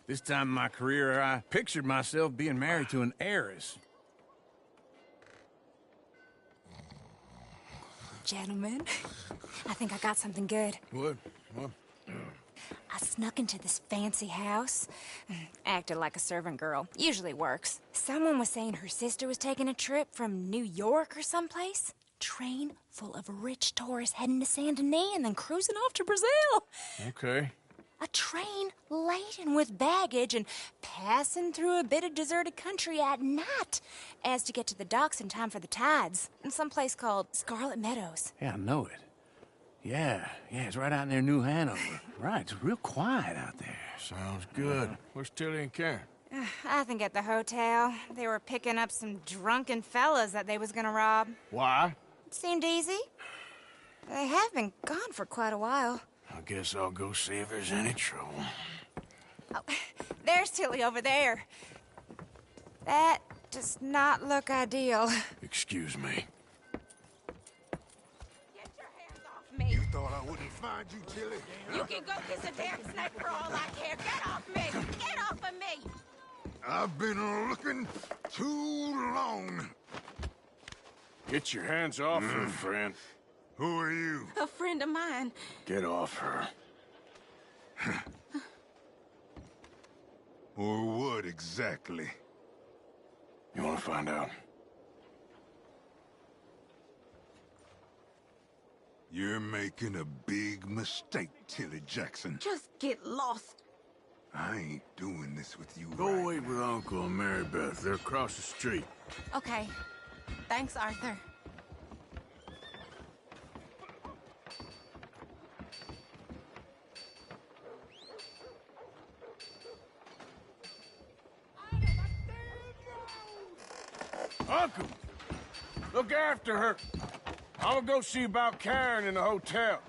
[SPEAKER 13] This time in my career, I pictured myself being married to an heiress.
[SPEAKER 5] Gentlemen, I think I got something good.
[SPEAKER 3] What?
[SPEAKER 5] I snuck into this fancy house, acted like a servant girl. Usually works. Someone was saying her sister was taking a trip from New York or someplace. Train full of rich tourists heading to Saint Denis and then cruising off to Brazil.
[SPEAKER 3] Okay.
[SPEAKER 5] A train laden with baggage and passing through a bit of deserted country at night as to get to the docks in time for the tides in some place called Scarlet Meadows.
[SPEAKER 13] Yeah, I know it. Yeah, it's right out near New Hanover. Right, it's real quiet out there.
[SPEAKER 3] Sounds good. Where's Tilly and Karen?
[SPEAKER 5] I think at the hotel. They were picking up some drunken fellas that they was gonna rob.
[SPEAKER 3] Why?
[SPEAKER 5] It seemed easy. They have been gone for quite a while.
[SPEAKER 3] I guess I'll go see if there's any trouble.
[SPEAKER 5] Oh, there's Tilly over there. That does not look ideal.
[SPEAKER 3] Excuse me.
[SPEAKER 5] Get your hands off me.
[SPEAKER 2] You thought I wouldn't find you, Tilly?
[SPEAKER 5] You can go kiss a damn snake for all I care. Get off me! Get off of me!
[SPEAKER 2] I've been looking too long.
[SPEAKER 3] Get your hands off her, friend.
[SPEAKER 2] Who are you?
[SPEAKER 19] A friend of mine.
[SPEAKER 3] Get off her.
[SPEAKER 2] Or what exactly?
[SPEAKER 3] You want to find out?
[SPEAKER 2] You're making a big mistake, Tilly Jackson.
[SPEAKER 19] Just get lost.
[SPEAKER 2] I ain't doing this with you.
[SPEAKER 3] Go wait with Uncle and Mary Beth. They're across the street.
[SPEAKER 19] Okay. Thanks, Arthur.
[SPEAKER 3] Uncle! Look after her. I'm gonna go see about Karen in the hotel.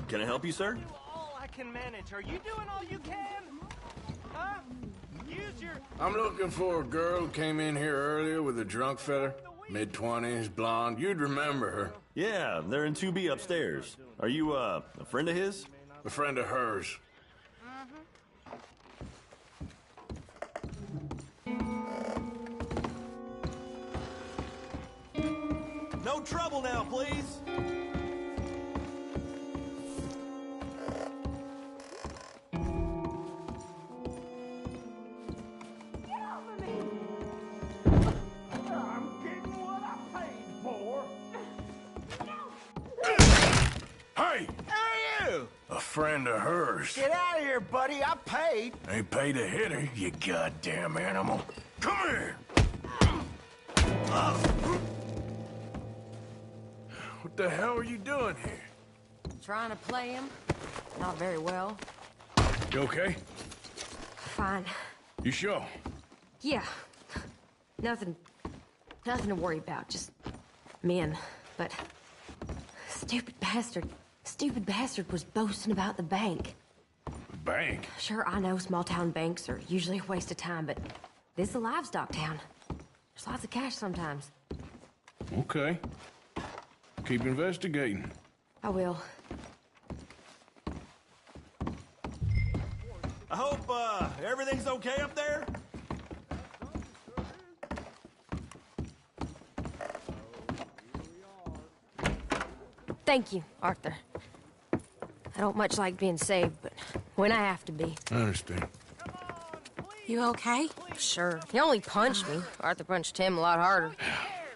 [SPEAKER 7] Can I help you, sir?
[SPEAKER 15] All I can manage. Are you doing all you can? Huh? Use your...
[SPEAKER 3] I'm looking for a girl who came in here earlier with a drunk fella. Mid-20s, blonde. You'd remember her.
[SPEAKER 7] Yeah, they're in 2B upstairs. Are you, a friend of his?
[SPEAKER 3] A friend of hers.
[SPEAKER 7] No trouble now, please.
[SPEAKER 3] Friend of hers.
[SPEAKER 15] Get out of here, buddy. I paid.
[SPEAKER 3] Ain't paid to hit her, you goddamn animal. Come here! What the hell are you doing here?
[SPEAKER 8] Trying to play him. Not very well.
[SPEAKER 3] You okay?
[SPEAKER 8] Fine.
[SPEAKER 3] You sure?
[SPEAKER 8] Yeah. Nothing to worry about. Just men. But stupid bastard was boasting about the bank.
[SPEAKER 3] The bank.
[SPEAKER 1] Sure, I know small-town banks are usually a waste of time, but this is a livestock town. There's lots of cash sometimes.
[SPEAKER 3] Okay. Keep investigating.
[SPEAKER 1] I will.
[SPEAKER 20] I hope, everything's okay up there?
[SPEAKER 1] Thank you, Arthur. I don't much like being saved, but when I have to be.
[SPEAKER 3] I understand.
[SPEAKER 1] You okay? Sure. He only punched me. Arthur punched him a lot harder.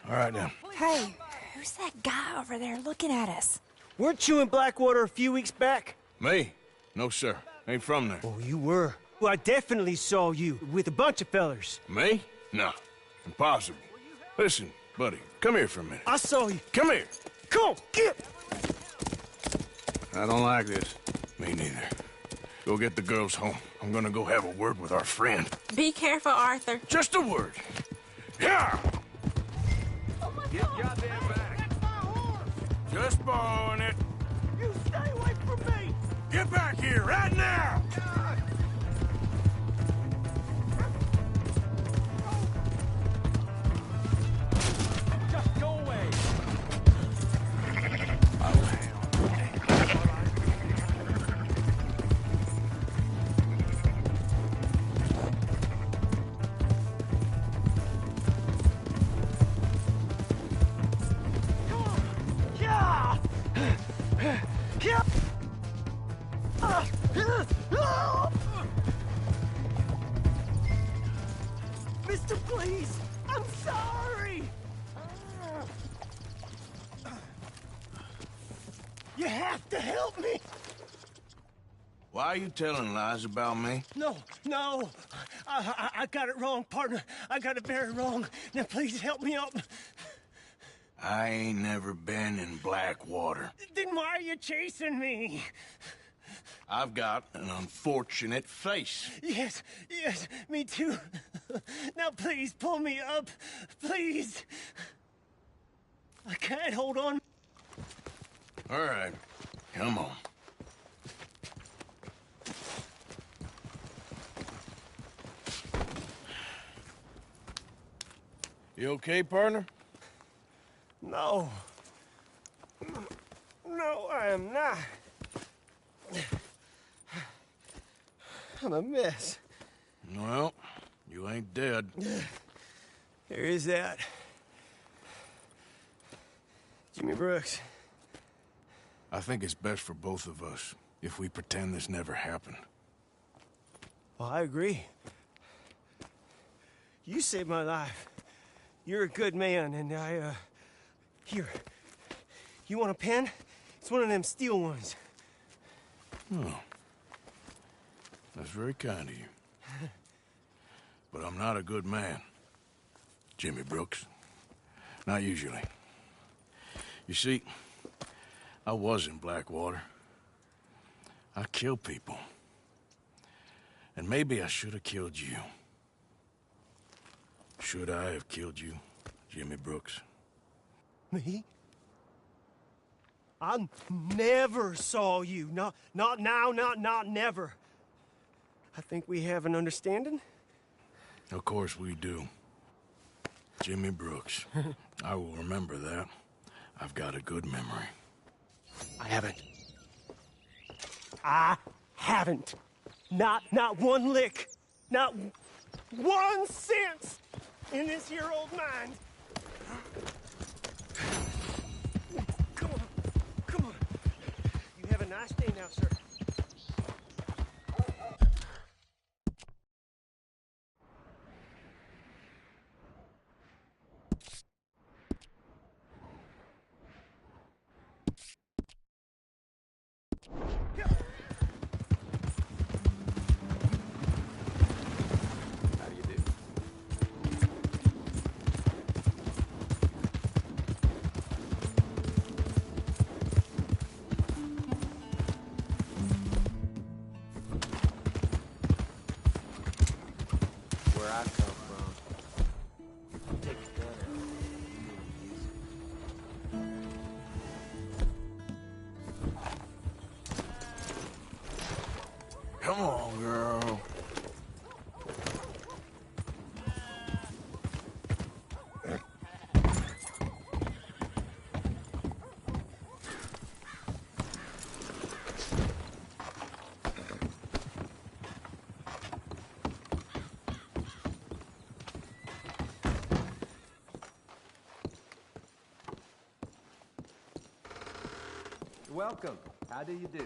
[SPEAKER 3] All right, now.
[SPEAKER 5] Hey, who's that guy over there looking at us?
[SPEAKER 22] Weren't you in Blackwater a few weeks back?
[SPEAKER 3] Me? No, sir. Ain't from there.
[SPEAKER 22] Oh, you were. Well, I definitely saw you with a bunch of fellers.
[SPEAKER 3] Me? No. Impossible. Listen, buddy, come here for a minute.
[SPEAKER 22] I saw you.
[SPEAKER 3] Come here.
[SPEAKER 22] Come on, get!
[SPEAKER 3] I don't like this. Me neither. Go get the girls home. I'm gonna go have a word with our friend.
[SPEAKER 19] Be careful, Arthur.
[SPEAKER 3] Just a word. Yeah!
[SPEAKER 22] Get goddamn back.
[SPEAKER 3] Just borrowing it.
[SPEAKER 22] You stay away from me!
[SPEAKER 3] Get back here right now!
[SPEAKER 22] Just go away. Mister, please! I'm sorry! You have to help me!
[SPEAKER 3] Why are you telling lies about me?
[SPEAKER 22] No. I got it wrong, partner. I got it very wrong. Now, please help me up.
[SPEAKER 3] I ain't never been in Blackwater.
[SPEAKER 22] Then why are you chasing me?
[SPEAKER 3] I've got an unfortunate face.
[SPEAKER 22] Yes, me too. Now, please, pull me up. Please. I can't hold on.
[SPEAKER 3] All right, come on. You okay, partner?
[SPEAKER 22] No, I am not. I'm a mess.
[SPEAKER 3] Well, you ain't dead.
[SPEAKER 22] There is that. Jimmy Brooks.
[SPEAKER 3] I think it's best for both of us if we pretend this never happened.
[SPEAKER 22] Well, I agree. You saved my life. You're a good man, and here. You want a pen? It's one of them steel ones.
[SPEAKER 3] Oh. That's very kind of you. But I'm not a good man, Jimmy Brooks. Not usually. You see, I was in Blackwater. I killed people. And maybe I should have killed you. Should I have killed you, Jimmy Brooks?
[SPEAKER 22] Me? I never saw you. Not now, not never. I think we have an understanding.
[SPEAKER 3] Of course we do. Jimmy Brooks. I will remember that. I've got a good memory.
[SPEAKER 22] I haven't. Not one lick. Not 1 cent in this here old mind. Come on. You have a nice day now, sir.
[SPEAKER 3] Come on.
[SPEAKER 11] welcome. How do you do?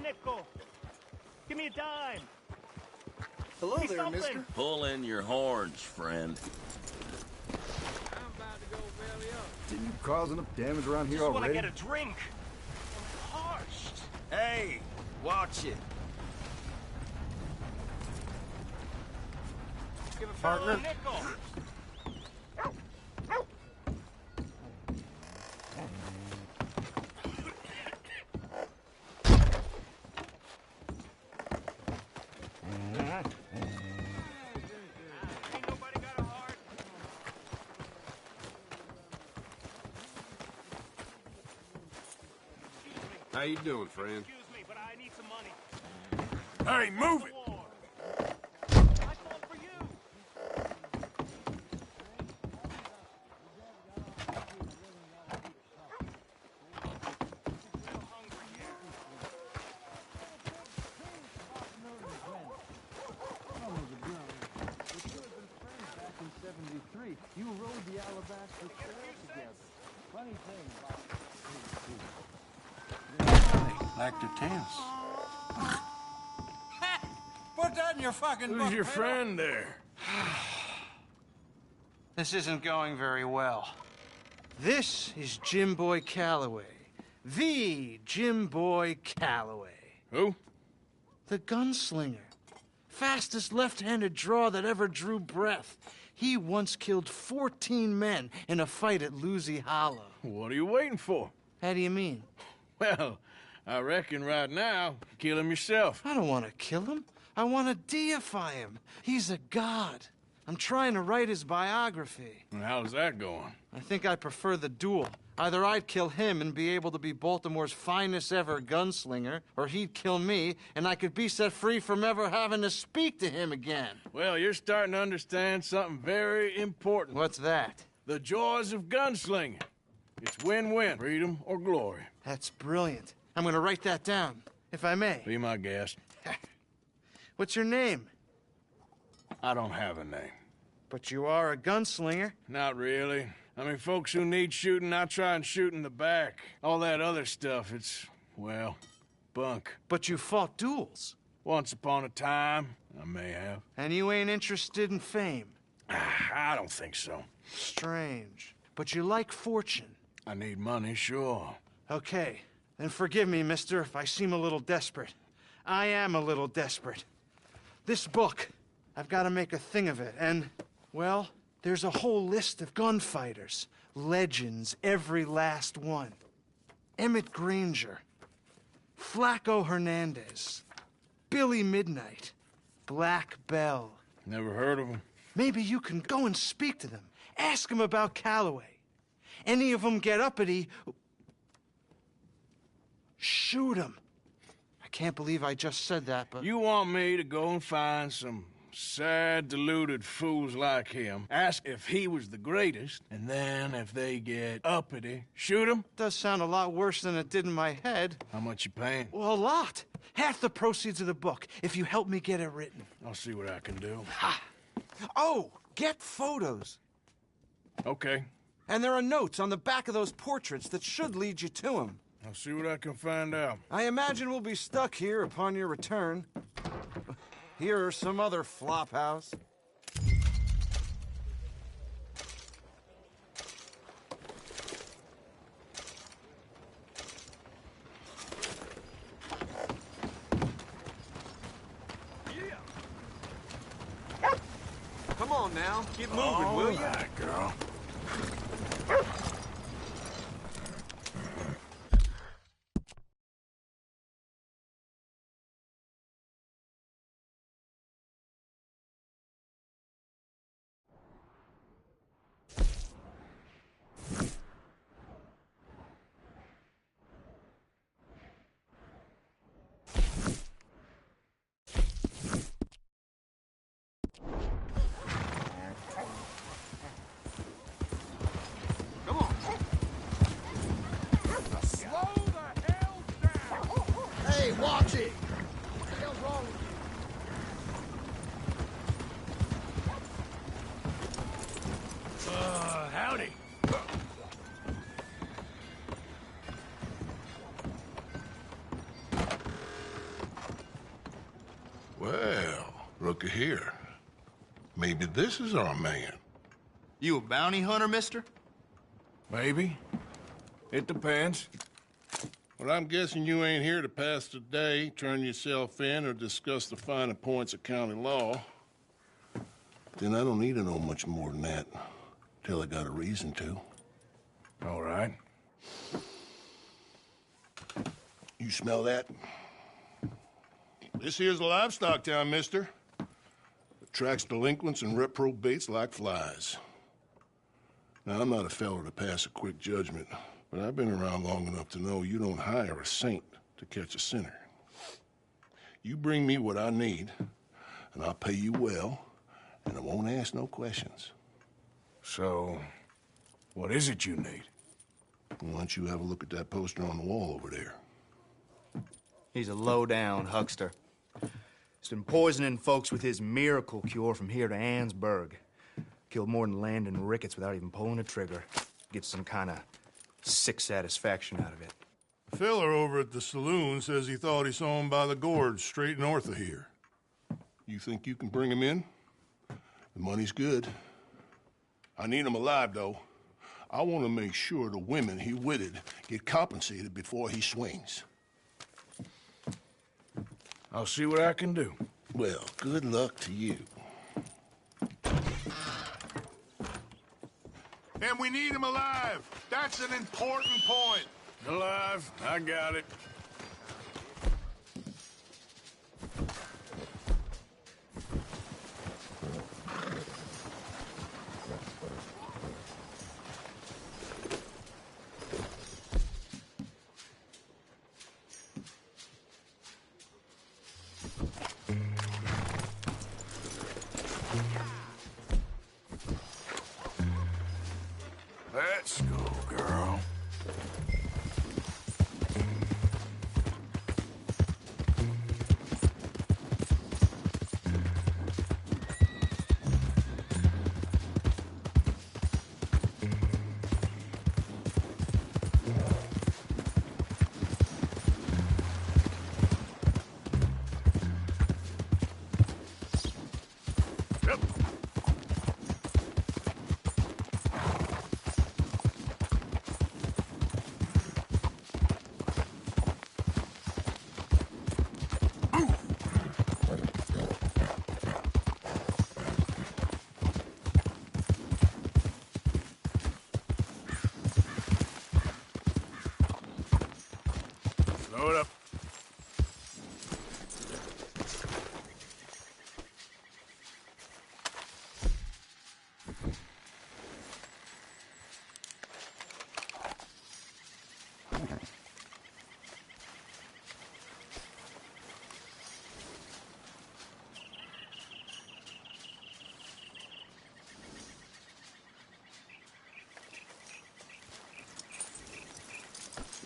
[SPEAKER 22] nickel. Give me a dime.
[SPEAKER 20] Hello
[SPEAKER 22] Give me
[SPEAKER 20] there,
[SPEAKER 22] something.
[SPEAKER 20] mister.
[SPEAKER 7] Pull in your horns, friend.
[SPEAKER 14] Didn't you cause enough damage around here
[SPEAKER 22] Just want to
[SPEAKER 14] already?
[SPEAKER 22] get a drink. I'm parched.
[SPEAKER 20] Hey, watch it.
[SPEAKER 22] Give a fella a nickel.
[SPEAKER 17] How you doing, friend?
[SPEAKER 22] Excuse me, but I need some money.
[SPEAKER 3] Hey, move it!
[SPEAKER 22] I fought for you.
[SPEAKER 11] You rode the Alabaster Trail together. Funny thing about
[SPEAKER 20] Like the tennis.
[SPEAKER 12] Put that in your fucking book.
[SPEAKER 3] Who's your friend there?
[SPEAKER 23] This isn't going very well. This is Jim Boy Calloway. The Jim Boy Calloway.
[SPEAKER 3] Who?
[SPEAKER 23] The gunslinger. Fastest left-handed draw that ever drew breath. He once killed 14 men in a fight at Lucy Hollow.
[SPEAKER 3] What are you waiting for?
[SPEAKER 23] How do you mean?
[SPEAKER 3] Well, I reckon right now, kill him yourself.
[SPEAKER 23] I don't want to kill him. I want to deify him. He's a god. I'm trying to write his biography.
[SPEAKER 3] And how's that going?
[SPEAKER 23] I think I prefer the duel. Either I'd kill him and be able to be Baltimore's finest ever gunslinger, or he'd kill me and I could be set free from ever having to speak to him again.
[SPEAKER 3] Well, you're starting to understand something very important.
[SPEAKER 23] What's that?
[SPEAKER 3] The joys of gunslinging. It's win-win, freedom or glory.
[SPEAKER 23] That's brilliant. I'm gonna write that down, if I may.
[SPEAKER 3] Be my guest.
[SPEAKER 23] What's your name?
[SPEAKER 3] I don't have a name.
[SPEAKER 23] But you are a gunslinger.
[SPEAKER 3] Not really. I mean, folks who need shooting, I try and shoot in the back. All that other stuff, it's, well, bunk.
[SPEAKER 23] But you fought duels.
[SPEAKER 3] Once upon a time, I may have.
[SPEAKER 23] And you ain't interested in fame.
[SPEAKER 3] I don't think so.
[SPEAKER 23] Strange. But you like fortune.
[SPEAKER 3] I need money, sure.
[SPEAKER 23] Okay. Then forgive me, mister, if I seem a little desperate. I am a little desperate. This book, I've got to make a thing of it, and, well, there's a whole list of gunfighters. Legends, every last one. Emmett Granger, Flaco Hernandez, Billy Midnight, Black Bell.
[SPEAKER 3] Never heard of him.
[SPEAKER 23] Maybe you can go and speak to them. Ask them about Calloway. Any of them get uppity, shoot them. I can't believe I just said that, but...
[SPEAKER 3] You want me to go and find some sad, deluded fools like him, ask if he was the greatest, and then if they get uppity, shoot him?
[SPEAKER 23] Does sound a lot worse than it did in my head.
[SPEAKER 3] How much you paying?
[SPEAKER 23] Well, a lot. Half the proceeds of the book, if you help me get it written.
[SPEAKER 3] I'll see what I can do.
[SPEAKER 23] Ha! Oh, get photos.
[SPEAKER 3] Okay.
[SPEAKER 23] And there are notes on the back of those portraits that should lead you to him.
[SPEAKER 3] I'll see what I can find out.
[SPEAKER 23] I imagine we'll be stuck here upon your return. Here or some other flop house.
[SPEAKER 11] Come on now. Get moving, will you?
[SPEAKER 3] All right, girl.
[SPEAKER 10] Hey, watch it! What the hell's wrong with you?
[SPEAKER 12] Howdy.
[SPEAKER 2] Well, looky here. Maybe this is our man.
[SPEAKER 11] You a bounty hunter, mister?
[SPEAKER 3] Maybe. It depends.
[SPEAKER 2] Well, I'm guessing you ain't here to pass the day, turn yourself in, or discuss the finer points of county law. Then I don't need to know much more than that, till I got a reason to.
[SPEAKER 3] All right.
[SPEAKER 2] You smell that? This here's a livestock town, mister. Attracts delinquents and reprobates like flies. Now, I'm not a fellow to pass a quick judgment, but I've been around long enough to know you don't hire a saint to catch a sinner. You bring me what I need, and I'll pay you well, and I won't ask no questions.
[SPEAKER 3] So, what is it you need?
[SPEAKER 2] Why don't you have a look at that poster on the wall over there?
[SPEAKER 11] He's a low-down huckster. He's been poisoning folks with his miracle cure from here to Annesburg. Killed more than Landon Ricketts without even pulling a trigger. Gets some kind of sick satisfaction out of it.
[SPEAKER 2] The fella over at the saloon says he thought he saw him by the gorge straight north of here. You think you can bring him in? The money's good. I need him alive, though. I want to make sure the women he witted get compensated before he swings.
[SPEAKER 3] I'll see what I can do.
[SPEAKER 2] Well, good luck to you. And we need him alive. That's an important point.
[SPEAKER 3] Alive? I got it. Let's go, girl. Slow it up.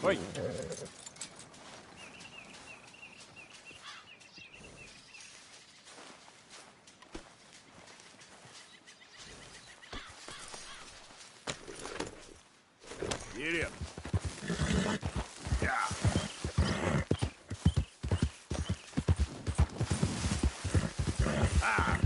[SPEAKER 3] Wait. Get up. Yeah. Ah.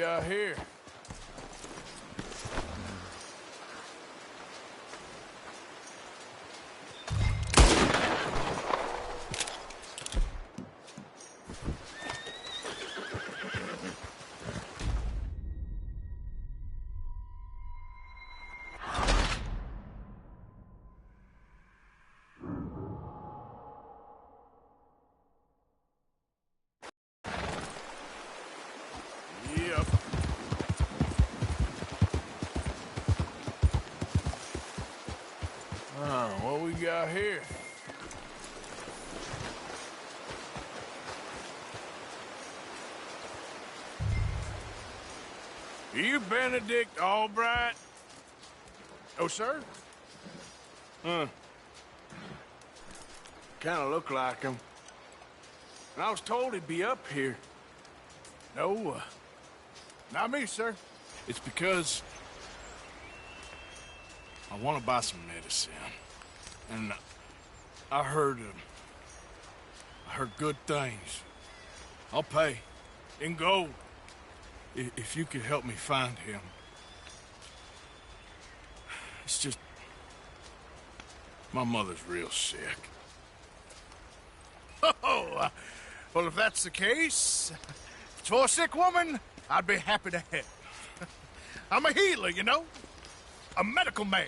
[SPEAKER 3] got here? Yep. What we got here? Are you Benedict Albright?
[SPEAKER 2] Oh, sir?
[SPEAKER 3] Huh. Kinda look like him. And I was told he'd be up here.
[SPEAKER 2] No, not me, sir.
[SPEAKER 3] It's because I want to buy some medicine. And I heard good things. I'll pay in gold if you could help me find him. It's just my mother's real sick.
[SPEAKER 2] Oh, well, if that's the case, if it's for a sick woman, I'd be happy to help. I'm a healer, you know, a medical man.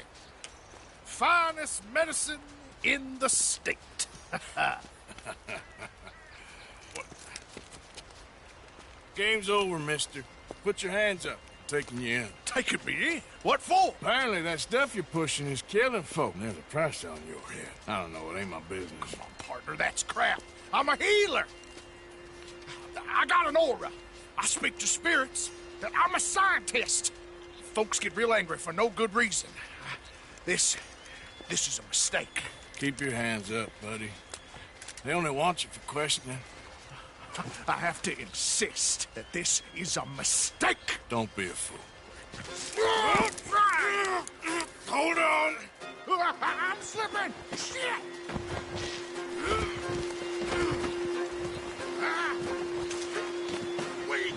[SPEAKER 2] Finest medicine in the state.
[SPEAKER 3] Game's over, mister. Put your hands up. I'm taking you in.
[SPEAKER 2] Taking me in? What for?
[SPEAKER 3] Apparently that stuff you're pushing is killing folk. There's a price on your head. I don't know, it ain't my business.
[SPEAKER 2] Come on, partner, that's crap. I'm a healer. I got an aura. I speak to spirits. I'm a scientist. Folks get real angry for no good reason. This is a mistake.
[SPEAKER 3] Keep your hands up, buddy. They only want you for questioning.
[SPEAKER 2] I have to insist that this is a mistake.
[SPEAKER 3] Don't be a fool.
[SPEAKER 2] Hold on. I'm slipping. Shit. Wait.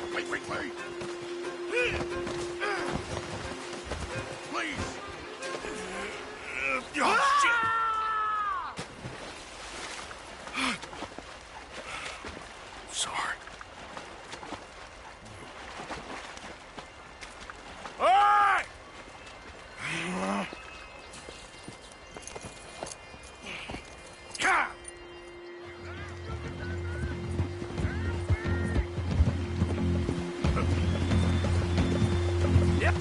[SPEAKER 2] Please. Oh, shit. Sorry. All right. Come. Yep.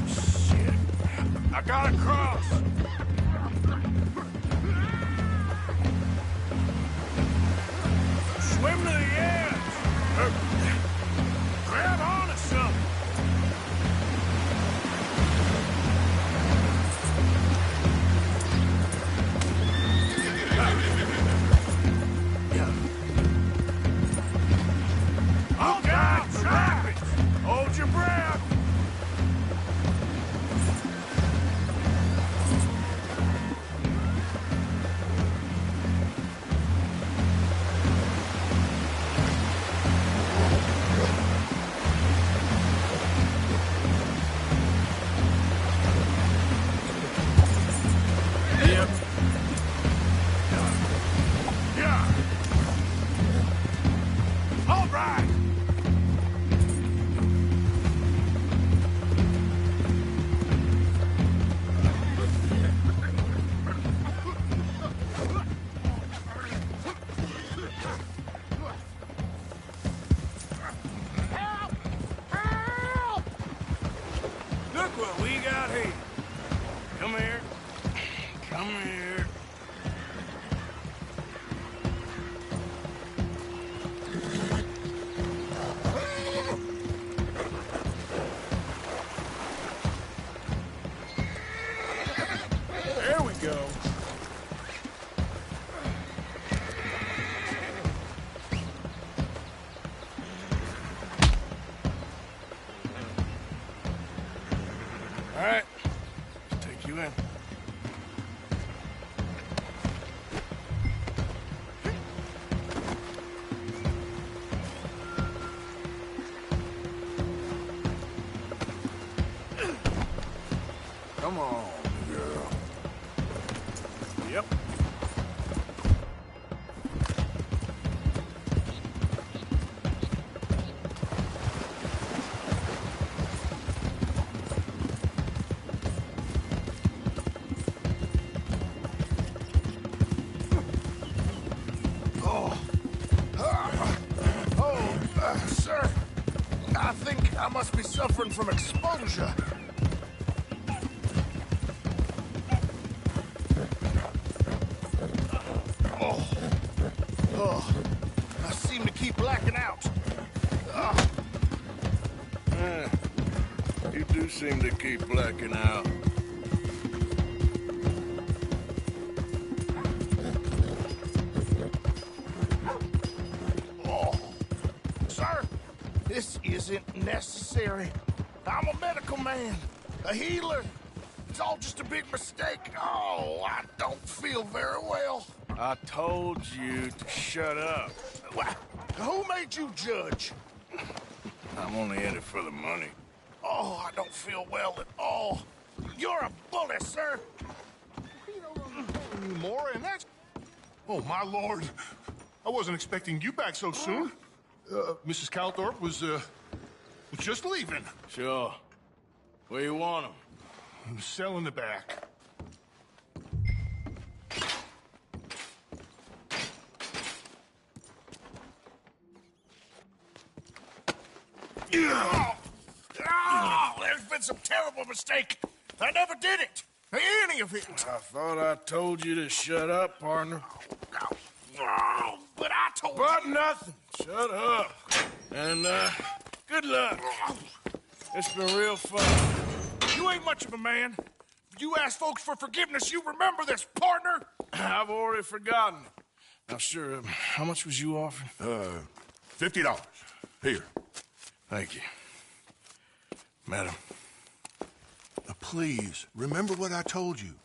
[SPEAKER 2] Shit. I gotta cross. Swim to the edge. Grab onto something. Look out, traffic! Hold your breath. Yep. Yeah. All right. Help! Help!
[SPEAKER 3] Look what we got here. Come here. Come here. There we go. All right. Take you in. Come on, girl. Yep.
[SPEAKER 2] Sir, I think I must be suffering from exposure. I seem to keep blacking out.
[SPEAKER 3] You do seem to keep blacking out.
[SPEAKER 2] Sir, this isn't necessary. I'm a medical man, a healer. It's all just a big mistake. Oh, I don't feel very well.
[SPEAKER 3] I told you to shut up.
[SPEAKER 2] Who made you judge?
[SPEAKER 3] I'm only in it for the money.
[SPEAKER 2] Oh, I don't feel well at all. You're a bully, sir.
[SPEAKER 6] More, and that's... Oh, my lord. I wasn't expecting you back so soon. Mrs. Calthorpe was just leaving.
[SPEAKER 3] Sure. Where you want him?
[SPEAKER 6] Cell in the back.
[SPEAKER 2] There's been some terrible mistake. I never did it. Any of it.
[SPEAKER 3] I thought I told you to shut up, partner.
[SPEAKER 2] But I told
[SPEAKER 3] you. Nothing. Shut up. And, good luck. It's been real fun.
[SPEAKER 2] You ain't much of a man. You ask folks for forgiveness, you remember this, partner?
[SPEAKER 3] I've already forgotten. Now, sure, how much was you offering?
[SPEAKER 6] $50. Here.
[SPEAKER 3] Thank you. Madam.
[SPEAKER 6] Please, remember what I told you.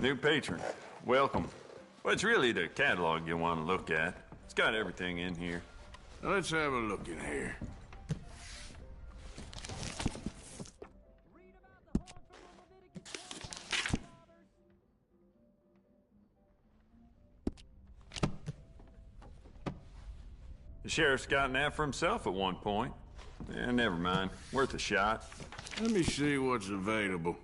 [SPEAKER 9] New patron, welcome. Well, it's really the catalog you want to look at. It's got everything in here.
[SPEAKER 3] Let's have a look in here.
[SPEAKER 9] The sheriff's gotten that for himself at one point. Never mind. Worth a shot.
[SPEAKER 3] Let me see what's available.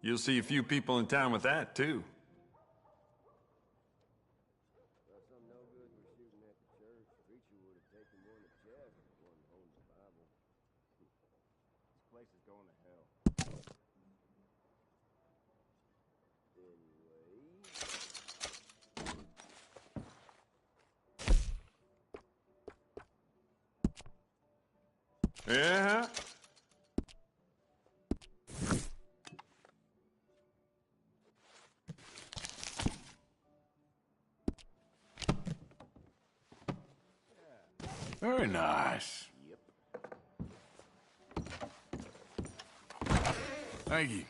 [SPEAKER 9] You'll see a few people in town with that, too. Yeah.
[SPEAKER 3] Very nice. Thank you.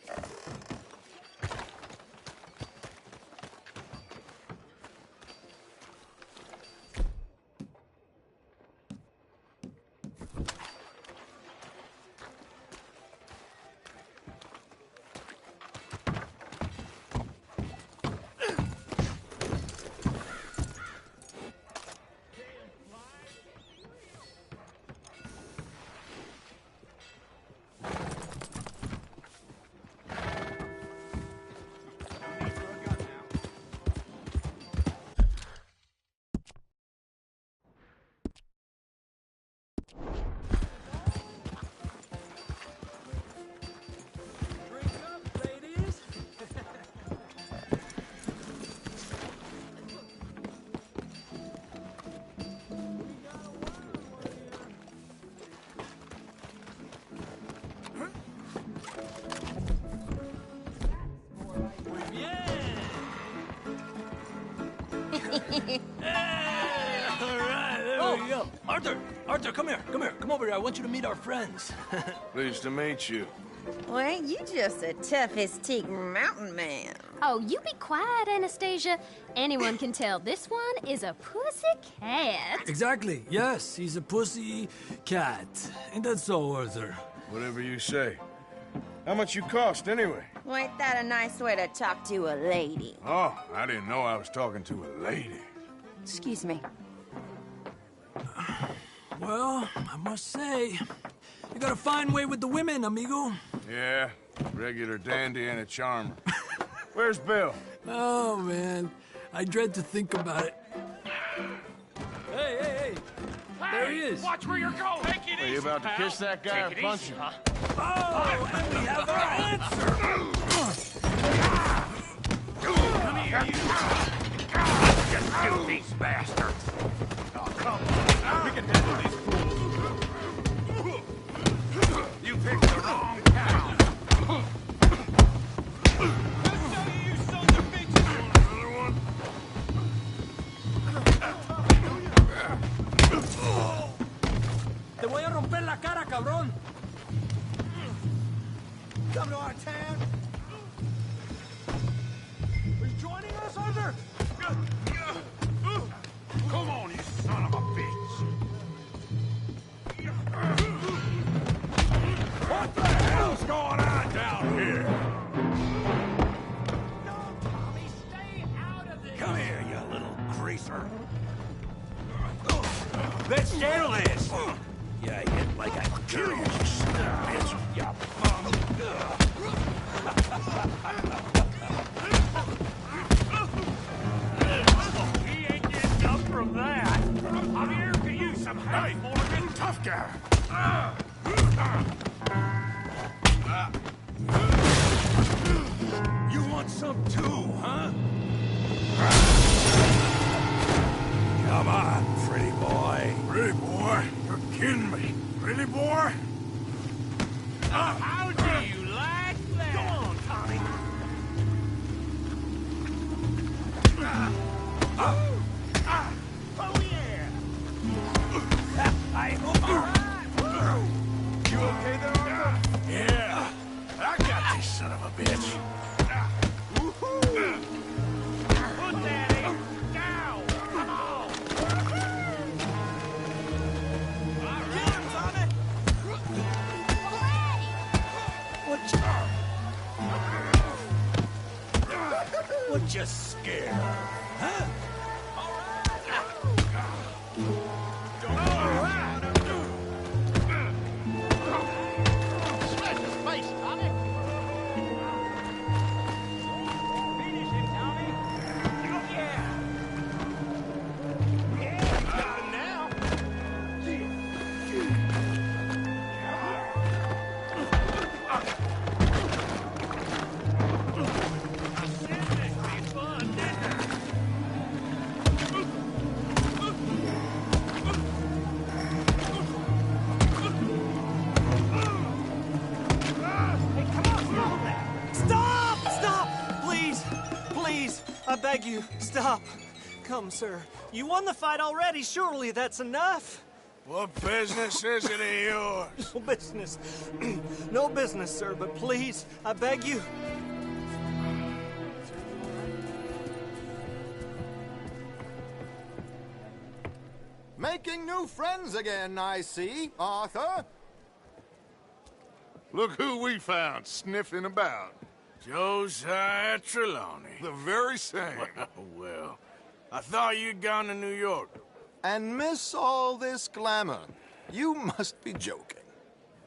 [SPEAKER 16] All right, there we go. Arthur, come here. Come over here. I want you to meet our friends.
[SPEAKER 3] Pleased to meet you.
[SPEAKER 19] Well, ain't you just a tough-as-teak mountain man?
[SPEAKER 17] Oh, you be quiet, Anastasia. Anyone can tell this one is a pussy cat.
[SPEAKER 16] Exactly. Yes, he's a pussy cat. Ain't that so, Arthur?
[SPEAKER 3] Whatever you say. How much you cost, anyway?
[SPEAKER 19] Well, ain't that a nice way to talk to a lady?
[SPEAKER 3] Oh, I didn't know I was talking to a lady.
[SPEAKER 19] Excuse me.
[SPEAKER 16] Well, I must say, you got a fine way with the women, amigo.
[SPEAKER 3] Yeah, regular dandy and a charmer. Where's Bill?
[SPEAKER 16] Oh, man. I dread to think about it. Hey! There he is.
[SPEAKER 15] Watch where you're going. Take it
[SPEAKER 3] Are you about to kiss that guy or punch him?
[SPEAKER 16] Oh, and we have our answer.
[SPEAKER 15] Come here, you filthy bastard. Oh, come on. We can handle these fools. You picked the wrong town. You sons of bitches. Another one?
[SPEAKER 16] Te voy a romper la cara, cabrón.
[SPEAKER 15] Come to our town. Are you joining us, Arthur? Come on, you son of a bitch. What the hell's going on down here? No, Tommy, stay out of this. Come here, you little greaser. Let's settle this. Yeah, hit like I kill you, bitch. Yeah. He ain't getting up from that. I'm here to use some help, Morgan. Tough guy. You want some too, huh? Come on, pretty boy.
[SPEAKER 3] Pretty boy? You're kidding me. Pretty boy?
[SPEAKER 15] How do you like that? Go on, Tommy. Oh, yeah. I hope you're right. You okay there, Arthur?
[SPEAKER 3] Yeah. I got this son of a bitch.
[SPEAKER 15] Put that in. Down. Come on. Kill him, Tommy. What you scared? Huh? Smash his face, Tommy. Finish him, Tommy. Yeah. Yeah, you got him now.
[SPEAKER 22] I beg you, stop. Come, sir. You won the fight already. Surely that's enough.
[SPEAKER 3] What business is it of yours?
[SPEAKER 22] No business. No business, sir, but please, I beg you.
[SPEAKER 18] Making new friends again, I see, Arthur.
[SPEAKER 2] Look who we found sniffing about.
[SPEAKER 3] Josiah Trelawney.
[SPEAKER 2] The very same.
[SPEAKER 3] Well, I thought you'd gone to New York.
[SPEAKER 18] And miss all this glamour. You must be joking.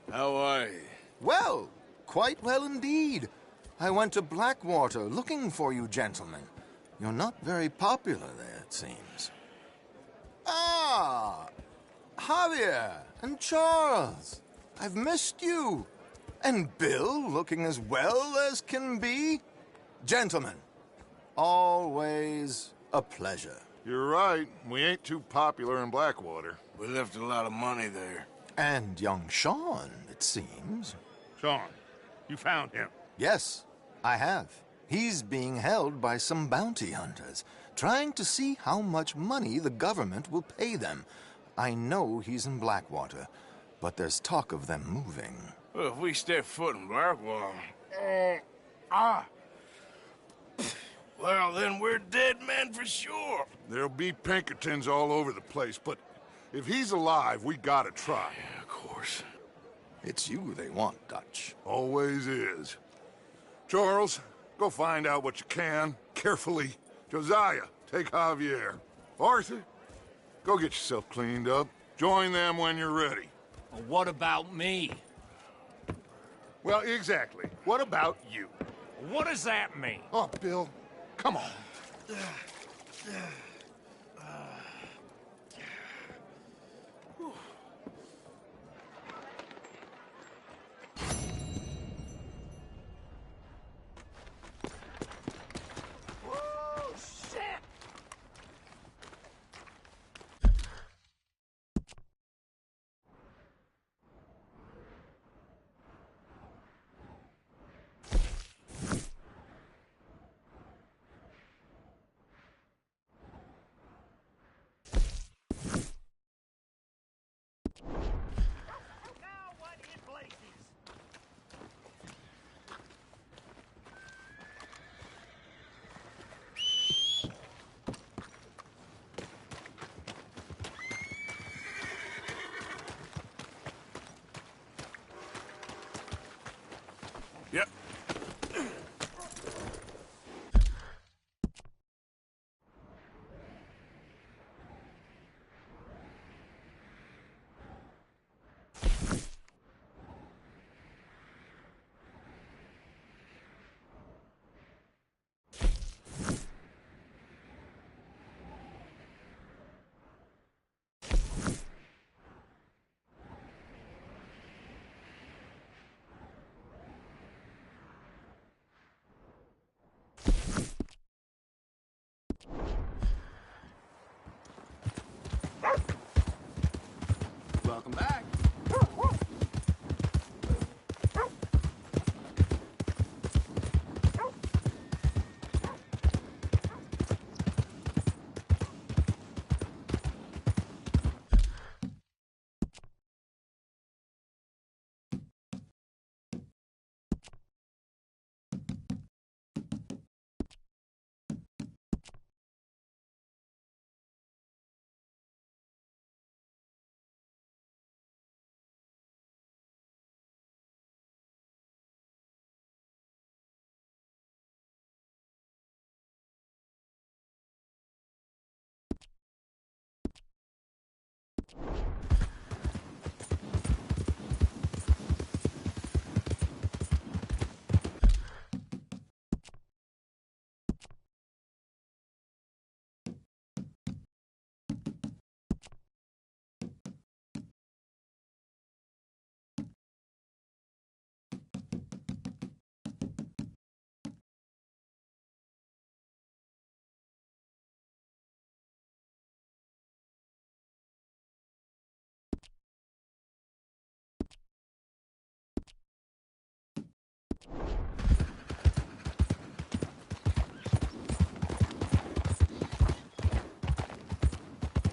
[SPEAKER 3] How are you?
[SPEAKER 18] Well, quite well indeed. I went to Blackwater looking for you gentlemen. You're not very popular there, it seems. Ah, Javier and Charles. I've missed you. And Bill looking as well as can be. Gentlemen, always a pleasure.
[SPEAKER 2] You're right. We ain't too popular in Blackwater.
[SPEAKER 3] We left a lot of money there.
[SPEAKER 18] And young Sean, it seems.
[SPEAKER 2] Sean, you found him?
[SPEAKER 18] Yes, I have. He's being held by some bounty hunters. trying to see how much money the government will pay them. I know he's in Blackwater, but there's talk of them moving.
[SPEAKER 3] Well, if we step foot in Blackwater... Well, then we're dead men for sure.
[SPEAKER 2] There'll be Pinkertons all over the place, but if he's alive, we gotta try.
[SPEAKER 3] Yeah, of course.
[SPEAKER 18] It's you they want, Dutch.
[SPEAKER 2] Always is. Charles, go find out what you can, carefully. Josiah, take Javier. Arthur, go get yourself cleaned up. Join them when you're ready.
[SPEAKER 15] Well, what about me?
[SPEAKER 2] Well, exactly. What about you?
[SPEAKER 15] What does that mean?
[SPEAKER 2] Oh, Bill, come on.
[SPEAKER 3] Yep.
[SPEAKER 15] Welcome back.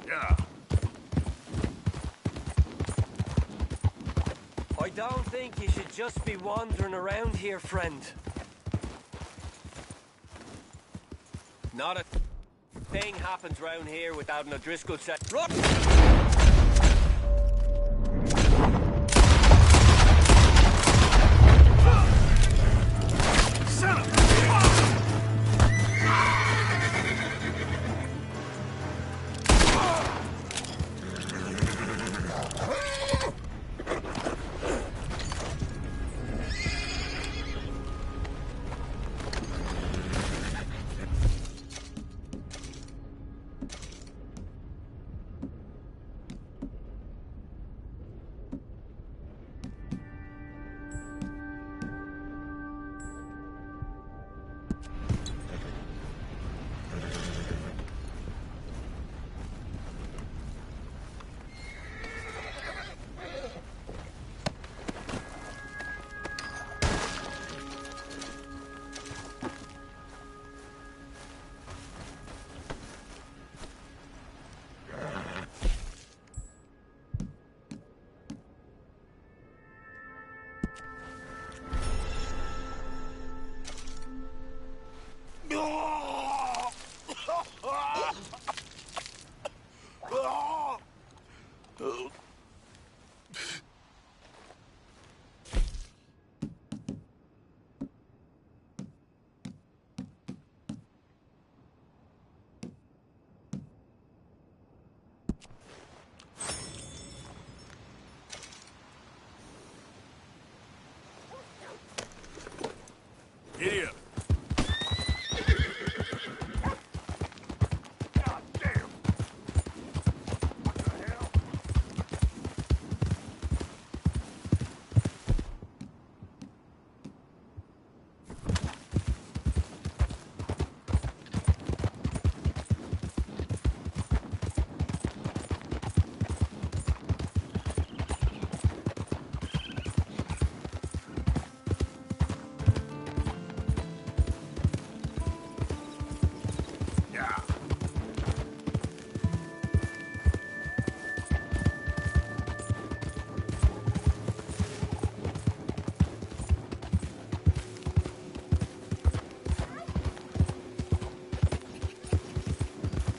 [SPEAKER 3] Yeah.
[SPEAKER 15] I don't think you should just be wandering around here, friend. Not a thing happens round here without an O'Driscoll set. Run!
[SPEAKER 3] Son of Giddy up.
[SPEAKER 15] God damn! What the hell?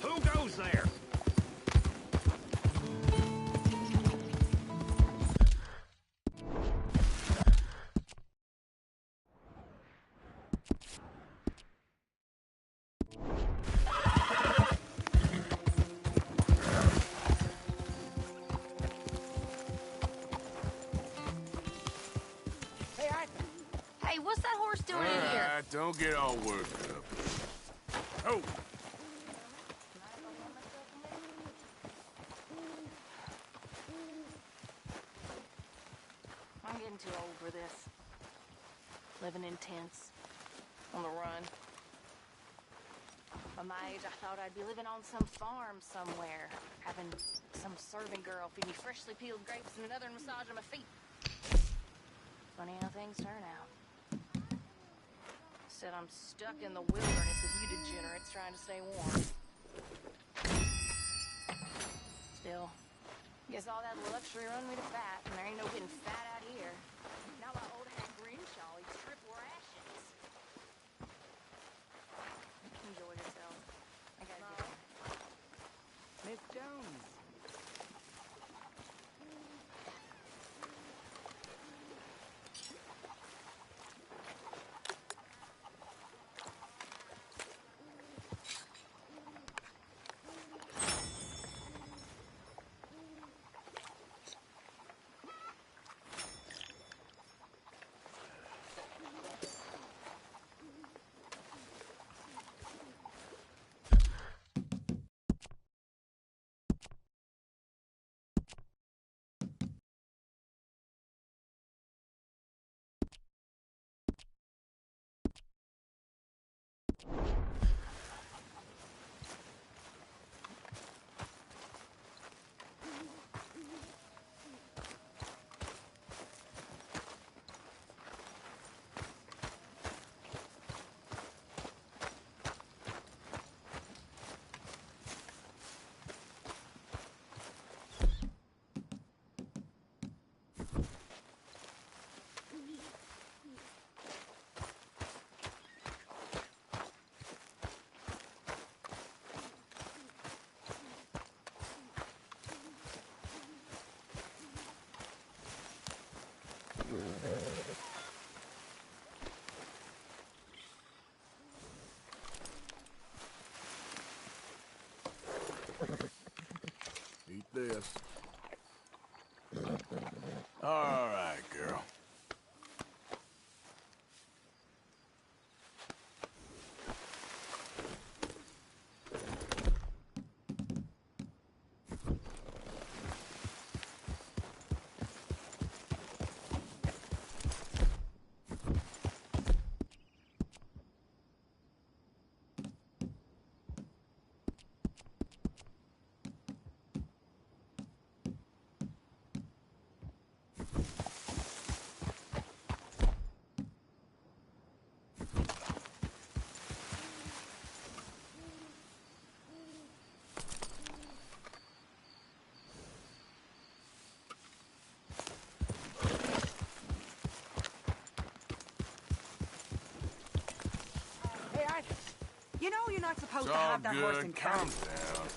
[SPEAKER 15] Who goes there?
[SPEAKER 1] Hey, Arthur. Hey, what's that horse doing in here?
[SPEAKER 3] Don't get all worked up. Oh!
[SPEAKER 4] I'm getting too old for this. Living in tents, on the run. By my age, I thought I'd be living on some farm somewhere, having some servant girl feed me freshly peeled grapes and another massaging my feet. Funny how things turn out. Instead, I'm stuck in the wilderness with you degenerates trying to stay warm. Still, guess all that luxury run me to fat, and there ain't no getting fat out here. Now my old hat Grinshaw eats triple rations. Enjoy yourself. I gotta do it. Miss Jones.
[SPEAKER 3] Eat this. All right, girl.
[SPEAKER 4] Hey, Arthur. You know you're not supposed
[SPEAKER 3] It's
[SPEAKER 4] to
[SPEAKER 3] all
[SPEAKER 4] have that horse in
[SPEAKER 3] good. Calm
[SPEAKER 4] town.
[SPEAKER 3] down.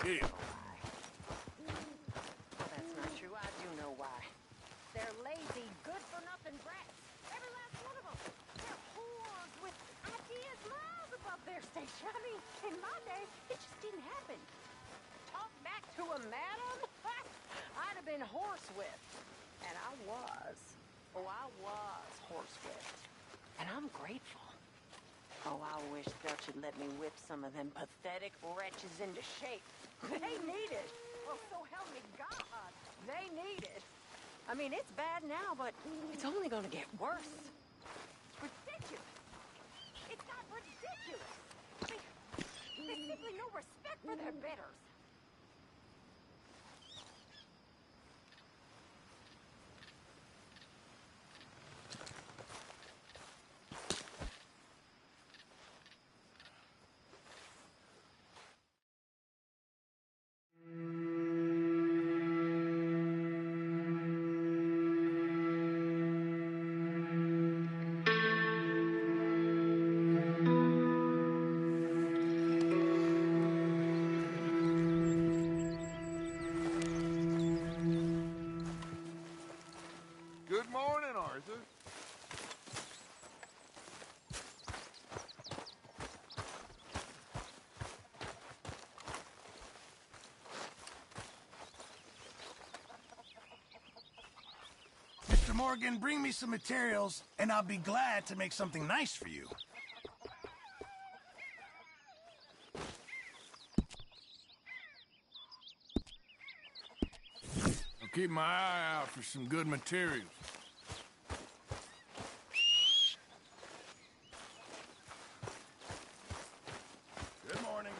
[SPEAKER 3] Yeah.
[SPEAKER 4] Well, that's not true. I do know why. They're lazy, good-for-nothing brats. Every last one of them. They're whores with ideas miles above
[SPEAKER 8] I mean, in my day, it just didn't happen. Talk back to a madam? I'd have been horsewhipped. And I was. Oh, I was horsewhipped. And I'm grateful. Oh, I wish Dutch had let me whip some of them pathetic wretches into shape. They need it. Well, so help me God. They need it. I mean, it's bad now, but it's only going to get worse. It's ridiculous. It's not ridiculous. I mean, there's simply no respect for their betters.
[SPEAKER 2] Good morning, Arthur.
[SPEAKER 12] Mr. Morgan, bring me some materials, and I'll be glad to make something nice for you.
[SPEAKER 3] I'll keep my eye out for some good materials.
[SPEAKER 12] Good morning.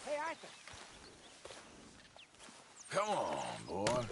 [SPEAKER 8] Hey, Arthur.
[SPEAKER 3] Come on, boy.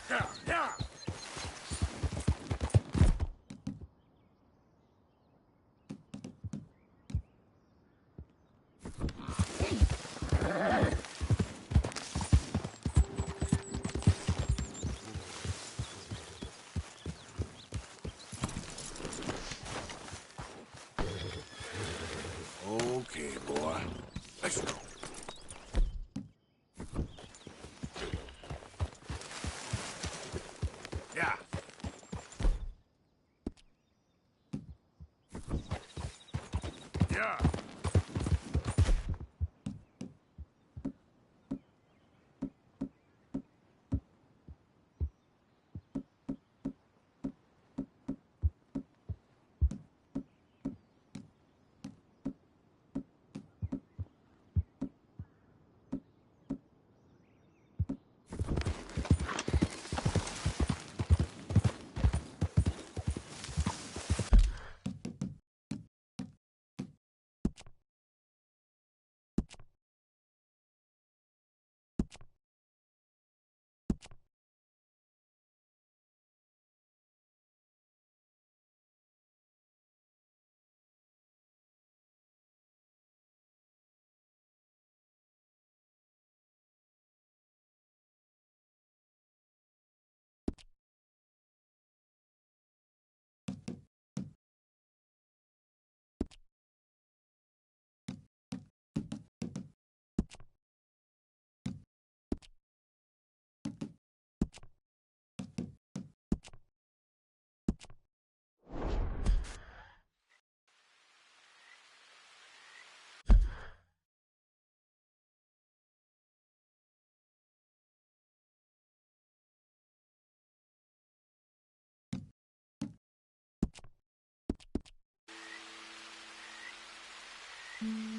[SPEAKER 12] Yeah, yeah.
[SPEAKER 3] Okay, boy. Let's go.
[SPEAKER 12] Yeah.
[SPEAKER 3] Yeah.
[SPEAKER 1] you.